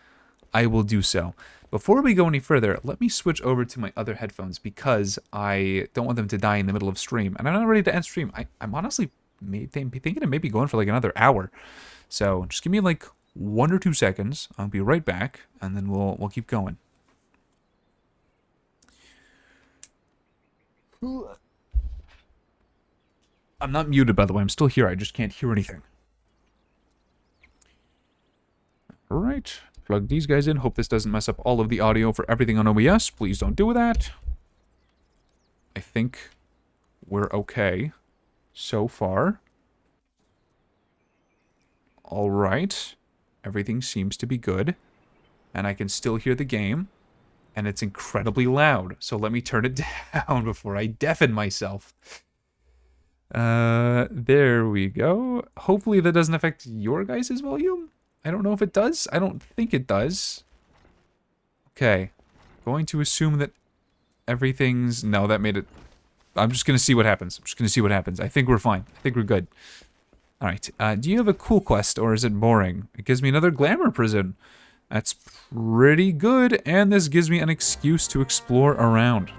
I will do so. Before we go any further, let me switch over to my other headphones because I don't want them to die in the middle of stream, and I'm not ready to end stream. I'm honestly thinking of maybe going for like another hour, so just give me like 1 or 2 seconds. I'll be right back, and then we'll keep going. I'm not muted, by the way. I'm still here. I just can't hear anything. Alright. Plug these guys in. Hope this doesn't mess up all of the audio for everything on OBS. Please don't do that. I think we're okay so far. Alright. Everything seems to be good. And I can still hear the game. And it's incredibly loud, so let me turn it down before I deafen myself. There we go. Hopefully that doesn't affect your guys' volume. I don't know if it does. I don't think it does. Okay. Going to assume that everything's... No, that made it... I'm just going to see what happens. I think we're fine. I think we're good. Alright. Do you have a cool quest, or is it boring? It gives me another glamour prison. That's pretty good, and this gives me an excuse to explore around.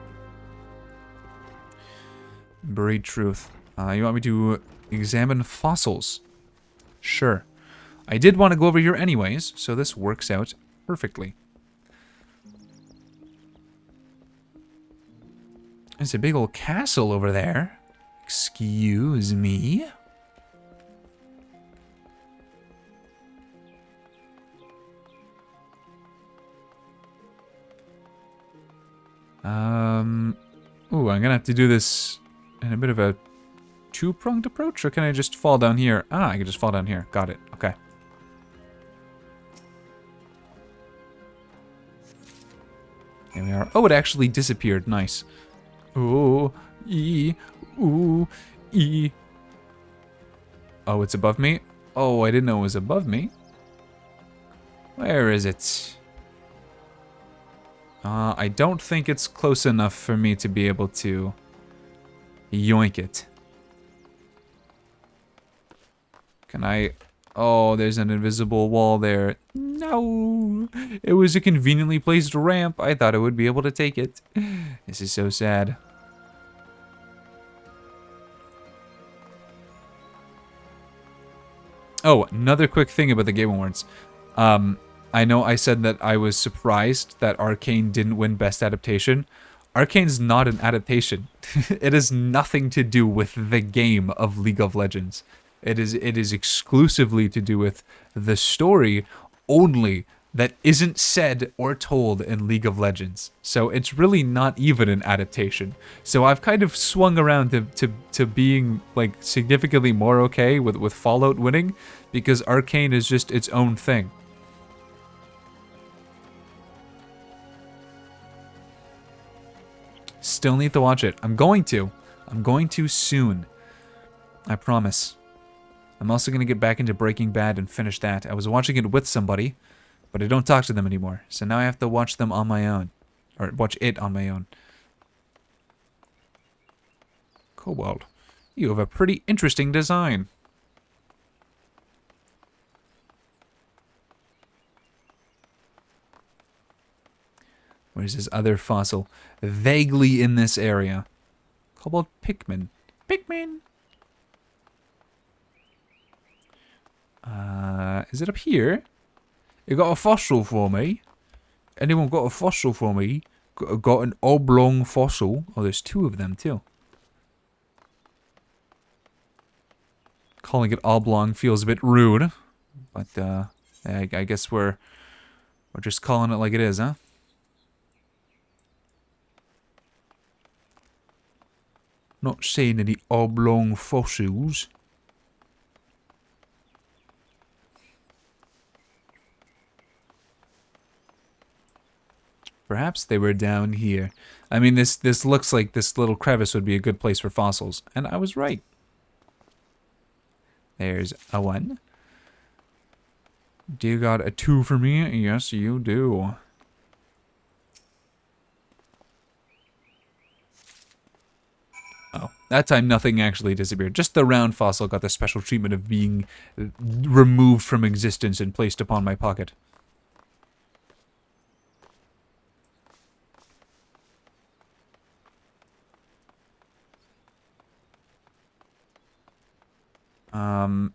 Buried truth. You want me to examine fossils? Sure. I did want to go over here anyways, so this works out perfectly. There's a big old castle over there. Excuse me? Ooh, I'm gonna have to do this in a bit of a two-pronged approach, or can I just fall down here? Ah, I can just fall down here. Got it. Okay. Here we are. Oh, it actually disappeared. Nice. Ooh, ooh, e. Oh, it's above me? Oh, I didn't know it was above me. Where is it? I don't think it's close enough for me to be able to yoink it. Can I... Oh, there's an invisible wall there. No. It was a conveniently placed ramp. I thought I would be able to take it. This is so sad. Oh, another quick thing about the Game Awards. I know I said that I was surprised that Arcane didn't win Best Adaptation. Arcane's not an adaptation. It has nothing to do with the game of League of Legends. It is exclusively to do with the story only that isn't said or told in League of Legends. So it's really not even an adaptation. So I've kind of swung around to being like significantly more okay with Fallout winning, because Arcane is just its own thing. Still need to watch it. I'm going to. I'm going to soon. I promise. I'm also going to get back into Breaking Bad and finish that. I was watching it with somebody, but I don't talk to them anymore. So now I have to watch them on my own. Or watch it on my own. Cobalt, you have a pretty interesting design. Where's this other fossil? Vaguely in this area. Cobalt Pikmin. Pikmin! Is it up here? You got a fossil for me? Anyone got a fossil for me? Got an oblong fossil. Oh, there's two of them too. Calling it oblong feels a bit rude. But, I guess we're just calling it like it is, huh? Not seeing any oblong fossils. Perhaps they were down here. I mean, this looks like this little crevice would be a good place for fossils. And I was right. There's a 1. Do you got a 2 for me? Yes, you do. Oh, that time nothing actually disappeared. Just the round fossil got the special treatment of being removed from existence and placed upon my pocket.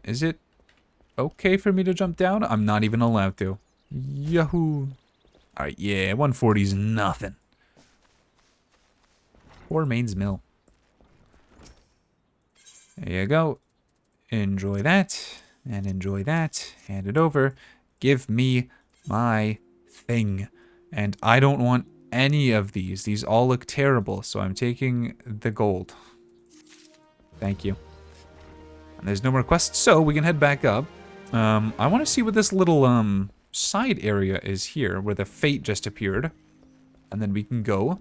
Is it okay for me to jump down? I'm not even allowed to. Yahoo! Alright, yeah, 140 is nothing. Or Main's Mill. There you go. Enjoy that. And enjoy that. Hand it over. Give me my thing. And I don't want any of these. These all look terrible, so I'm taking the gold. Thank you. And there's no more quests, so we can head back up. I want to see what this little side area is here, where the Fate just appeared. And then we can go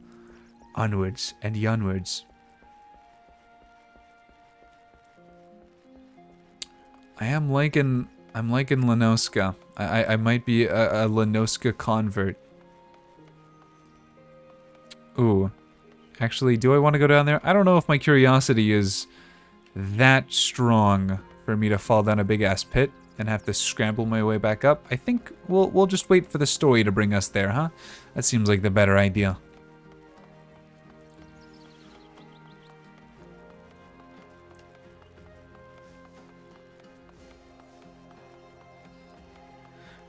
onwards and onwards. I'm liking Noscea. I might be a Noscea convert. Ooh. Actually, do I want to go down there? I don't know if my curiosity is that strong for me to fall down a big-ass pit and have to scramble my way back up. I think we'll just wait for the story to bring us there, huh? That seems like the better idea.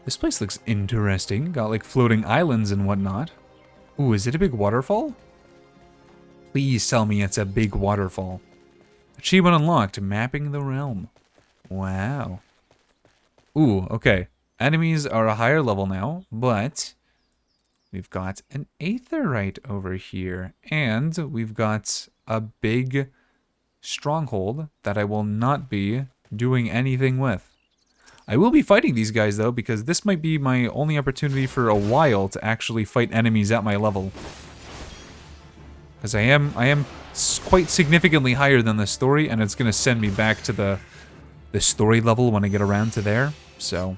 This place looks interesting. Got like floating islands and whatnot. Ooh, is it a big waterfall? Please tell me it's a big waterfall. Achievement unlocked, mapping the realm. Wow. Ooh, okay. Enemies are a higher level now, but we've got an aetherite over here. And we've got a big stronghold that I will not be doing anything with. I will be fighting these guys, though, because this might be my only opportunity for a while to actually fight enemies at my level. Because I am quite significantly higher than the story, and it's going to send me back to the story level when I get around to there, so...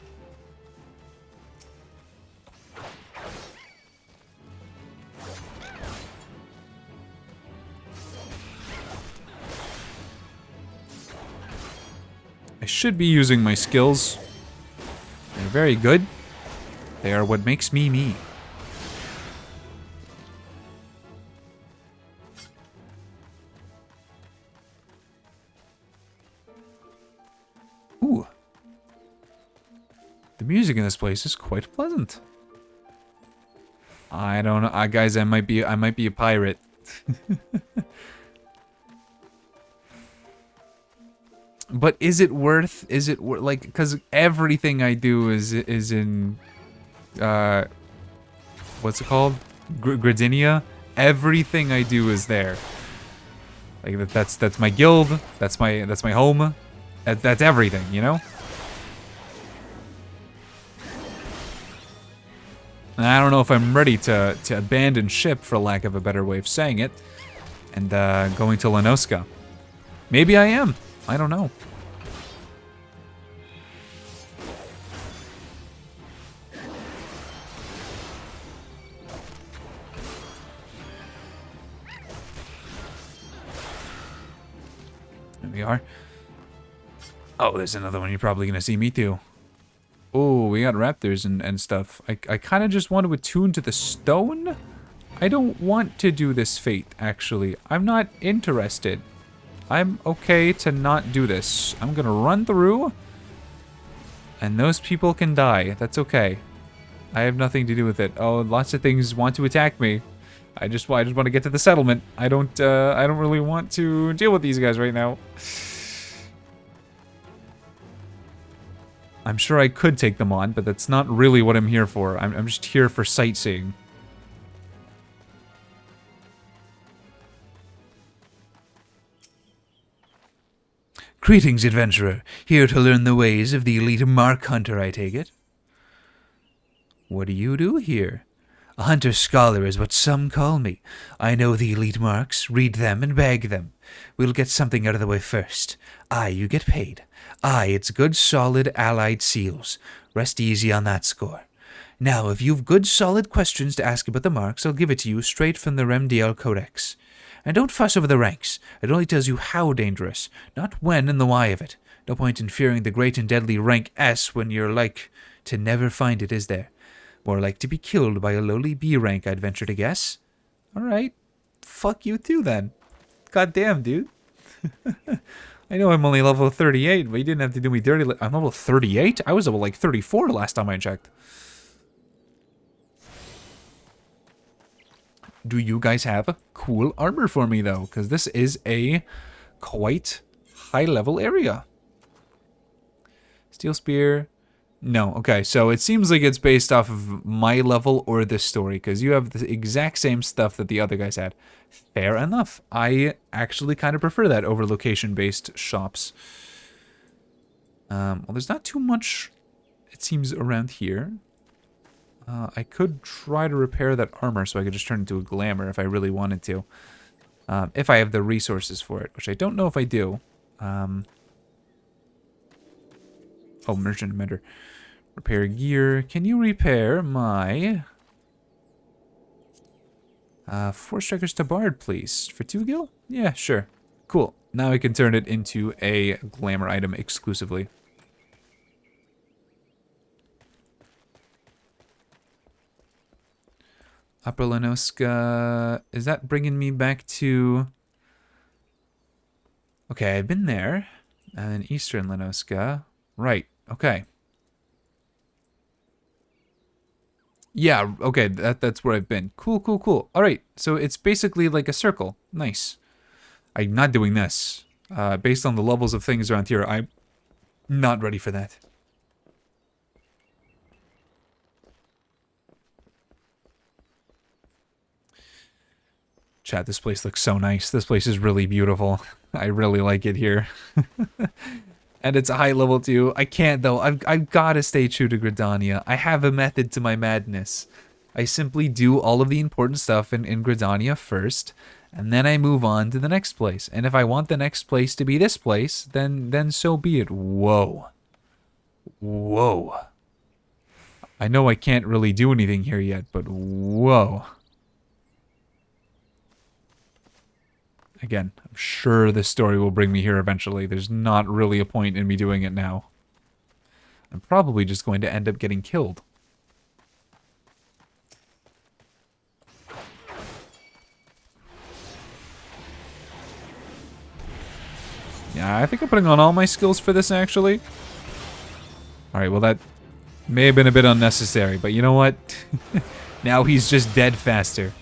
I should be using my skills. They're very good. They are what makes me me. Ooh. The music in this place is quite pleasant. I don't know, guys. I might be a pirate. But is it worth? Like, because everything I do is in, what's it called? Gradinia. Everything I do is there. Like that's my guild. That's my home. That's everything, you know. And I don't know if I'm ready to abandon ship, for lack of a better way of saying it, and going to Noscea. Maybe I am. I don't know. There we are. Oh, there's another one you're probably gonna see me too. Oh, we got raptors and stuff. I kind of just want to attune to the stone. I don't want to do this fate, actually. I'm not interested. I'm okay to not do this. I'm gonna run through, and those people can die. That's okay. I have nothing to do with it. Oh, lots of things want to attack me. I just want to get to the settlement. I don't really want to deal with these guys right now. I'm sure I could take them on, but that's not really what I'm here for. I'm just here for sightseeing. Greetings, adventurer. Here to learn the ways of the elite mark hunter, I take it. What do you do here? A hunter-scholar is what some call me. I know the elite marks, read them, and bag them. We'll get something out of the way first. Aye, you get paid. Aye, it's good, solid, allied seals. Rest easy on that score. Now, if you've good, solid questions to ask about the marks, I'll give it to you straight from the Remdiel Codex. And don't fuss over the ranks. It only tells you how dangerous, not when and the why of it. No point in fearing the great and deadly rank S when you're like to never find it, is there? More like to be killed by a lowly B rank, I'd venture to guess. Alright. Fuck you too, then. Goddamn, dude. I know I'm only level 38, but you didn't have to do me dirty. I'm level 38? I was level like 34 last time I checked. Do you guys have cool armor for me, though? Because this is a quite high-level area. Steel spear. No. Okay, so it seems like it's based off of my level or this story, because you have the exact same stuff that the other guys had. Fair enough. I actually kind of prefer that over location-based shops. Well, there's not too much, it seems, around here. I could try to repair that armor so I could just turn it into a glamour if I really wanted to. If I have the resources for it, which I don't know if I do. Oh, merchant emitter. Repair gear. Can you repair my... 4 strikers to bard, please. For 2 gil? Yeah, sure. Cool. Now I can turn it into a glamour item exclusively. Upper Noscea. Is that bringing me back to... Okay, I've been there. And then Eastern Noscea. Right, okay. Yeah, okay, that's where I've been. Cool, cool, cool. Alright, so it's basically like a circle. Nice. I'm not doing this. Based on the levels of things around here, I'm not ready for that. Chat, this place looks so nice. This place is really beautiful. I really like it here. And it's a high level too. I can't though. I've got to stay true to Gridania. I have a method to my madness. I simply do all of the important stuff in Gridania first, and then I move on to the next place. And if I want the next place to be this place, then so be it. Whoa. Whoa. I know I can't really do anything here yet, but whoa. Again, I'm sure this story will bring me here eventually. There's not really a point in me doing it now. I'm probably just going to end up getting killed. Yeah, I think I'm putting on all my skills for this, actually. Alright, well that may have been a bit unnecessary, but you know what? Now he's just dead faster.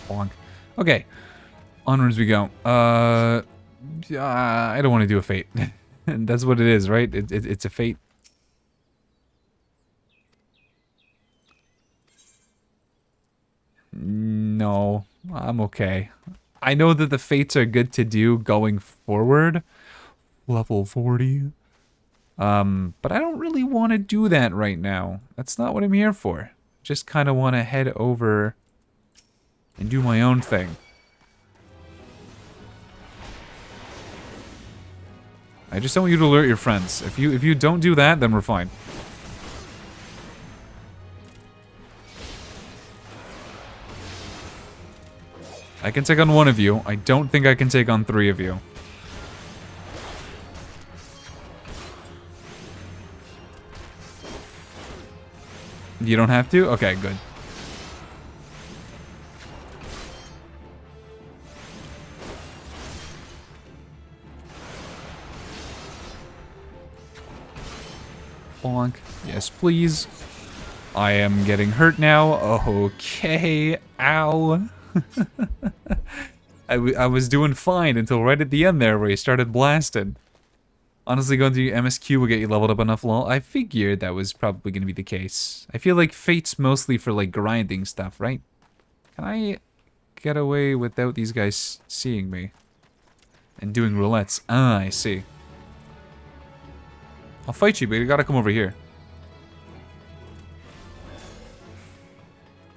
Bonk. Okay, onwards we go. I don't want to do a fate. That's what it is, right? It's a fate. No, I'm okay. I know that the fates are good to do going forward. Level 40. But I don't really want to do that right now. That's not what I'm here for. Just kind of want to head over and do my own thing. I just don't want you to alert your friends. If you don't do that, then we're fine. I can take on one of you. I don't think I can take on 3 of you. You don't have to? Okay, good. Bonk. Yes, please. I am getting hurt now. Okay. Ow. I was doing fine until right at the end there where he started blasting. Honestly, going through MSQ will get you leveled up enough, lol. I figured that was probably going to be the case. I feel like Fate's mostly for, like, grinding stuff, right? Can I get away without these guys seeing me? And doing roulettes? Ah, I see. I'll fight you, but you gotta come over here.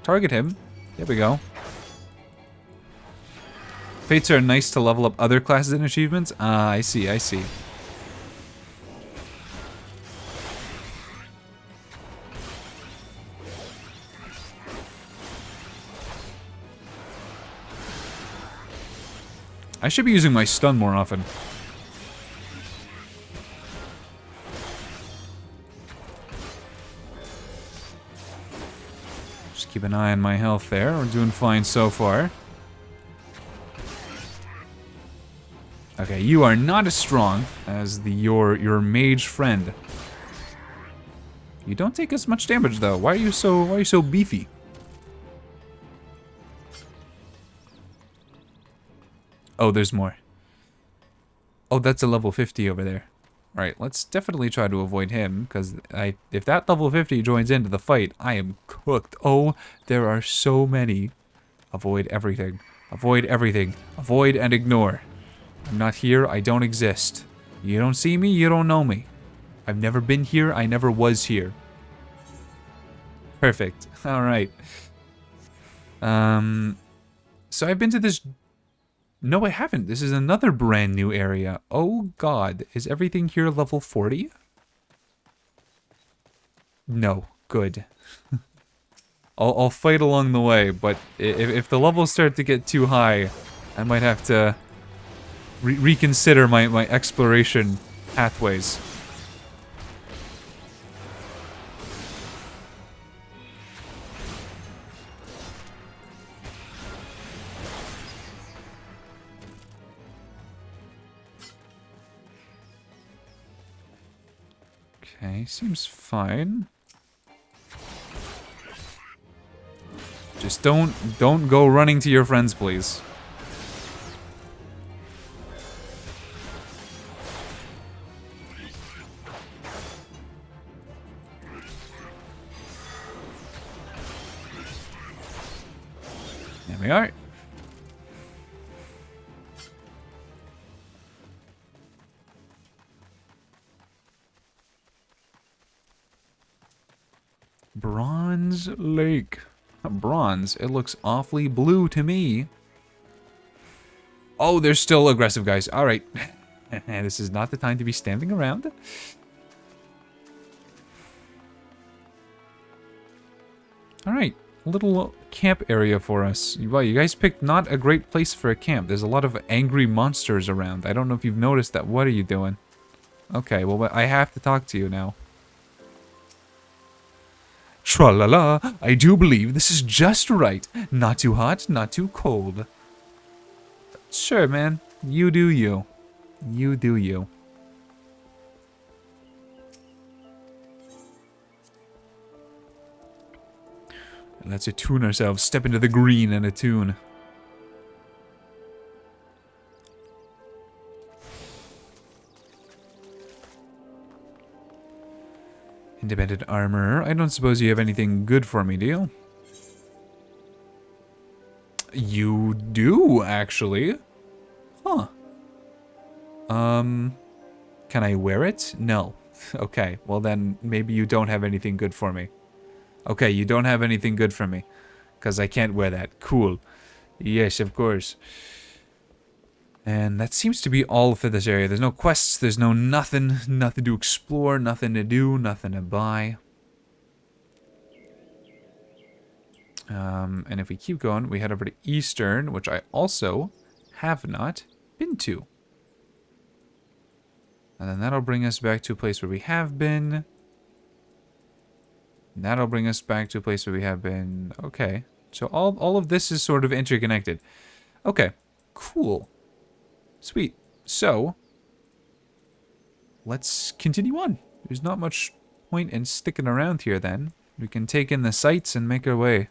Target him. There we go. Fates are nice to level up other classes and achievements? Ah, I see, I see. I should be using my stun more often. Just keep an eye on my health there. We're doing fine so far. Okay, you are not as strong as your mage friend. You don't take as much damage though. Why are you so beefy? Oh, there's more. Oh, that's a level 50 over there. Alright, let's definitely try to avoid him, because if that level 50 joins into the fight, I am cooked. Oh, there are so many. Avoid everything. Avoid everything. Avoid and ignore. I'm not here, I don't exist. You don't see me, you don't know me. I've never been here, I never was here. Perfect. Alright. So I've been to this... No, I haven't. This is another brand new area. Oh god. Is everything here level 40? No. Good. I'll fight along the way, but if the levels start to get too high, I might have to reconsider my exploration pathways. Okay, seems fine. Just don't go running to your friends, please. There we are. Bronze Lake. Bronze. It looks awfully blue to me. Oh, there's still aggressive guys. Alright. This is not the time to be standing around. Alright. little camp area for us. Wow, you guys picked not a great place for a camp. There's a lot of angry monsters around. I don't know if you've noticed that. What are you doing? Okay, well, I have to talk to you now. Tra-la-la, I do believe this is just right. Not too hot, not too cold. Sure, man. You do you. You do you. Let's attune ourselves. Step into the green and attune. Independent armor. I don't suppose you have anything good for me, do you? You do, actually. Huh. Can I wear it? No. Okay, well then, maybe you don't have anything good for me. Okay, you don't have anything good for me. Because I can't wear that. Cool. Yes, of course. And that seems to be all for this area. There's no quests, there's no nothing. Nothing to explore, nothing to do, nothing to buy. And if we keep going, we head over to Eastern, which I also have not been to. And then that'll bring us back to a place where we have been. And that'll bring us back to a place where we have been. Okay. So all of this is sort of interconnected. Okay. Cool. Sweet. So, let's continue on. There's not much point in sticking around here then. We can take in the sights and make our way.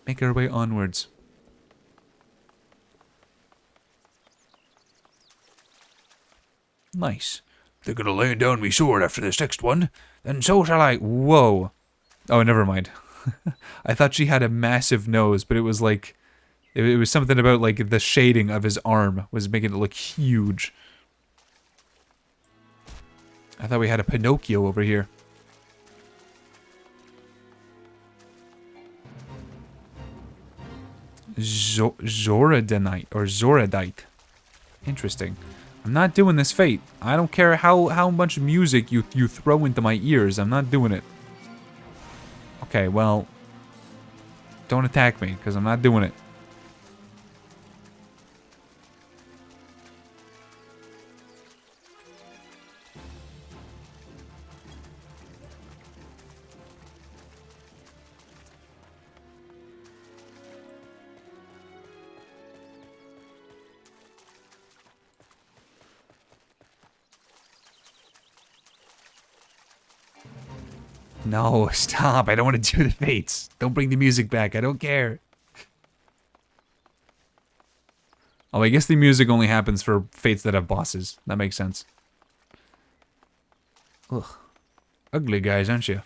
Make our way onwards. Nice. They're gonna lay down me sword after this next one, then so shall I. Whoa. Oh, never mind. I thought she had a massive nose, but it was like... It was something about, like, the shading of his arm was making it look huge. I thought we had a Pinocchio over here. Zoradonite, or Zoradite. Interesting. I'm not doing this fate. I don't care how much music you throw into my ears. I'm not doing it. Okay, well... Don't attack me, because I'm not doing it. No, stop. I don't want to do the fates. Don't bring the music back. I don't care. Oh, I guess the music only happens for fates that have bosses. That makes sense. Ugh. Ugly guys, aren't you?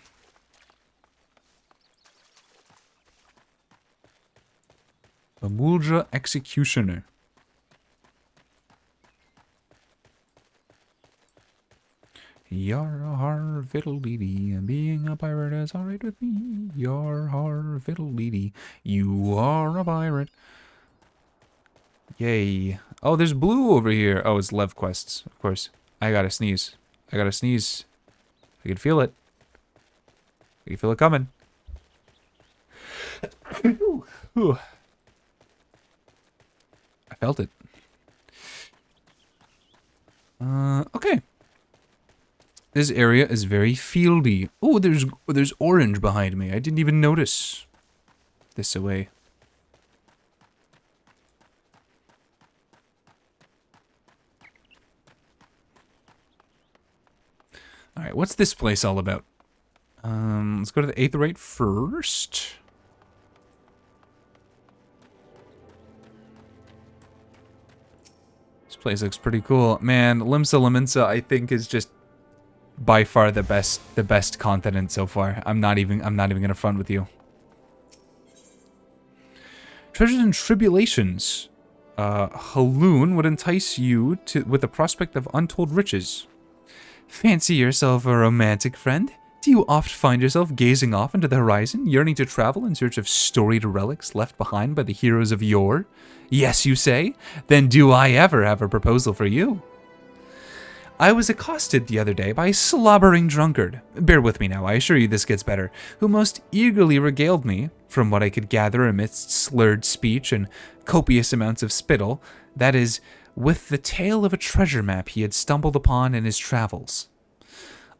Amulja Executioner. Yar har fiddle dee dee, being a pirate is alright with me. Yar har fiddle dee dee, you are a pirate. Yay. Oh, there's blue over here. Oh, it's Lev quests, of course. I gotta sneeze. I gotta sneeze. I can feel it. I can feel it coming. I felt it. Okay. This area is very fieldy. Oh, there's orange behind me. I didn't even notice. This away. All right, what's this place all about? Let's go to the Aetherite first. This place looks pretty cool. Man, Limsa Laminsa I think is just by far the best continent so far. I'm not even gonna front with you. Treasures and tribulations. Haloon would entice you with the prospect of untold riches. Fancy yourself a romantic friend? Do you oft find yourself gazing off into the horizon, yearning to travel in search of storied relics left behind by the heroes of yore? Yes, you say? Then do I ever have a proposal for you? I was accosted the other day by a slobbering drunkard. Bear with me now, I assure you this gets better. Who most eagerly regaled me, from what I could gather amidst slurred speech and copious amounts of spittle, that is, with the tale of a treasure map he had stumbled upon in his travels.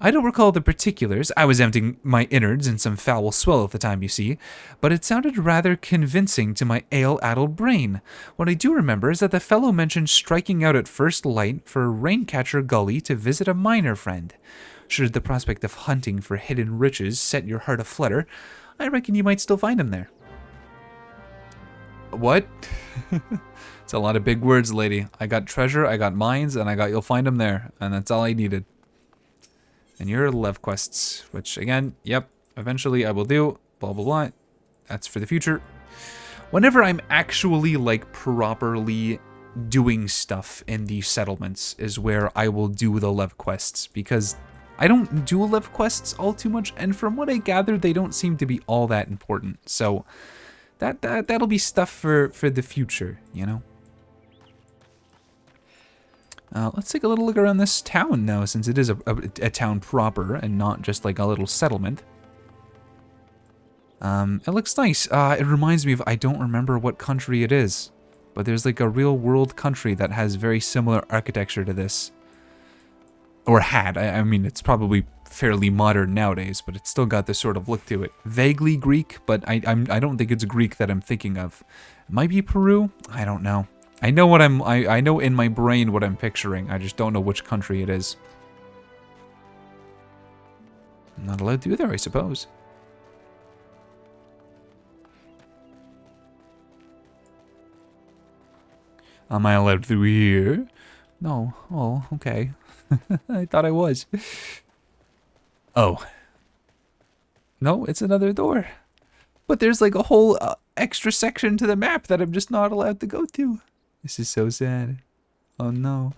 I don't recall the particulars, I was emptying my innards in some foul swell at the time, you see, but it sounded rather convincing to my ale-addled brain. What I do remember is that the fellow mentioned striking out at first light for Raincatcher Gully to visit a miner friend. Should the prospect of hunting for hidden riches set your heart aflutter, I reckon you might still find him there. What? It's a lot of big words, lady. I got treasure, I got mines, and I got you'll find him there, and that's all I needed. And your love quests, which again, yep, eventually I will do, blah, blah, blah. That's for the future. Whenever I'm actually, like, properly doing stuff in these settlements is where I will do the love quests, because I don't do love quests all too much, and from what I gather, they don't seem to be all that important. So that'll be stuff for the future, you know? Let's take a little look around this town now, since it is a town proper and not just like a little settlement. It looks nice. It reminds me of, I don't remember what country it is, but there's like a real world country that has very similar architecture to this. Or had. I mean, it's probably fairly modern nowadays, but it's still got this sort of look to it. Vaguely Greek, but I don't think it's Greek that I'm thinking of. It might be Peru? I don't know. I know what I know in my brain what I'm picturing. I just don't know which country it is. I'm not allowed to do there, I suppose. Am I allowed through here? No. Oh, okay. I thought I was. Oh. No, it's another door. But there's like a whole extra section to the map that I'm just not allowed to go to. This is so sad. Oh no.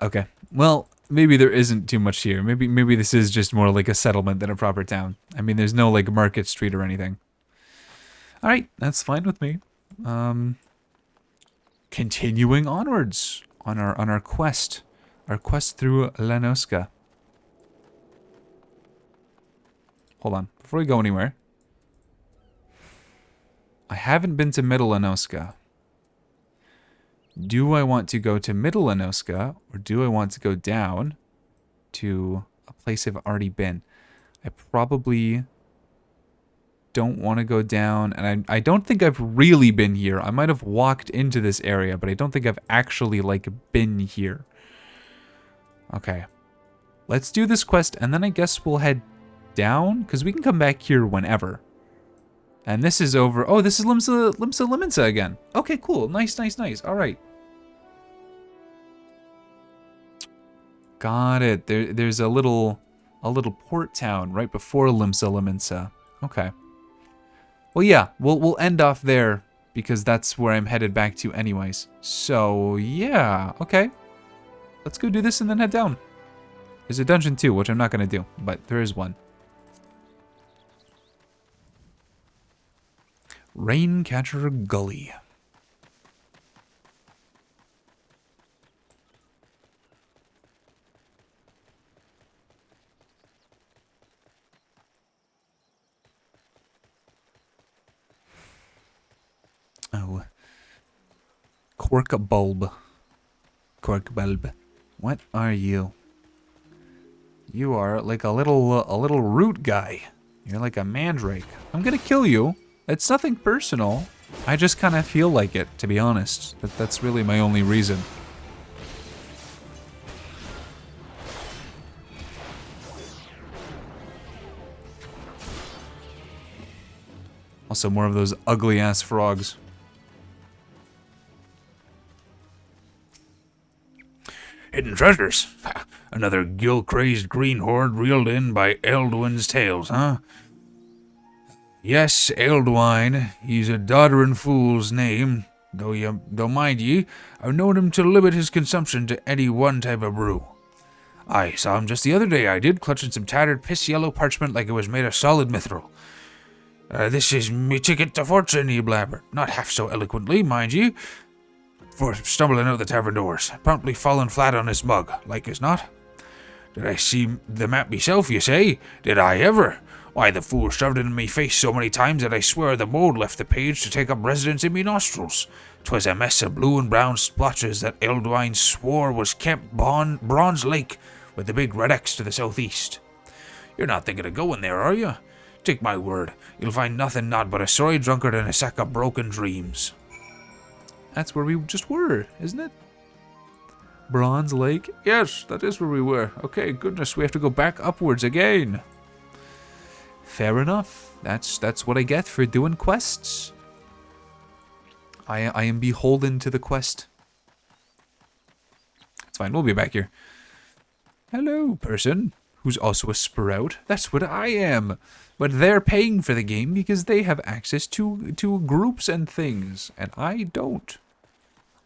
Okay. Well, maybe there isn't too much here. Maybe this is just more like a settlement than a proper town. I mean, there's no like market street or anything. All right, that's fine with me. Continuing onwards on our quest. Our quest through Noscea. Hold on, before we go anywhere. I haven't been to Middle Noscea. Do I want to go to Middle Noscea, or do I want to go down to a place I've already been? I probably don't want to go down, and I don't think I've really been here. I might have walked into this area, but I don't think I've actually, like, been here. Okay. Let's do this quest, and then I guess we'll head down, because we can come back here whenever. And this is over. Oh, this is Limsa again. Okay, cool. Nice, nice, nice. All right. Got it. There's a little port town right before Limsa. Okay. Well, yeah, we'll end off there because that's where I'm headed back to anyways. So, yeah. Okay. Let's go do this and then head down. There's a dungeon too, which I'm not going to do, but there is one. Raincatcher Gully. Oh. Cork bulb. What are you? You are like a little root guy. You're like a mandrake. I'm gonna kill you. It's nothing personal. I just kind of feel like it, to be honest. That's really my only reason. Also, more of those ugly-ass frogs. Hidden treasures. Another gill-crazed green horde reeled in by Eldwin's tales, huh? Yes, Eldwine, he's a dodderin' fool's name, though mind ye, I've known him to limit his consumption to any one type of brew. I saw him just the other day, I did, clutching some tattered piss-yellow parchment like it was made of solid mithril. This is me ticket to fortune, he blabbered, not half so eloquently, mind ye. for stumbling out the tavern doors, promptly falling flat on his mug, like as not. Did I see the map myself, you say? Did I ever? Why, the fool shoved it in me face so many times that I swear the mold left the page to take up residence in me nostrils. 'Twas a mess of blue and brown splotches that Eldwine swore was Camp Bronze Lake, with the big red X to the southeast. You're not thinking of going there, are you? Take my word, you'll find nothing not but a sorry drunkard and a sack of broken dreams. That's where we just were, isn't it? Bronze Lake? Yes, that is where we were. Okay, goodness, we have to go back upwards again. Fair enough. That's what I get for doing quests. I am beholden to the quest. It's fine, we'll be back here. Hello, person, who's also a sprout. That's what I am. But they're paying for the game because they have access to groups and things, and I don't.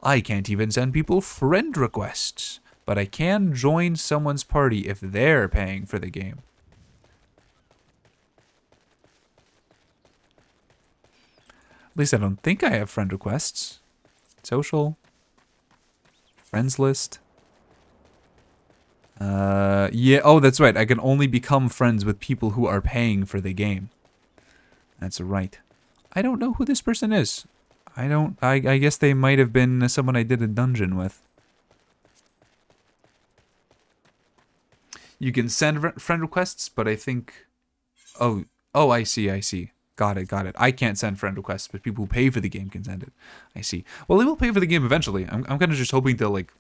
I can't even send people friend requests, but I can join someone's party if they're paying for the game. At least I don't think I have friend requests. Social. Friends list. Yeah, oh, that's right. I can only become friends with people who are paying for the game. That's right. I don't know who this person is. I guess they might have been someone I did a dungeon with. You can send friend requests, but I think... Oh, I see. Got it. I can't send friend requests, but people who pay for the game can send it. I see. Well, they will pay for the game eventually. I'm kind of just hoping to, like,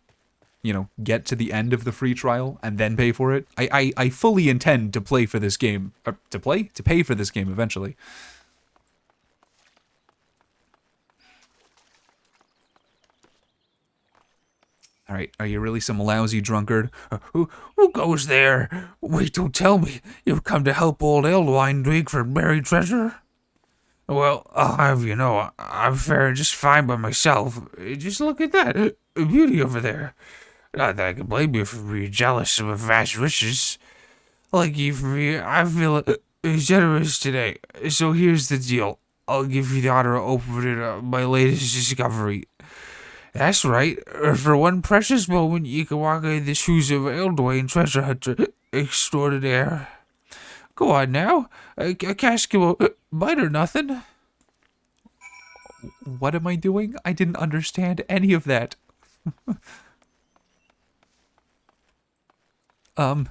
you know, get to the end of the free trial and then pay for it. I fully intend to play for this game. To pay for this game eventually. Alright, are you really some lousy drunkard? Who goes there? Wait, don't tell me. You've come to help old Eldwine dig for buried treasure? Well, I'll have you know, I'm faring just fine by myself. Just look at that beauty over there. Not that I can blame you for being jealous of my vast riches. Like you for me, I feel generous today. So here's the deal. I'll give you the honor of opening my latest discovery. That's right. For one precious moment, you can walk in the shoes of Eldwine treasure hunter extraordinaire. Go on now. A casket won't bite or nothing. What am I doing? I didn't understand any of that. Oh,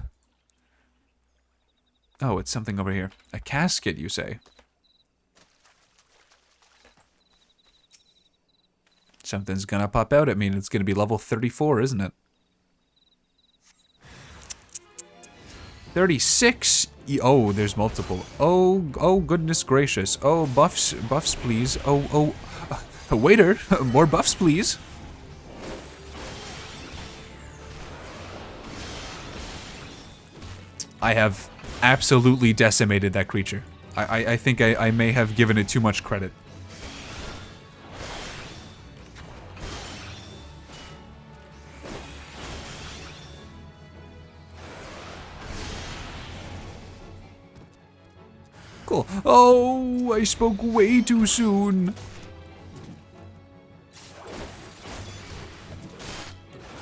it's something over here. A casket, you say? Something's gonna pop out at me, and it's gonna be level 34, isn't it? 36? Oh, there's multiple. Oh, goodness gracious. Oh, buffs, please. Oh, waiter, more buffs, please. I have absolutely decimated that creature. I think I may have given it too much credit. Cool. Oh, I spoke way too soon.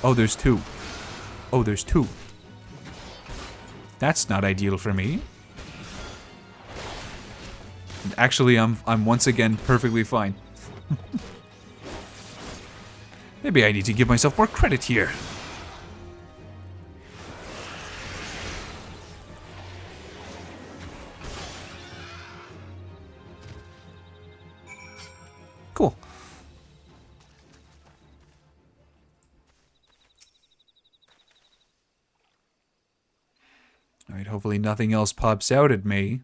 Oh, there's two. Oh, there's two. That's not ideal for me. Actually, I'm once again perfectly fine. Maybe I need to give myself more credit here. Cool. Alright, hopefully nothing else pops out at me.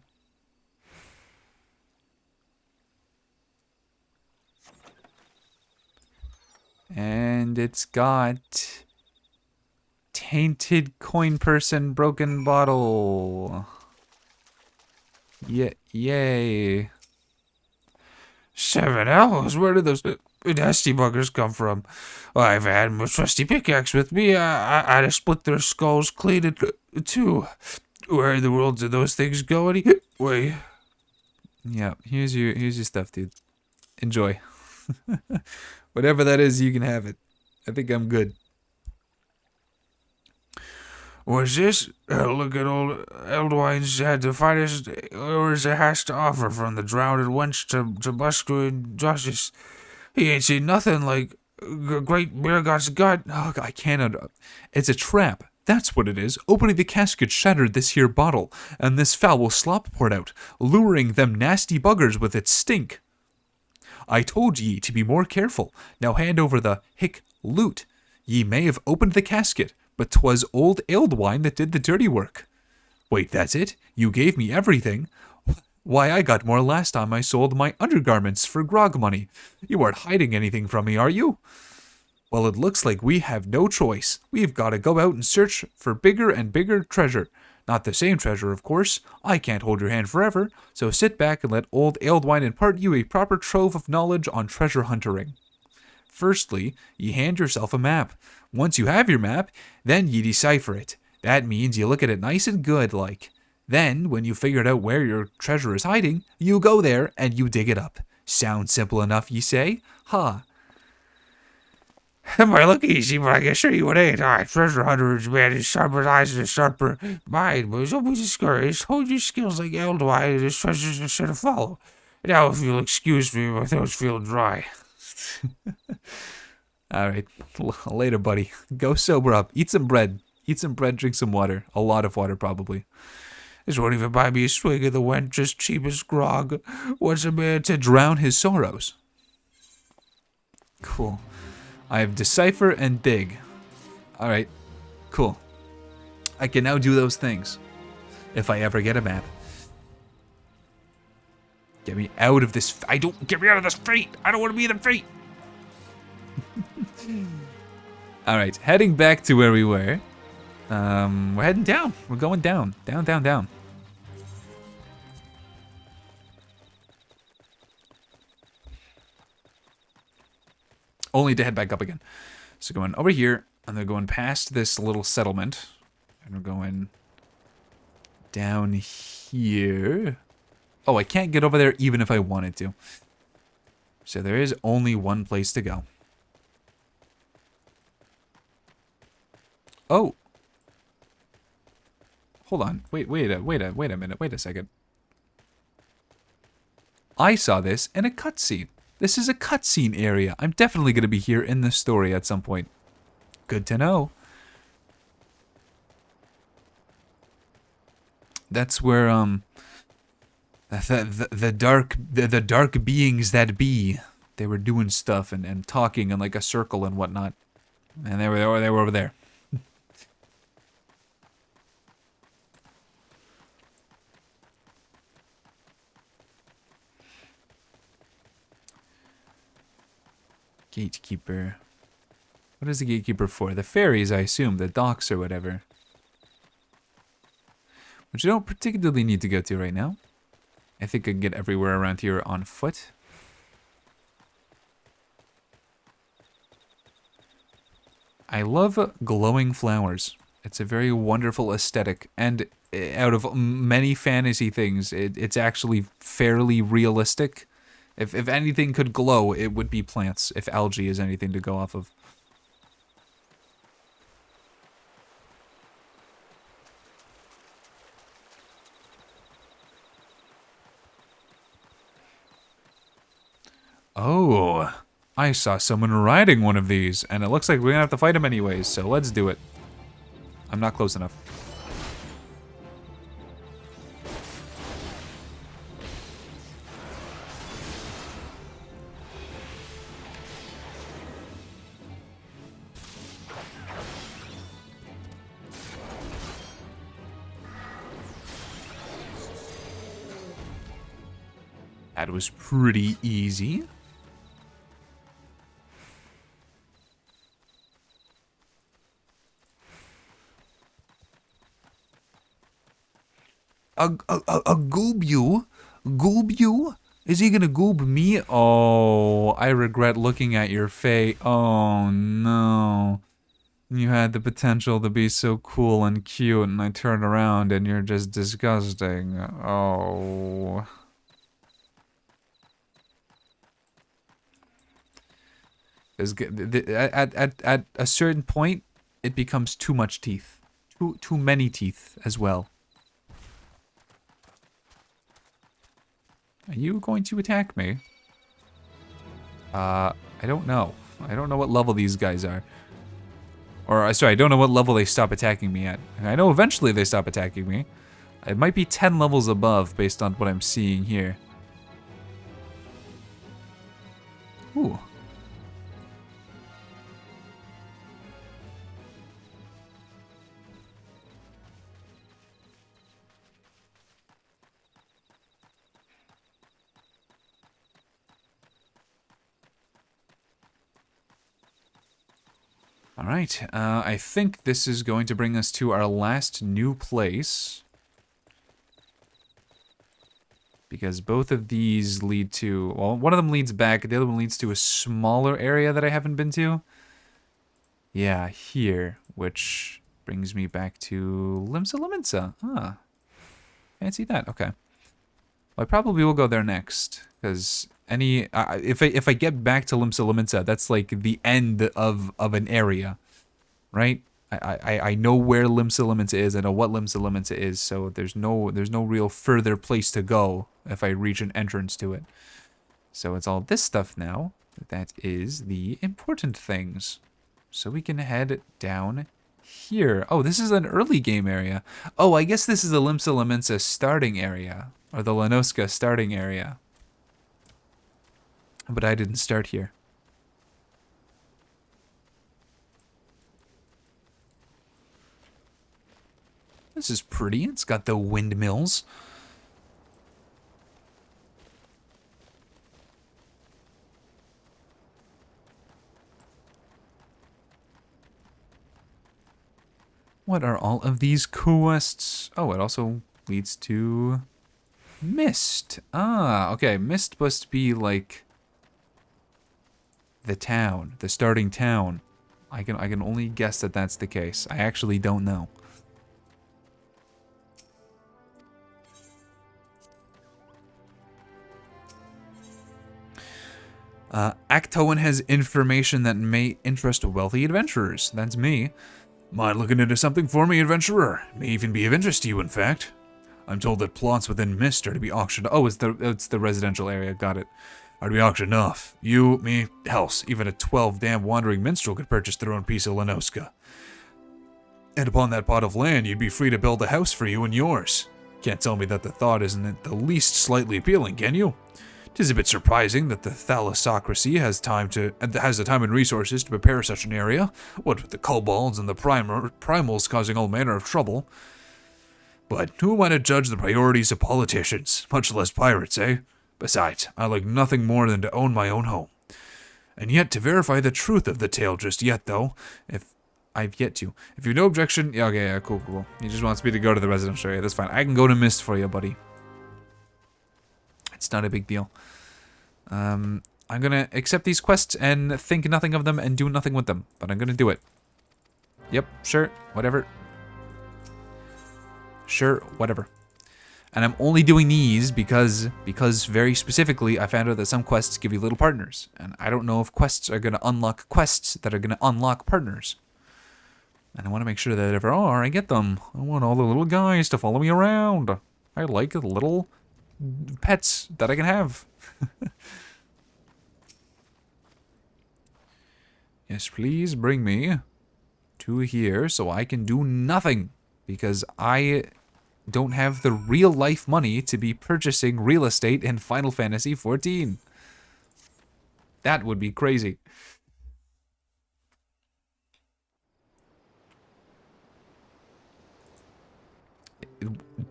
And it's got... Tainted coin person, broken bottle. Yeah, yay. 7 elbows? Where did those nasty buggers come from? Well, if I had my trusty pickaxe with me, I'd have split their skulls clean in two. Where in the world did those things go anyway? Yeah, here's your stuff, dude. Enjoy. Whatever that is, you can have it. I think I'm good. Was this look at old Eldwine's had the finest oars it has to offer, from the drowned wench to Busco justice. He ain't seen nothing like great beer god's gut. Oh, I cannot. It's a trap. That's what it is. Opening the casket shattered this here bottle, and this foul slop poured out, luring them nasty buggers with its stink. I told ye to be more careful. Now hand over the loot. Ye may have opened the casket, but 'twas old Eldwine that did the dirty work. Wait, that's it? You gave me everything? Why, I got more last time I sold my undergarments for grog money. You aren't hiding anything from me, are you? Well, it looks like we have no choice. We've got to go out and search for bigger and bigger treasure. Not the same treasure, of course. I can't hold your hand forever, so sit back and let old Eldwine impart you a proper trove of knowledge on treasure hunting. Firstly, ye hand yourself a map. Once you have your map, then ye decipher it. That means you look at it nice and good, like. Then, when you figured out where your treasure is hiding, you go there and you dig it up. Sounds simple enough, ye say? Ha. That might look easy, but I can assure you it ain't. Treasure hunters, man, as sharp as eyes and a sharper mind, but don't be discouraged. Hold your skills like Eldwine, and his treasures are sure to follow. Now, if you'll excuse me, my throat's feeling dry. Alright, later, buddy. Go sober up. Eat some bread. Drink some water. A lot of water, probably. This won't even buy me a swig of the wench's cheapest grog. What's a man to drown his sorrows? Cool. I have decipher and dig. Alright, cool. I can now do those things. If I ever get a map. Get me out of this. Get me out of this fate. I don't want to be in the fate. Alright, heading back to where we were. We're heading down. We're going down. Down. Only to head back up again. So going over here, and then going past this little settlement. And we're going down here. Oh, I can't get over there even if I wanted to. So there is only one place to go. Oh. Hold on. Wait a minute. Wait a second. I saw this in a cutscene. This is a cutscene area. I'm definitely going to be here in this story at some point. Good to know. That's where the dark beings that be, they were doing stuff and talking in like a circle and whatnot. And they were over there. Gatekeeper. What is the gatekeeper for? The ferries, I assume. The docks or whatever. Which I don't particularly need to go to right now. I think I can get everywhere around here on foot. I love glowing flowers. It's a very wonderful aesthetic. And out of many fantasy things, it's actually fairly realistic. If anything could glow, it would be plants, if algae is anything to go off of. Oh, I saw someone riding one of these, and it looks like we're gonna have to fight him anyways, so let's do it. I'm not close enough. That was pretty easy. A goob you? Goob you? Is he gonna goob me? Oh, I regret looking at your face. Oh no. You had the potential to be so cool and cute, and I turn around and you're just disgusting. Oh. At a certain point, it becomes too much teeth. Too many teeth as well. Are you going to attack me? I don't know. I don't know what level these guys are. Or, sorry, I don't know what level they stop attacking me at. I know eventually they stop attacking me. It might be 10 levels above based on what I'm seeing here. Ooh. Alright, I think this is going to bring us to our last new place. Because both of these lead to... Well, one of them leads back, the other one leads to a smaller area that I haven't been to. Yeah, here, which brings me back to Limsa. Ah, fancy that, okay. Well, I probably will go there next, because... if I get back to Limsa, that's like the end of an area, right? I know where Limsa is, I know what Limsa is, so there's no real further place to go if I reach an entrance to it. So it's all this stuff now. That is the important things. So we can head down here. Oh, this is an early game area. Oh, I guess this is the Limsa starting area, or the Noscea starting area. But I didn't start here. This is pretty. It's got the windmills. What are all of these quests? Oh, it also leads to Mist. Ah, okay. Mist must be like the town, the starting town. I can only guess that that's the case. I actually don't know. Actoan has information that may interest wealthy adventurers. That's me. Mind looking into something for me, adventurer? May even be of interest to you, in fact. I'm told that plots within Mist are to be auctioned. Oh, it's the residential area. Got it. Are to be auctioned off. You, me, else, even a 12 damn wandering minstrel could purchase their own piece of Noscea. And upon that plot of land, you'd be free to build a house for you and yours. Can't tell me that the thought isn't the least slightly appealing, can you? 'Tis a bit surprising that the thalassocracy has the time and resources to prepare such an area, what with the kobolds and the primals causing all manner of trouble. But who am I to judge the priorities of politicians, much less pirates, eh? Besides, I like nothing more than to own my own home. And yet, to verify the truth of the tale just yet, though, if you've no objection, yeah, okay, yeah, cool. He just wants me to go to the residential area, that's fine. I can go to Mist for you, buddy. It's not a big deal. I'm gonna accept these quests and think nothing of them and do nothing with them, but I'm gonna do it. Yep, sure, whatever. Sure, whatever. And I'm only doing these because very specifically I found out that some quests give you little partners. And I don't know if quests are going to unlock quests that are going to unlock partners. And I want to make sure that if there are, I get them. I want all the little guys to follow me around. I like the little pets that I can have. Yes, please bring me to here so I can do nothing. Because I don't have the real life money to be purchasing real estate in Final Fantasy XIV. That would be crazy.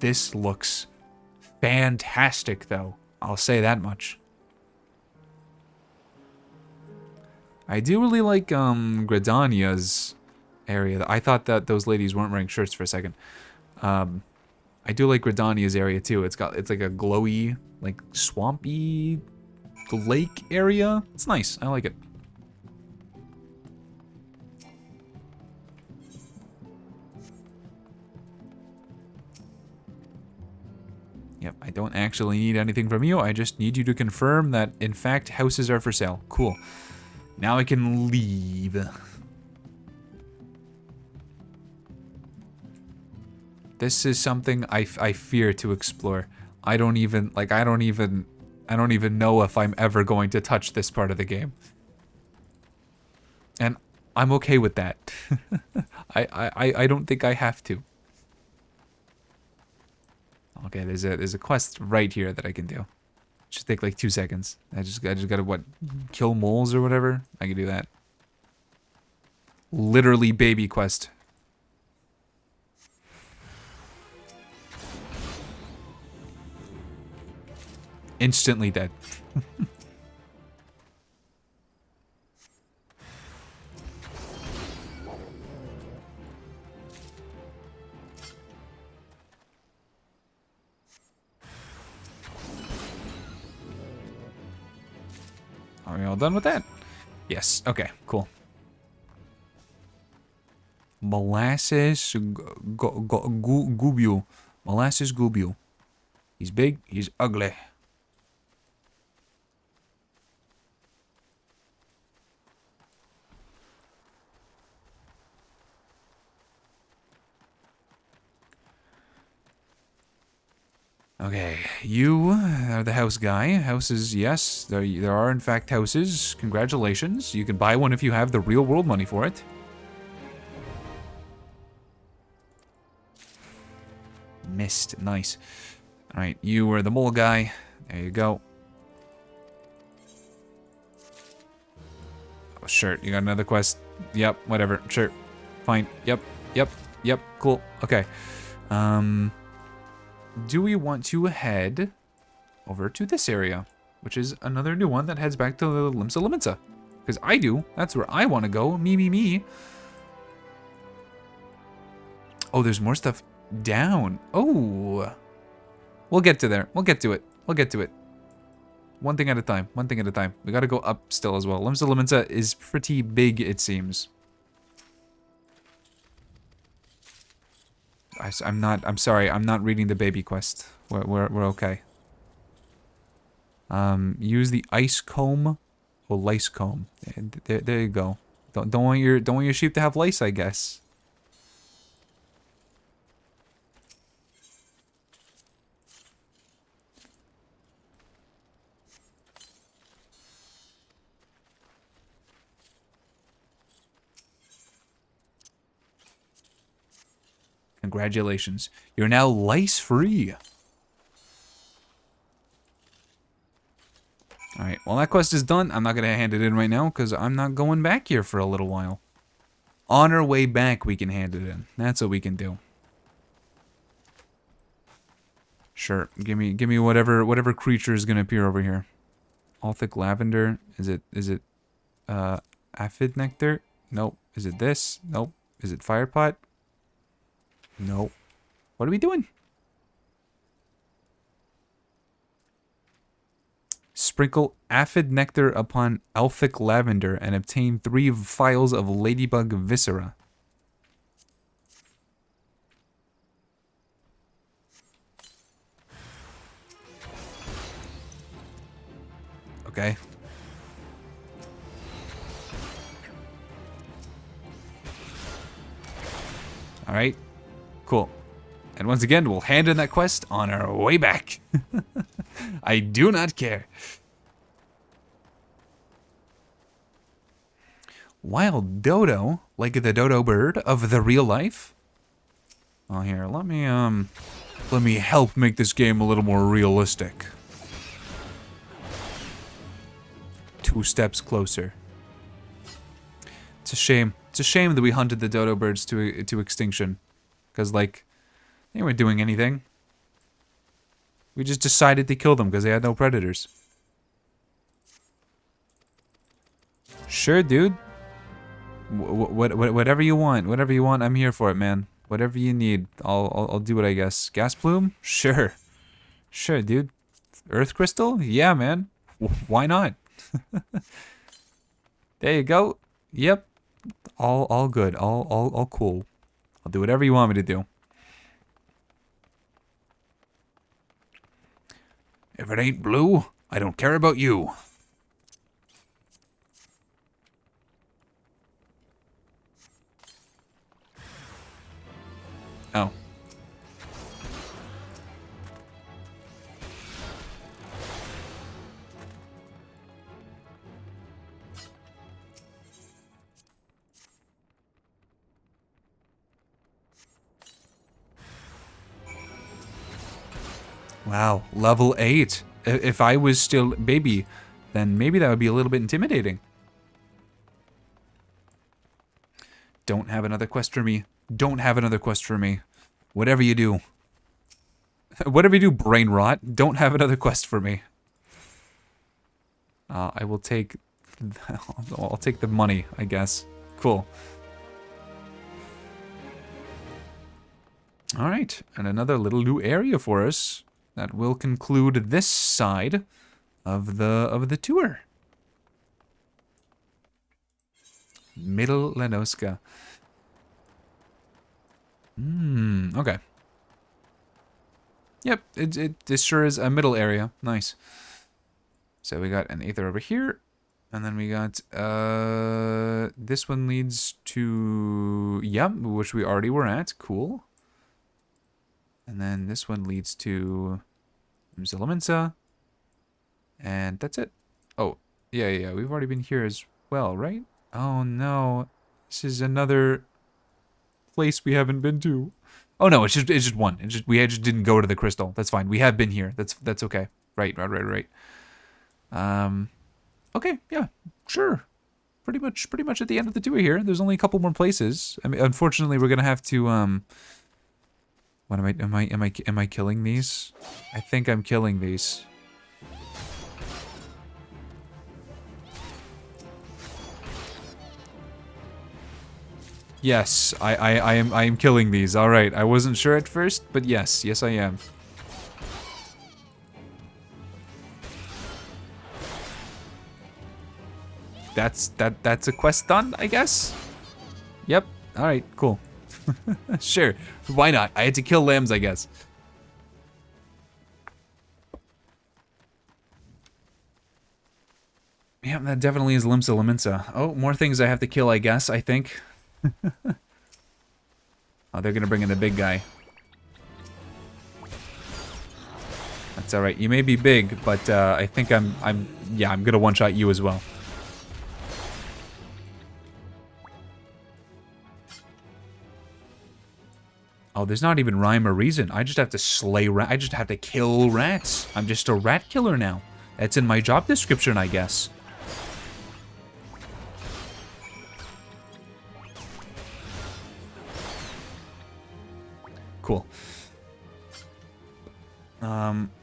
This looks fantastic, though. I'll say that much. I do really like Gridania's area. I thought that those ladies weren't wearing shirts for a second. I do like Gridania's area too. It's like a glowy, like swampy lake area. It's nice. I like it. Yep, I don't actually need anything from you. I just need you to confirm that, in fact, houses are for sale. Cool. Now I can leave. This is something I fear to explore. I don't even know if I'm ever going to touch this part of the game. And I'm okay with that. I don't think I have to. Okay, there's a quest right here that I can do. Should take like 2 seconds. I just gotta what, kill moles or whatever. I can do that. Literally baby quest. Instantly dead. Are we all done with that? Yes. Okay, cool. Molasses Gubu. Molasses Gubu. He's big, he's ugly. Okay, you are the house guy. Houses, yes, there are in fact houses. Congratulations. You can buy one if you have the real world money for it. Missed, nice. Alright, you were the mole guy. There you go. Oh, sure, you got another quest. Yep, whatever, sure. Fine, yep, cool, okay. Do we want to head over to this area, which is another new one that heads back to Limsa. Because I do. That's where I want to go. Me. Oh, there's more stuff down. Oh. We'll get to there. We'll get to it. One thing at a time. We got to go up still as well. Limsa is pretty big, it seems. I'm sorry, I'm not reading the baby quest. We're okay. Use the ice comb or lice comb. There you go. Don't want your sheep to have lice, I guess. Congratulations. You're now lice-free. Alright, well that quest is done. I'm not going to hand it in right now because I'm not going back here for a little while. On our way back, we can hand it in. That's what we can do. Sure, give me whatever creature is going to appear over here. Althic lavender. Is it aphid nectar? Nope. Is it this? Nope. Is it firepot? Nope. What are we doing? Sprinkle aphid nectar upon Althic lavender and obtain 3 vials of ladybug viscera. Okay. All right. Cool. And once again, we'll hand in that quest on our way back. I do not care. Wild dodo, like the dodo bird of the real life. Oh, here, let me help make this game a little more realistic. 2 steps closer. It's a shame. It's a shame that we hunted the dodo birds to extinction. Because, like, they weren't doing anything. We just decided to kill them because they had no predators. Sure, dude. Whatever you want. Whatever you want, I'm here for it, man. Whatever you need, I'll do it, I guess. Gas plume? Sure. Sure, dude. Earth crystal? Yeah, man. Why not? There you go. Yep. All good. All cool. I'll do whatever you want me to do. If it ain't blue, I don't care about you. Wow, level 8. If I was still baby, then maybe that would be a little bit intimidating. Don't have another quest for me. Don't have another quest for me. Whatever you do. Whatever you do, brain rot. Don't have another quest for me. I will take... I'll take the money, I guess. Cool. Alright, and another little new area for us. That will conclude this side of the tour. Middle Noscea. Okay. Yep, this sure is a middle area. Nice. So we got an Aether over here. And then we got, this one leads to, yep, which we already were at. Cool. And then this one leads to Zillimensa. And that's it. Oh, yeah, we've already been here as well, right? Oh, no. This is another place we haven't been to. Oh, no, it's just one. We just didn't go to the crystal. That's fine. We have been here. That's okay. Right. Okay, yeah, sure. Pretty much at the end of the tour here. There's only a couple more places. I mean, unfortunately, we're gonna have to what am I killing these? I think I'm killing these. Yes, I am killing these. All right. I wasn't sure at first, but yes, I am. That's a quest done, I guess? Yep. Alright, cool. Sure. Why not? I had to kill lambs, I guess. Yeah, that definitely is Limsa. Oh, more things I have to kill, I guess, I think. Oh, they're gonna bring in the big guy. That's alright. You may be big, but I think I'm gonna one-shot you as well. Oh, there's not even rhyme or reason. I just have to slay I just have to kill rats. I'm just a rat killer now. That's in my job description, I guess. Cool.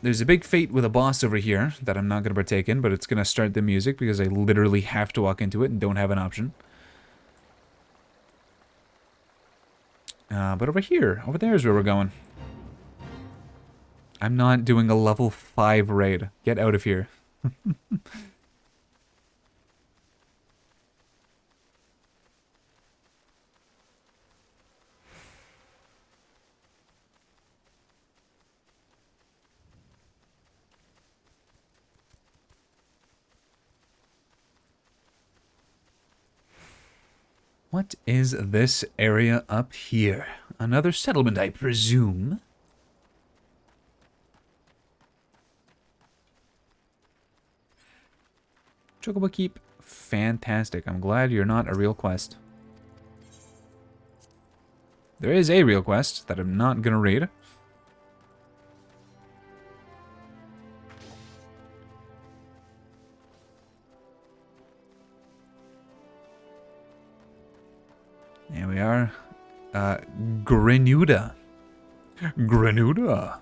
There's a big fate with a boss over here that I'm not going to partake in, but it's going to start the music because I literally have to walk into it and don't have an option. But over there is where we're going. I'm not doing a level 5 raid. Get out of here. What is this area up here? Another settlement, I presume. Chocobo Keep. Fantastic. I'm glad you're not a real quest. There is a real quest that I'm not going to read. There we are. Grenuda. Grenuda.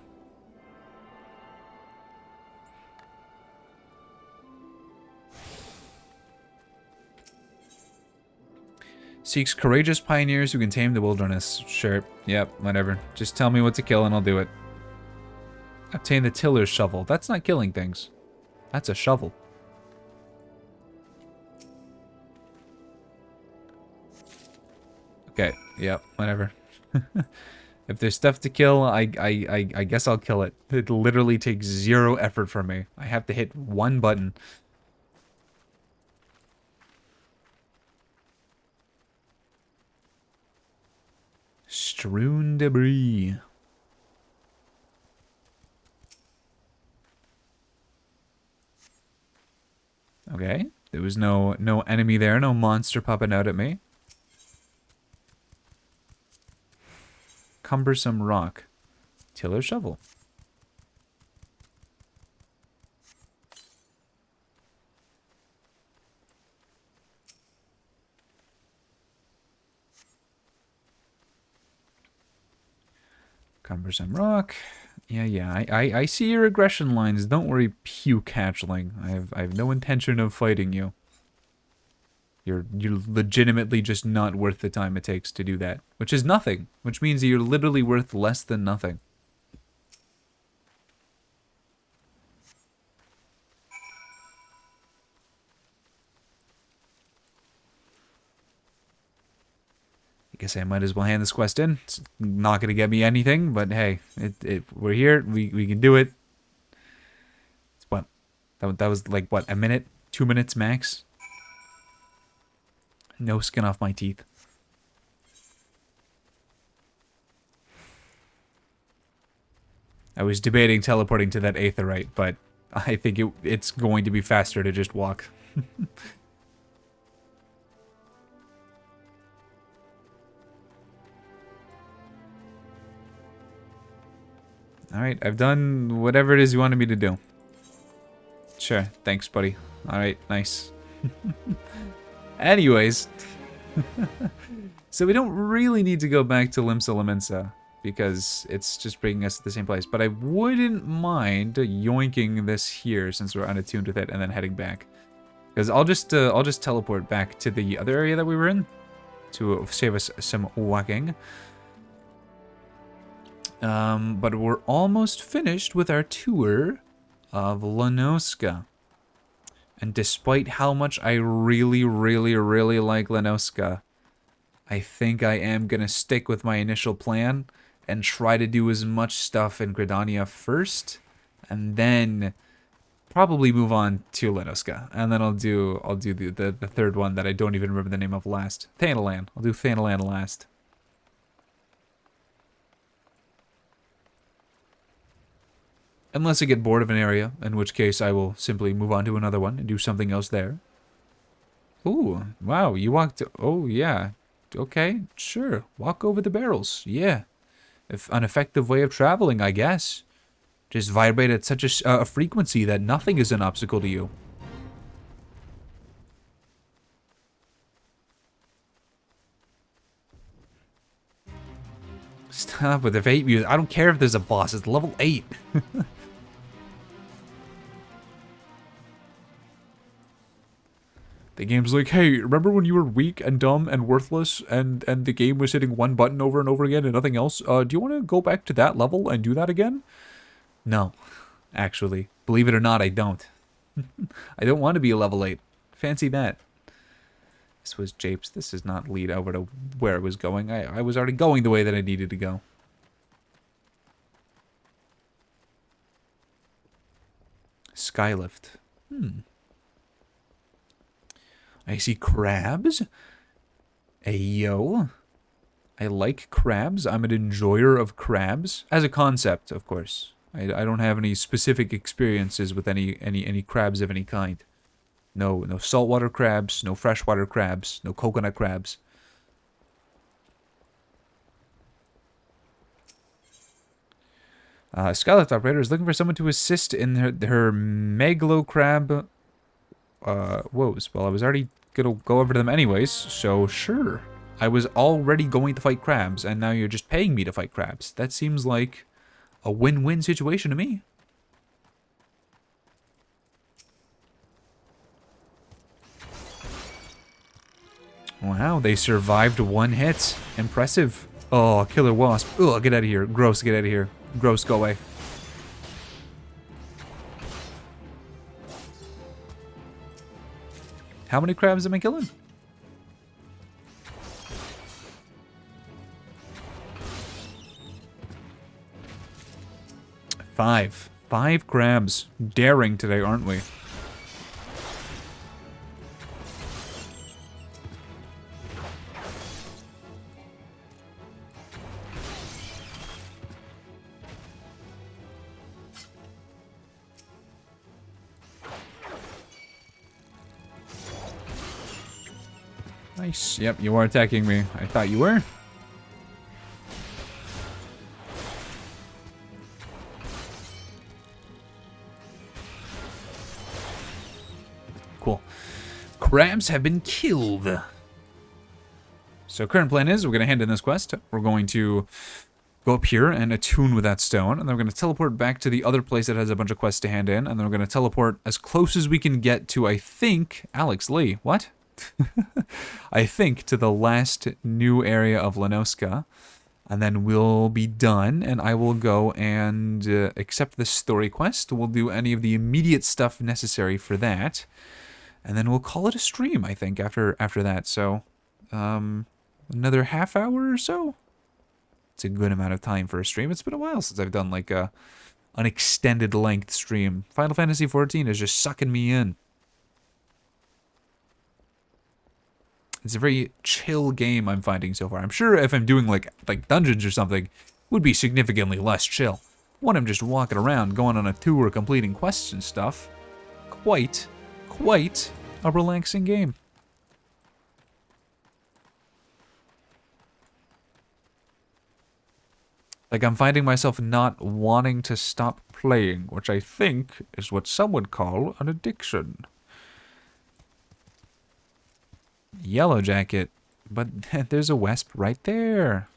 Seeks courageous pioneers who can tame the wilderness. Sure. Yep, whatever. Just tell me what to kill and I'll do it. Obtain the tiller's shovel. That's not killing things. That's a shovel. Okay, yep, whatever. If there's stuff to kill, I guess I'll kill it. It literally takes 0 effort from me. I have to hit one button. Strewn debris. Okay, there was no enemy there, no monster popping out at me. Cumbersome rock. Tiller shovel. Cumbersome rock. Yeah. I see your aggression lines. Don't worry, puke hatchling. I have no intention of fighting you. You're legitimately just not worth the time it takes to do that. Which is nothing. Which means you're literally worth less than nothing. I guess I might as well hand this quest in. It's not going to get me anything, but hey, we're here. We can do it. It's what? That was like, what, a minute? 2 minutes max? No skin off my teeth. I was debating teleporting to that aetherite, but I think it's going to be faster to just walk. Alright, I've done whatever it is you wanted me to do. Sure, thanks, buddy. Alright, nice. Anyways. So we don't really need to go back to Limsa, because it's just bringing us to the same place. But I wouldn't mind yoinking this here since we're unattuned with it and then heading back. Because I'll just teleport back to the other area that we were in to save us some walking. But we're almost finished with our tour of Noscea. And despite how much I really like Noscea, I think I am going to stick with my initial plan and try to do as much stuff in Gridania first, and then probably move on to Noscea. And then I'll do the third one that I don't even remember the name of last. Thanalan. I'll do Thanalan last. Unless I get bored of an area, in which case I will simply move on to another one and do something else there. Ooh, wow, you walked... Oh, yeah. Okay, sure. Walk over the barrels. Yeah. An effective way of traveling, I guess. Just vibrate at such a frequency that nothing is an obstacle to you. Stop with the vape music. I don't care if there's a boss. It's level 8. The game's like, hey, remember when you were weak and dumb and worthless and the game was hitting one button over and over again and nothing else? Do you want to go back to that level and do that again? No, actually. Believe it or not, I don't. I don't want to be a level 8. Fancy that. This was Japes. This does not lead over to where I was going. I was already going the way that I needed to go. Skylift. I see crabs. Ayo. I like crabs. I'm an enjoyer of crabs. As a concept, of course. I don't have any specific experiences with any crabs of any kind. No saltwater crabs, no freshwater crabs, no coconut crabs. Skylift operator is looking for someone to assist in her megalo crab woes. Well, I was already gonna go over to them anyways, so sure. I was already going to fight crabs, and now you're just paying me to fight crabs. That seems like a win-win situation to me. Wow, they survived one hit. Impressive. Oh, killer wasp. Ugh, get out of here. Gross, get out of here. Gross, go away. How many crabs am I killing? 5. 5 crabs. Daring today, aren't we? Nice. Yep, you are attacking me. I thought you were. Cool. Crabs have been killed. So current plan is we're going to hand in this quest. We're going to go up here and attune with that stone, and then we're going to teleport back to the other place that has a bunch of quests to hand in, and then we're going to teleport as close as we can get to, I think, Alex Lee. What? I think to the last new area of Noscea, and then we'll be done, and I will go and accept the story quest. We'll do any of the immediate stuff necessary for that, and then we'll call it a stream, I think, after that. So, another half hour or so? It's a good amount of time for a stream. It's been a while since I've done like an extended length stream. Final Fantasy XIV is just sucking me in. It's a very chill game I'm finding so far. I'm sure if I'm doing like dungeons or something, it would be significantly less chill. When I'm just walking around, going on a tour, completing quests and stuff, quite a relaxing game. Like, I'm finding myself not wanting to stop playing, which I think is what some would call an addiction. Yellow jacket, but there's a Wesp right there.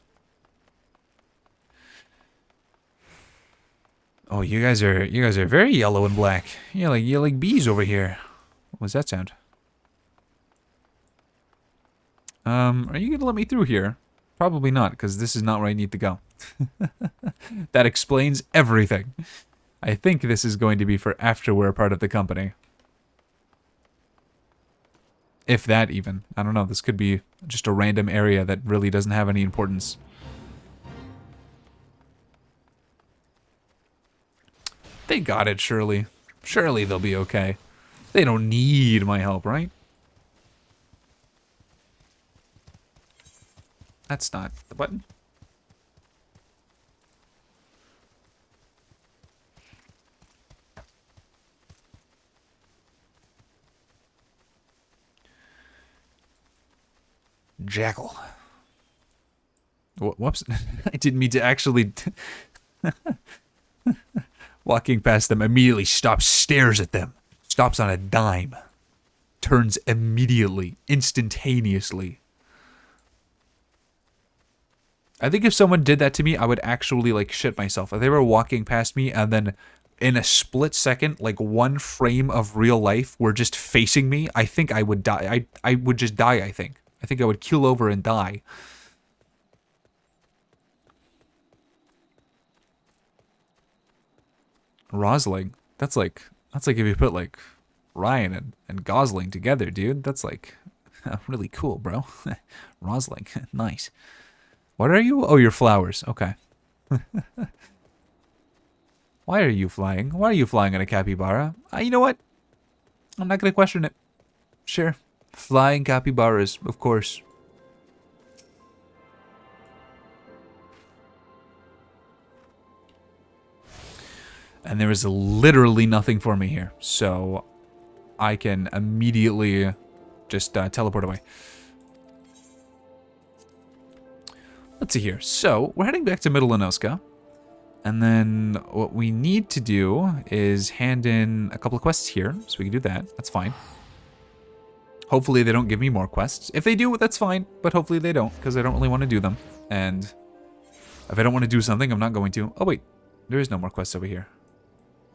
Oh, you guys are very yellow and black. You're like bees over here. What was that sound? Are you gonna let me through here? Probably not, because this is not where I need to go. That explains everything. I think this is going to be for after we're a part of the company. If that even. I don't know, this could be just a random area that really doesn't have any importance. They got it, surely. Surely they'll be okay. They don't need my help, right? That's not the button. Jackal. Whoops. I didn't mean to actually... Walking past them, immediately stops, stares at them. Stops on a dime. Turns immediately, instantaneously. I think if someone did that to me, I would actually, like, shit myself. If they were walking past me and then in a split second, like one frame of real life were just facing me, I think I would die. I would just die, I think. I think I would keel over and die. Rosling. That's like if you put like Ryan and Gosling together, dude. That's like really cool, bro. Rosling. Nice. What are you? Oh, you're flowers. Okay. Why are you flying? Why are you flying on a capybara? You know what? I'm not gonna question it. Sure. Flying capybaras, of course. And there is literally nothing for me here, so I can immediately just teleport away. Let's see here. So, we're heading back to Middle Noscea. And then what we need to do is hand in a couple of quests here, so we can do that. That's fine. Hopefully they don't give me more quests. If they do, that's fine, but hopefully they don't, because I don't really want to do them. And if I don't want to do something, I'm not going to. Oh, wait. There is no more quests over here.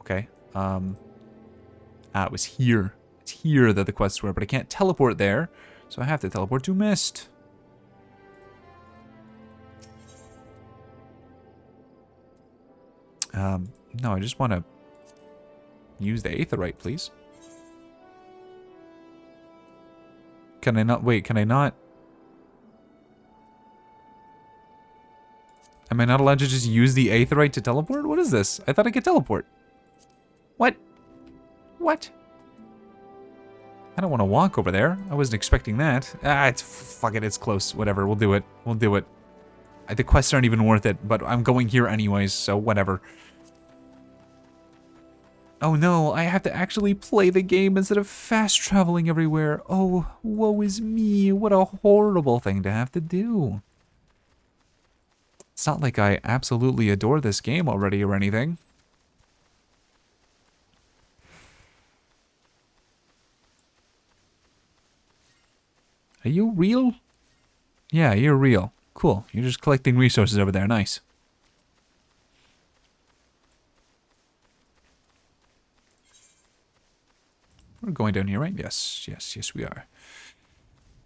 Okay. It was here. It's here that the quests were, but I can't teleport there, so I have to teleport to Mist. No, I just want to use the Aetherite, please. Can I not? Wait, can I not? Am I not allowed to just use the Aetherite to teleport? What is this? I thought I could teleport. What? What? I don't want to walk over there. I wasn't expecting that. Fuck it, it's close. Whatever, we'll do it. We'll do it. The quests aren't even worth it, but I'm going here anyways, so whatever. Oh no, I have to actually play the game instead of fast traveling everywhere. Oh, woe is me. What a horrible thing to have to do. It's not like I absolutely adore this game already or anything. Are you real? Yeah, you're real. Cool. You're just collecting resources over there. Nice. We're going down here, right? Yes, yes, yes, we are.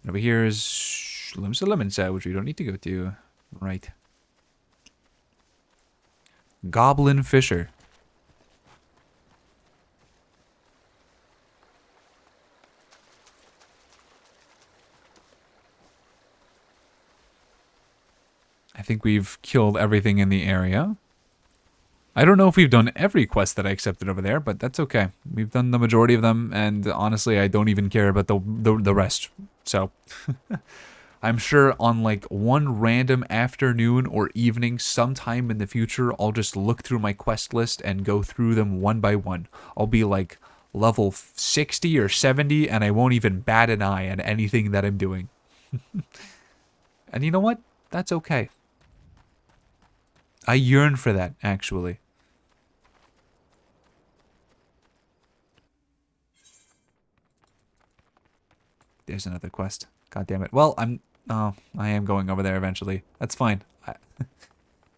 And over here is Limsa, which we don't need to go to. Right. Goblin Fisher. I think we've killed everything in the area. I don't know if we've done every quest that I accepted over there, but that's okay. We've done the majority of them, and honestly, I don't even care about the rest. So, I'm sure on like one random afternoon or evening sometime in the future, I'll just look through my quest list and go through them one by one. I'll be like level 60 or 70, and I won't even bat an eye at anything that I'm doing. And you know what? That's okay. I yearn for that, actually. There's another quest. God damn it. Well, I am going over there eventually. That's fine.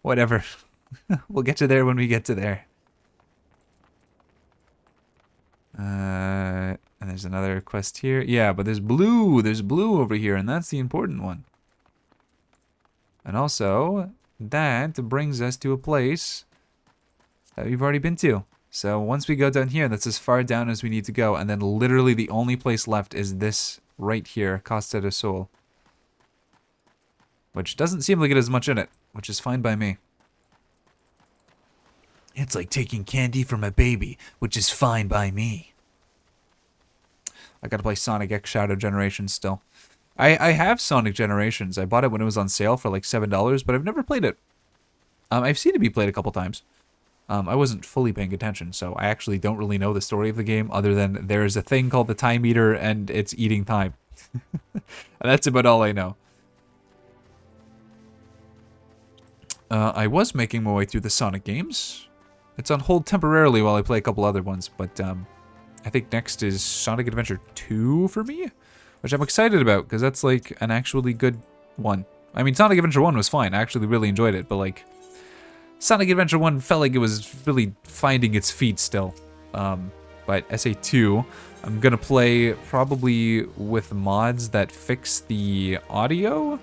Whatever. We'll get to there when we get to there. And there's another quest here. Yeah, but there's blue. There's blue over here, and that's the important one. And also, that brings us to a place that we've already been to. So once we go down here, that's as far down as we need to go. And then literally the only place left is this right here, Costa del Sol. Which doesn't seem like it has much in it, which is fine by me. It's like taking candy from a baby, which is fine by me. I gotta play Sonic X Shadow Generations still. I have Sonic Generations. I bought it when it was on sale for like $7, but I've never played it. I've seen it be played a couple times. I wasn't fully paying attention, so I actually don't really know the story of the game other than there's a thing called the time meter and it's eating time. And that's about all I know. I was making my way through the Sonic games. It's on hold temporarily while I play a couple other ones, but I think next is Sonic Adventure 2 for me, which I'm excited about because that's like an actually good one. I mean, Sonic Adventure 1 was fine. I actually really enjoyed it, but like Sonic Adventure 1 felt like it was really finding its feet still. But SA2, I'm gonna play probably with mods that fix the audio,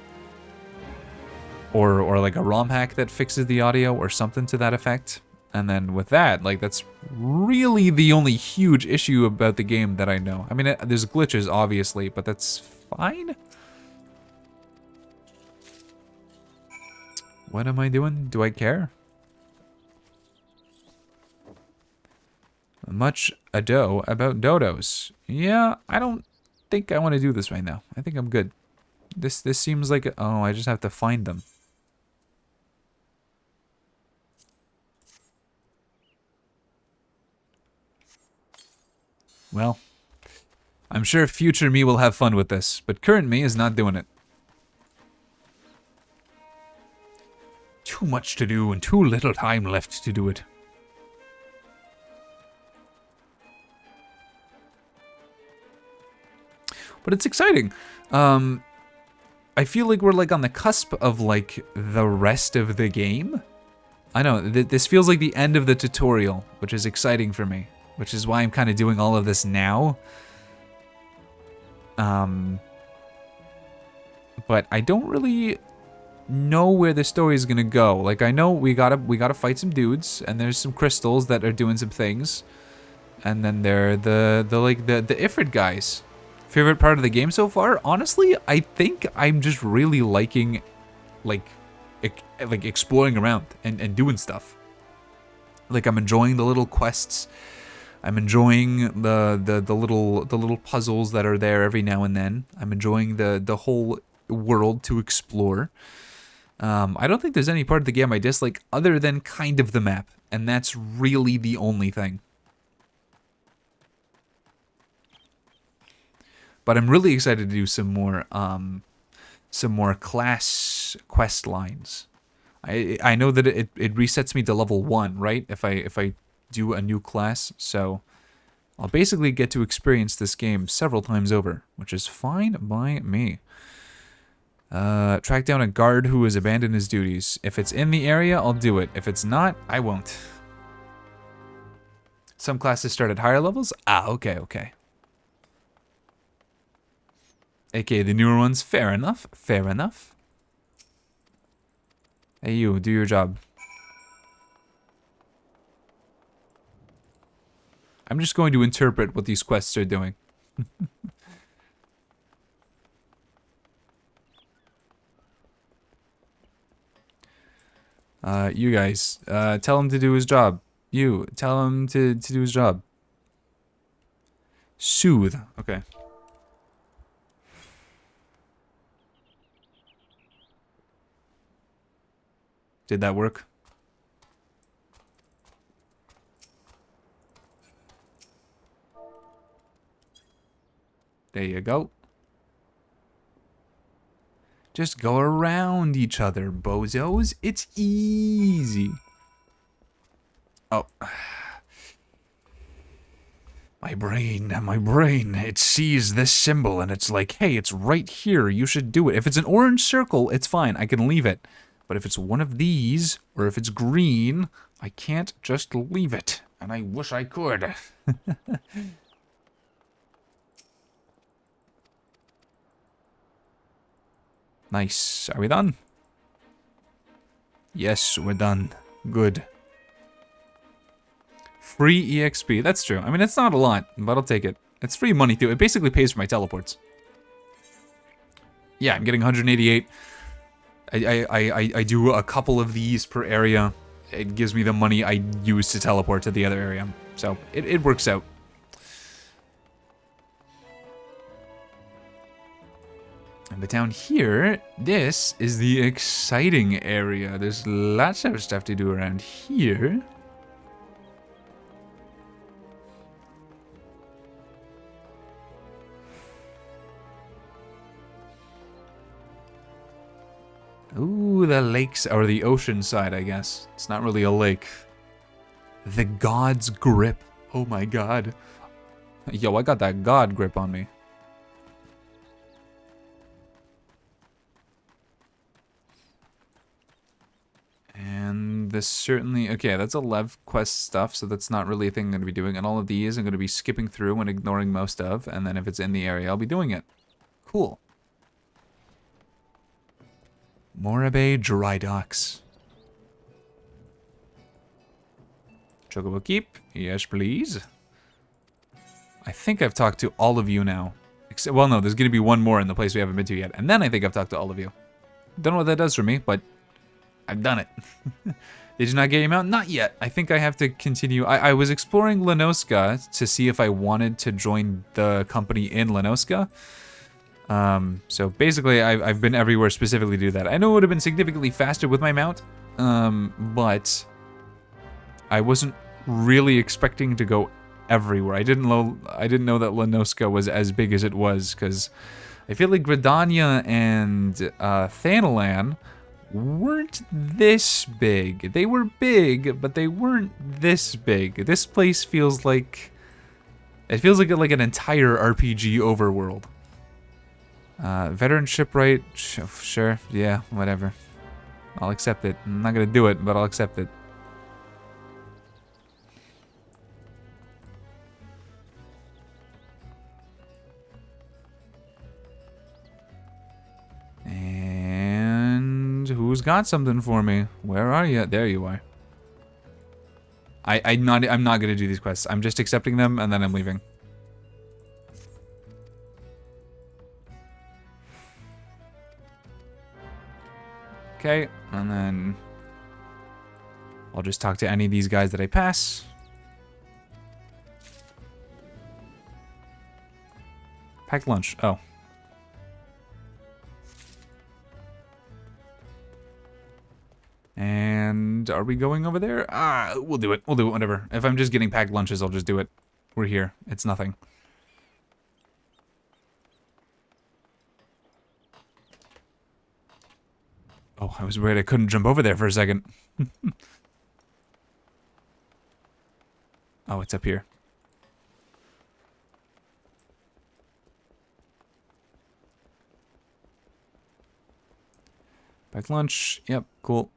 or like a ROM hack that fixes the audio or something to that effect. And then with that, like that's really the only huge issue about the game that I know. I mean, there's glitches obviously, but that's fine. What am I doing? Do I care? Much ado about dodos. Yeah, I don't think I want to do this right now. I think I'm good. This seems like oh, I just have to find them. Well, I'm sure future me will have fun with this, but current me is not doing it. Too much to do and too little time left to do it. But it's exciting. I feel like we're like on the cusp of like the rest of the game. I know, this feels like the end of the tutorial, which is exciting for me. Which is why I'm kind of doing all of this now. But I don't really know where the story is gonna go. Like I know we gotta fight some dudes, and there's some crystals that are doing some things, and then there are the Ifrit guys. Favorite part of the game so far? Honestly, I think I'm just really liking, like exploring around and doing stuff. Like I'm enjoying the little quests. I'm enjoying the little puzzles that are there every now and then. I'm enjoying the whole world to explore. I don't think there's any part of the game I dislike other than kind of the map, and that's really the only thing. But I'm really excited to do some more class quest lines. I know that it resets me to level 1, right? If I do a new class, so I'll basically get to experience this game several times over, which is fine by me. Track down a guard who has abandoned his duties. If it's in the area, I'll do it. If it's not, I won't. Some classes start at higher levels? Ah, okay. AKA the newer ones. Fair enough. Fair enough. Hey, you, do your job. I'm just going to interpret what these quests are doing. You guys, tell him to do his job. You, tell him to do his job. Soothe. Okay. Did that work? There you go. Just go around each other, bozos. It's easy. Oh. My brain, it sees this symbol and it's like, hey, it's right here, you should do it. If it's an orange circle, it's fine, I can leave it. But if it's one of these, or if it's green, I can't just leave it. And I wish I could. Nice. Are we done? Yes, we're done. Good. Free EXP. That's true. I mean, it's not a lot, but I'll take it. It's free money, too. It basically pays for my teleports. Yeah, I'm getting 188. I do a couple of these per area. It gives me the money I use to teleport to the other area. So, it works out. But down here, this is the exciting area. There's lots of stuff to do around here. Ooh, the lakes, or the ocean side, I guess. It's not really a lake. The God's Grip. Oh my god. Yo, I got that God grip on me. And this certainly... Okay, that's a Lev quest stuff, so that's not really a thing I'm going to be doing. And all of these I'm going to be skipping through and ignoring most of. And then if it's in the area, I'll be doing it. Cool. Morabe Dry Docks. Chocobo Keep. Yes, please. I think I've talked to all of you now. Except, well, no, there's going to be one more in the place we haven't been to yet. And then I think I've talked to all of you. Don't know what that does for me, but I've done it. Did you not get him out? Not yet. I think I have to continue. I was exploring Noscea to see if I wanted to join the company in Noscea. So basically, I've been everywhere specifically to do that. I know it would have been significantly faster with my mount, but I wasn't really expecting to go everywhere. I didn't know that Noscea was as big as it was, because I feel like Gridania and Thanalan weren't this big. They were big, but they weren't this big. This place feels like... It feels like an entire RPG overworld. Veteran shipwright, sure, yeah, whatever. I'll accept it. I'm not gonna do it, but I'll accept it. And who's got something for me? Where are you? There you are. I'm not gonna do these quests. I'm just accepting them and then I'm leaving. Okay, and then I'll just talk to any of these guys that I pass. Packed lunch. Oh. And are we going over there? We'll do it. We'll do it whenever. If I'm just getting packed lunches, I'll just do it. We're here. It's nothing. Oh, I was worried I couldn't jump over there for a second. Oh, it's up here. Packed lunch. Yep, cool.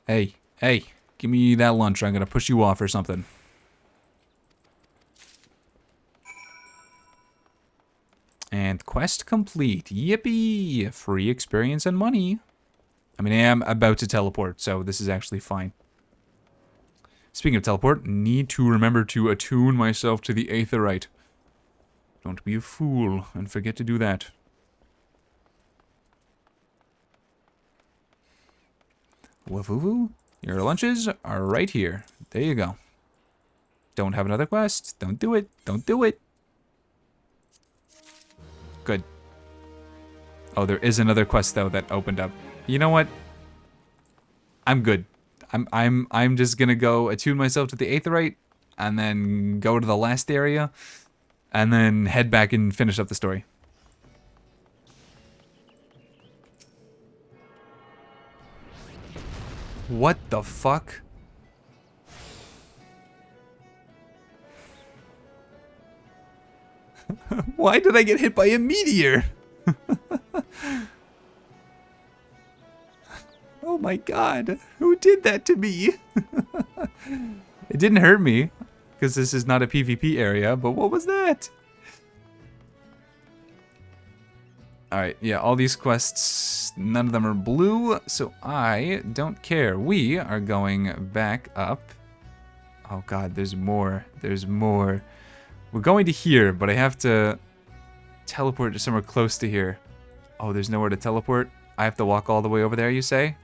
Hey, hey, Give me that lunch. I'm gonna push you off or something. And quest complete. Yippee! Free experience and money. I mean, I am about to teleport, so this is actually fine. Speaking of teleport, need to remember to attune myself to the Aetherite. Don't be a fool and forget to do that. Woof-woo-woo. Your lunches are right here. There you go. Don't have another quest. Don't do it. Don't do it. Good. Oh, there is another quest though that opened up. You know what? I'm good. I'm just gonna go attune myself to the Aetherite and then go to the last area and then head back and finish up the story. What the fuck? Why did I get hit by a meteor? Oh my god, who did that to me? It didn't hurt me, because this is not a PvP area, but what was that? Alright, yeah, all these quests, none of them are blue, so I don't care. We are going back up. Oh god, there's more. There's more. We're going to here, but I have to teleport to somewhere close to here. Oh, there's nowhere to teleport? I have to walk all the way over there, you say?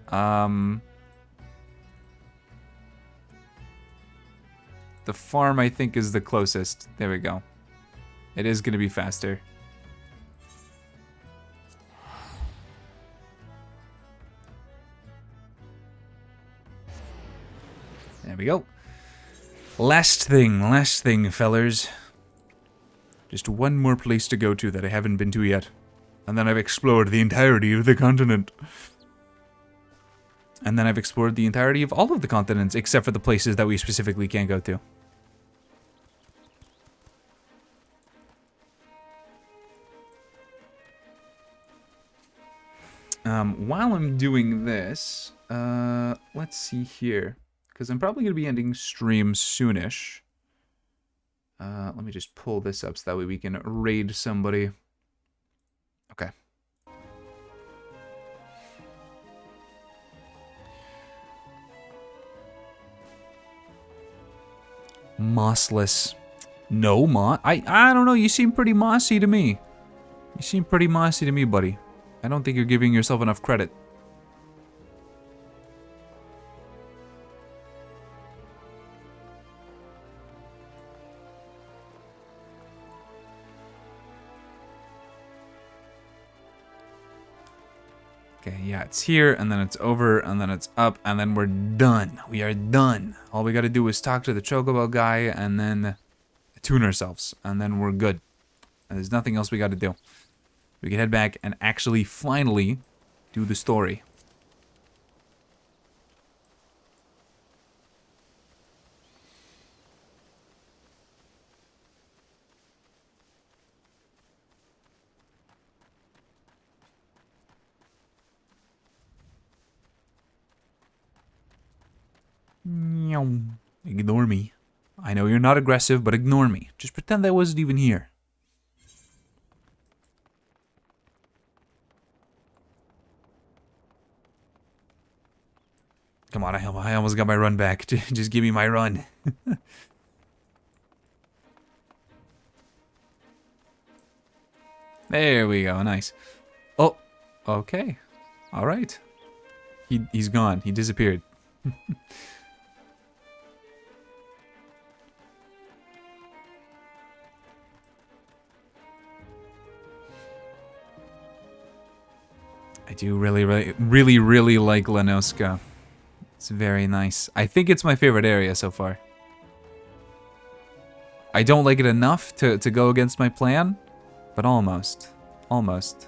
The farm, I think, is the closest. There we go. It is going to be faster. There we go. Last thing, fellers. Just one more place to go to that I haven't been to yet. And then I've explored the entirety of the continent. And then I've explored the entirety of all of the continents, except for the places that we specifically can't go to. While I'm doing this, let's see here. Because I'm probably going to be ending stream soonish. Let me just pull this up so that way we can raid somebody. Okay. Mossless. No moss. I don't know. You seem pretty mossy to me. You seem pretty mossy to me, buddy. I don't think you're giving yourself enough credit. Okay, yeah, it's here, and then it's over, and then it's up, and then we're done. We are done. All we gotta do is talk to the Chocobo guy, and then attune ourselves, and then we're good. And there's nothing else we gotta do. We can head back and actually, finally, do the story. Ignore me. I know you're not aggressive, but ignore me. Just pretend I wasn't even here. Come on, I almost got my run back. Just give me my run. There we go, nice. Oh, okay. Alright. He's gone. He disappeared. I do really like Noscea. It's very nice. I think it's my favorite area so far. I don't like it enough to go against my plan, but almost. Almost.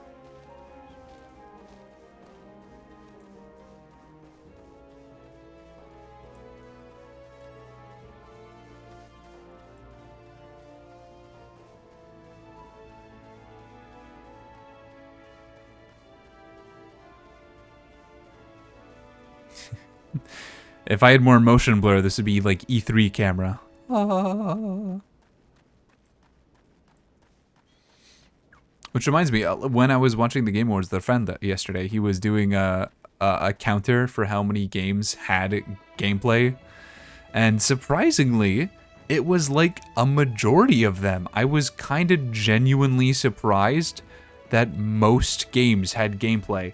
If I had more motion blur, this would be like E3 camera. Which reminds me, when I was watching the Game Awards, the friend yesterday, he was doing a counter for how many games had gameplay. And surprisingly, it was like a majority of them. I was kind of genuinely surprised that most games had gameplay.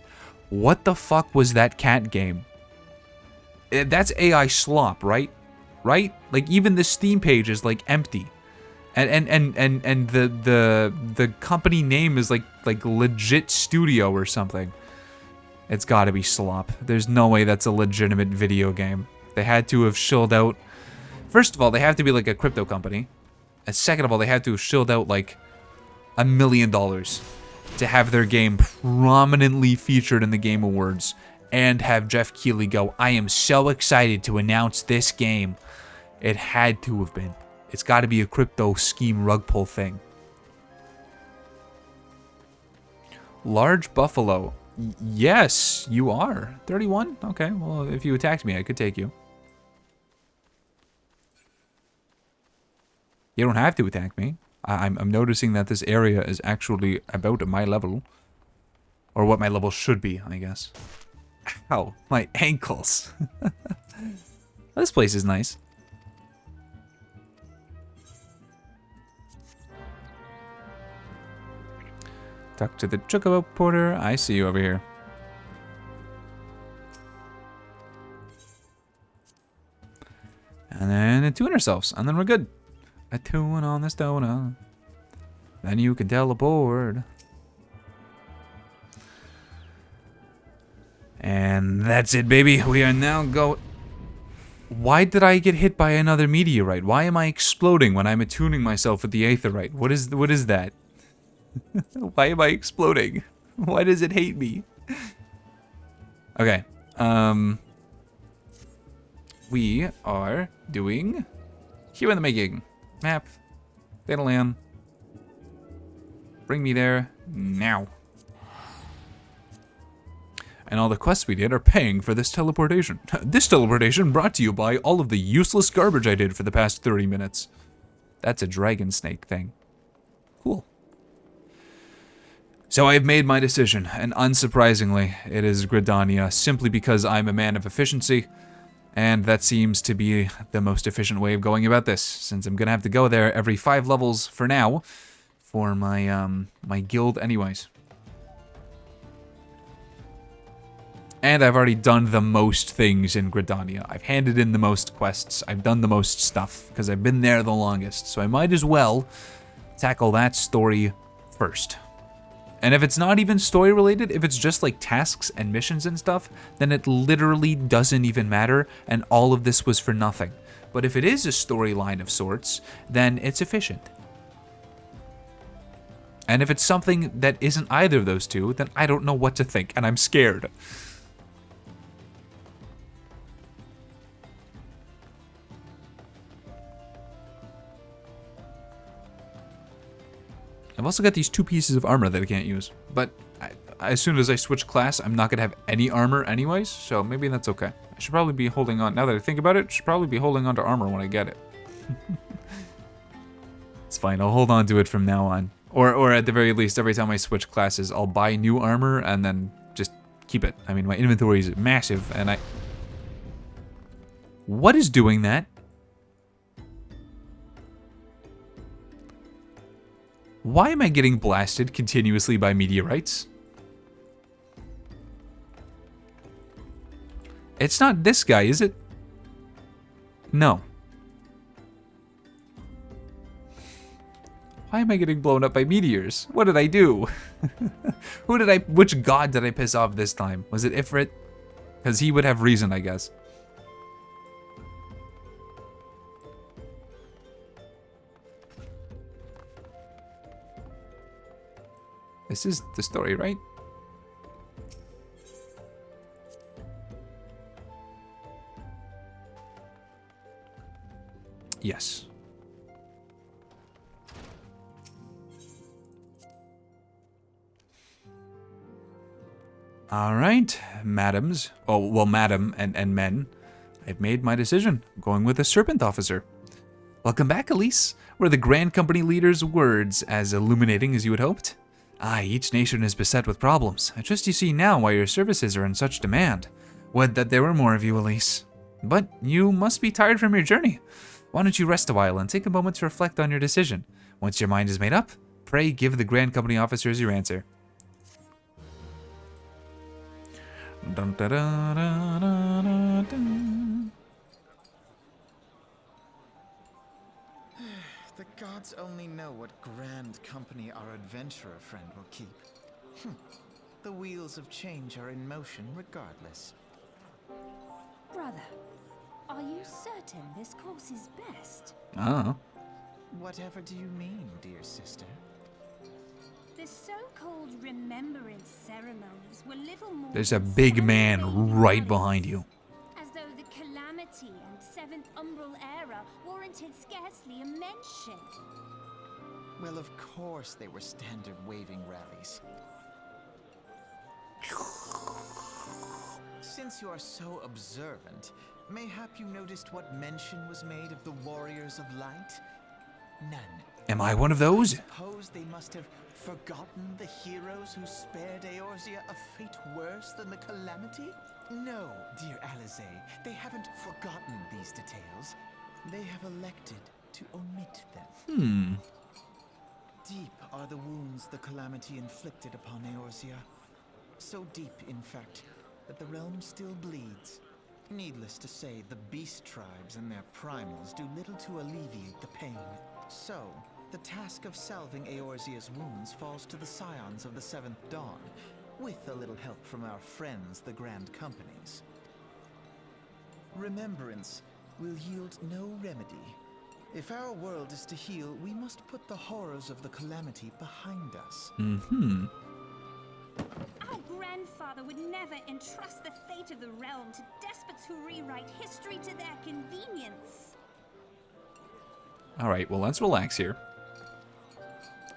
What the fuck was that cat game? That's AI slop, right? Right? Like even the Steam page is like empty. And the company name is like legit studio or something. It's gotta be slop. There's no way that's a legitimate video game. They had to have shilled out. First of all, they have to be like a crypto company. And second of all, they had to have shilled out like $1 million to have their game prominently featured in the Game Awards and have Jeff Keighley go, I am so excited to announce this game. It had to have been. It's got to be a crypto scheme rug pull thing. Large Buffalo. Yes, you are. 31? Okay, well, if you attacked me, I could take you. You don't have to attack me. I'm noticing that this area is actually about my level. Or what my level should be, I guess. Ow, my ankles. This place is nice. Talk to the Chocobo Porter. I see you over here. And then attune ourselves, and then we're good. Attune on this donut. Then you can teleport. And that's it, baby. We are now go. Why did I get hit by another meteorite? Why am I exploding when I'm attuning myself with the aetherite? What is that? Why am I exploding? Why does it hate me? Okay. We are doing here in the making. Map. Data land. Bring me there now. And all the quests we did are paying for this teleportation. This teleportation brought to you by all of the useless garbage I did for the past 30 minutes. That's a dragon snake thing. Cool. So I have made my decision, and unsurprisingly, it is Gridania, simply because I'm a man of efficiency, and that seems to be the most efficient way of going about this, since I'm gonna have to go there every 5 levels for now, for my my guild anyways. And I've already done the most things in Gridania. I've handed in the most quests, I've done the most stuff, because I've been there the longest, so I might as well tackle that story first. And if it's not even story related, if it's just like tasks and missions and stuff, then it literally doesn't even matter, and all of this was for nothing. But if it is a storyline of sorts, then it's efficient. And if it's something that isn't either of those two, then I don't know what to think, and I'm scared. I've also got these 2 pieces of armor that I can't use, but as soon as I switch class, I'm not going to have any armor anyways, so maybe that's okay. I should probably be holding on, now that I think about it, I should probably be holding on to armor when I get it. It's fine, I'll hold on to it from now on. Or at the very least, every time I switch classes, I'll buy new armor and then just keep it. I mean, my inventory is massive, and I... What is doing that? Why am I getting blasted continuously by meteorites? It's not this guy, is it? No. Why am I getting blown up by meteors? What did I do? Which god did I piss off this time? Was it Ifrit? Because he would have reason, I guess. This is the story, right? Yes. Alright, madams. Oh, well, madam and men. I've made my decision. I'm going with the Serpent Officer. Welcome back, Elise. Were the Grand Company leader's words as illuminating as you had hoped? Aye, each nation is beset with problems. I trust you see now why your services are in such demand. Would that there were more of you, Elise. But you must be tired from your journey. Why don't you rest a while and take a moment to reflect on your decision? Once your mind is made up, pray give the Grand Company officers your answer. Dun, da, da, da, da, da, da. The gods only know what grand company our adventurer friend will keep. The wheels of change are in motion regardless. Brother, are you certain this course is best? Oh. Whatever do you mean, dear sister? The so-called remembrance ceremonies were little more There's a than big man celebrating right lives, behind you. As though the Calamity and Seventh Umbral Era warranted scarcely a mention. Well, of course they were standard waving rallies. Since you are so observant, mayhap you noticed what mention was made of the Warriors of Light? None. Am I one of those? Suppose they must have forgotten the heroes who spared Eorzea a fate worse than the Calamity? No, dear Alizé, they haven't forgotten these details. They have elected to omit them. Deep are the wounds the Calamity inflicted upon Eorzea. So deep, in fact, that the realm still bleeds. Needless to say, the beast tribes and their primals do little to alleviate the pain. So, the task of salving Eorzea's wounds falls to the scions of the Seventh Dawn, with a little help from our friends, the Grand Companies. Remembrance will yield no remedy. If our world is to heal, we must put the horrors of the Calamity behind us. Our grandfather would never entrust the fate of the realm to despots who rewrite history to their convenience. Alright, well, let's relax here.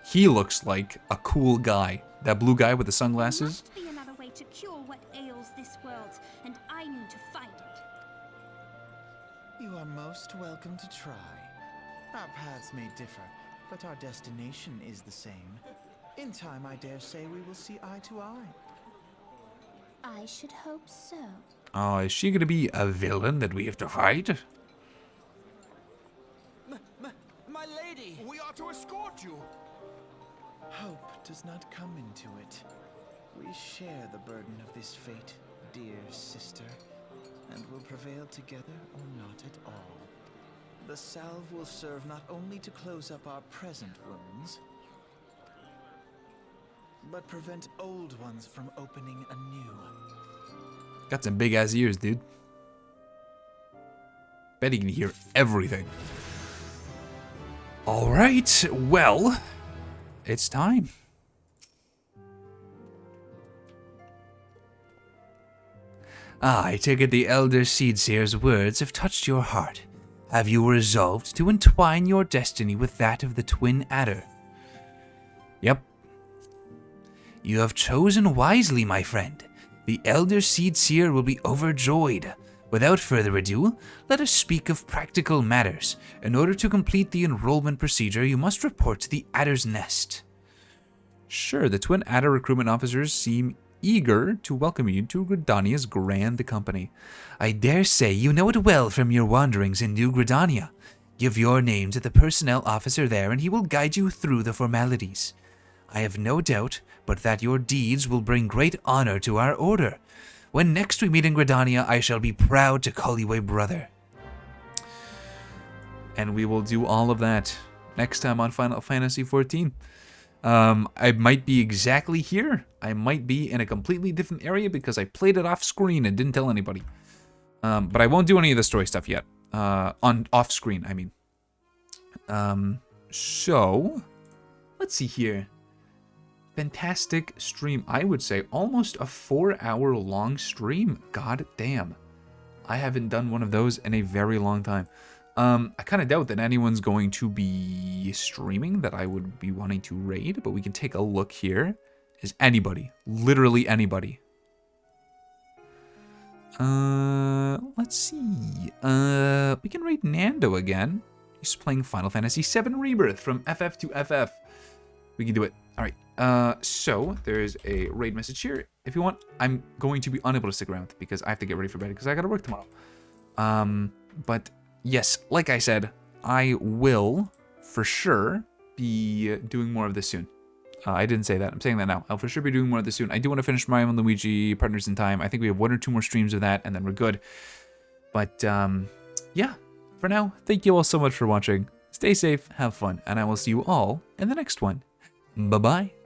He looks like a cool guy. That blue guy with the There sunglasses. must be another way to cure what ails this world, and I need to find it. You are most welcome to try. Our paths may differ, but our destination is the same. In time, I dare say we will see eye to eye. I should hope so. Oh, is she gonna be a villain that we have to fight? My lady! We are to escort you! Hope does not come into it. We share the burden of this fate, dear sister, and will prevail together or not at all. The salve will serve not only to close up our present wounds, but prevent old ones from opening anew. Got some big ass ears, dude. Bet he can hear everything. Alright, well, it's time. I take it the Elder Seedseer's words have touched your heart. Have you resolved to entwine your destiny with that of the Twin Adder? Yep. You have chosen wisely, my friend. The Elder Seedseer will be overjoyed. Without further ado, let us speak of practical matters. In order to complete the enrollment procedure, you must report to the Adder's Nest. Sure, the Twin Adder recruitment officers seem eager to welcome you to Gridania's Grand Company. I dare say you know it well from your wanderings in New Gridania. Give your name to the personnel officer there and he will guide you through the formalities. I have no doubt but that your deeds will bring great honor to our order. When next we meet in Gridania, I shall be proud to call you a brother. And we will do all of that next time on Final Fantasy XIV. I might be exactly here. I might be in a completely different area because I played it off screen and didn't tell anybody. But I won't do any of the story stuff yet. Off screen, I mean. So, let's see here. Fantastic stream. I would say almost a 4-hour long stream. God damn. I haven't done one of those in a very long time. I kind of doubt that anyone's going to be streaming that I would be wanting to raid, but we can take a look here. Is anybody, literally anybody, Let's see. We can raid Nando again. He's playing Final Fantasy VII Rebirth from FF to FF. We can do it. All right. So there's a raid message here. If you want, I'm going to be unable to stick around because I have to get ready for bed because I got to work tomorrow. But yes, like I said, I will for sure be doing more of this soon. I didn't say that. I'm saying that now. I'll for sure be doing more of this soon. I do want to finish Mario and Luigi Partners in Time. I think we have 1 or 2 more streams of that, and then we're good. But, yeah. For now, thank you all so much for watching. Stay safe, have fun, and I will see you all in the next one. Bye-bye.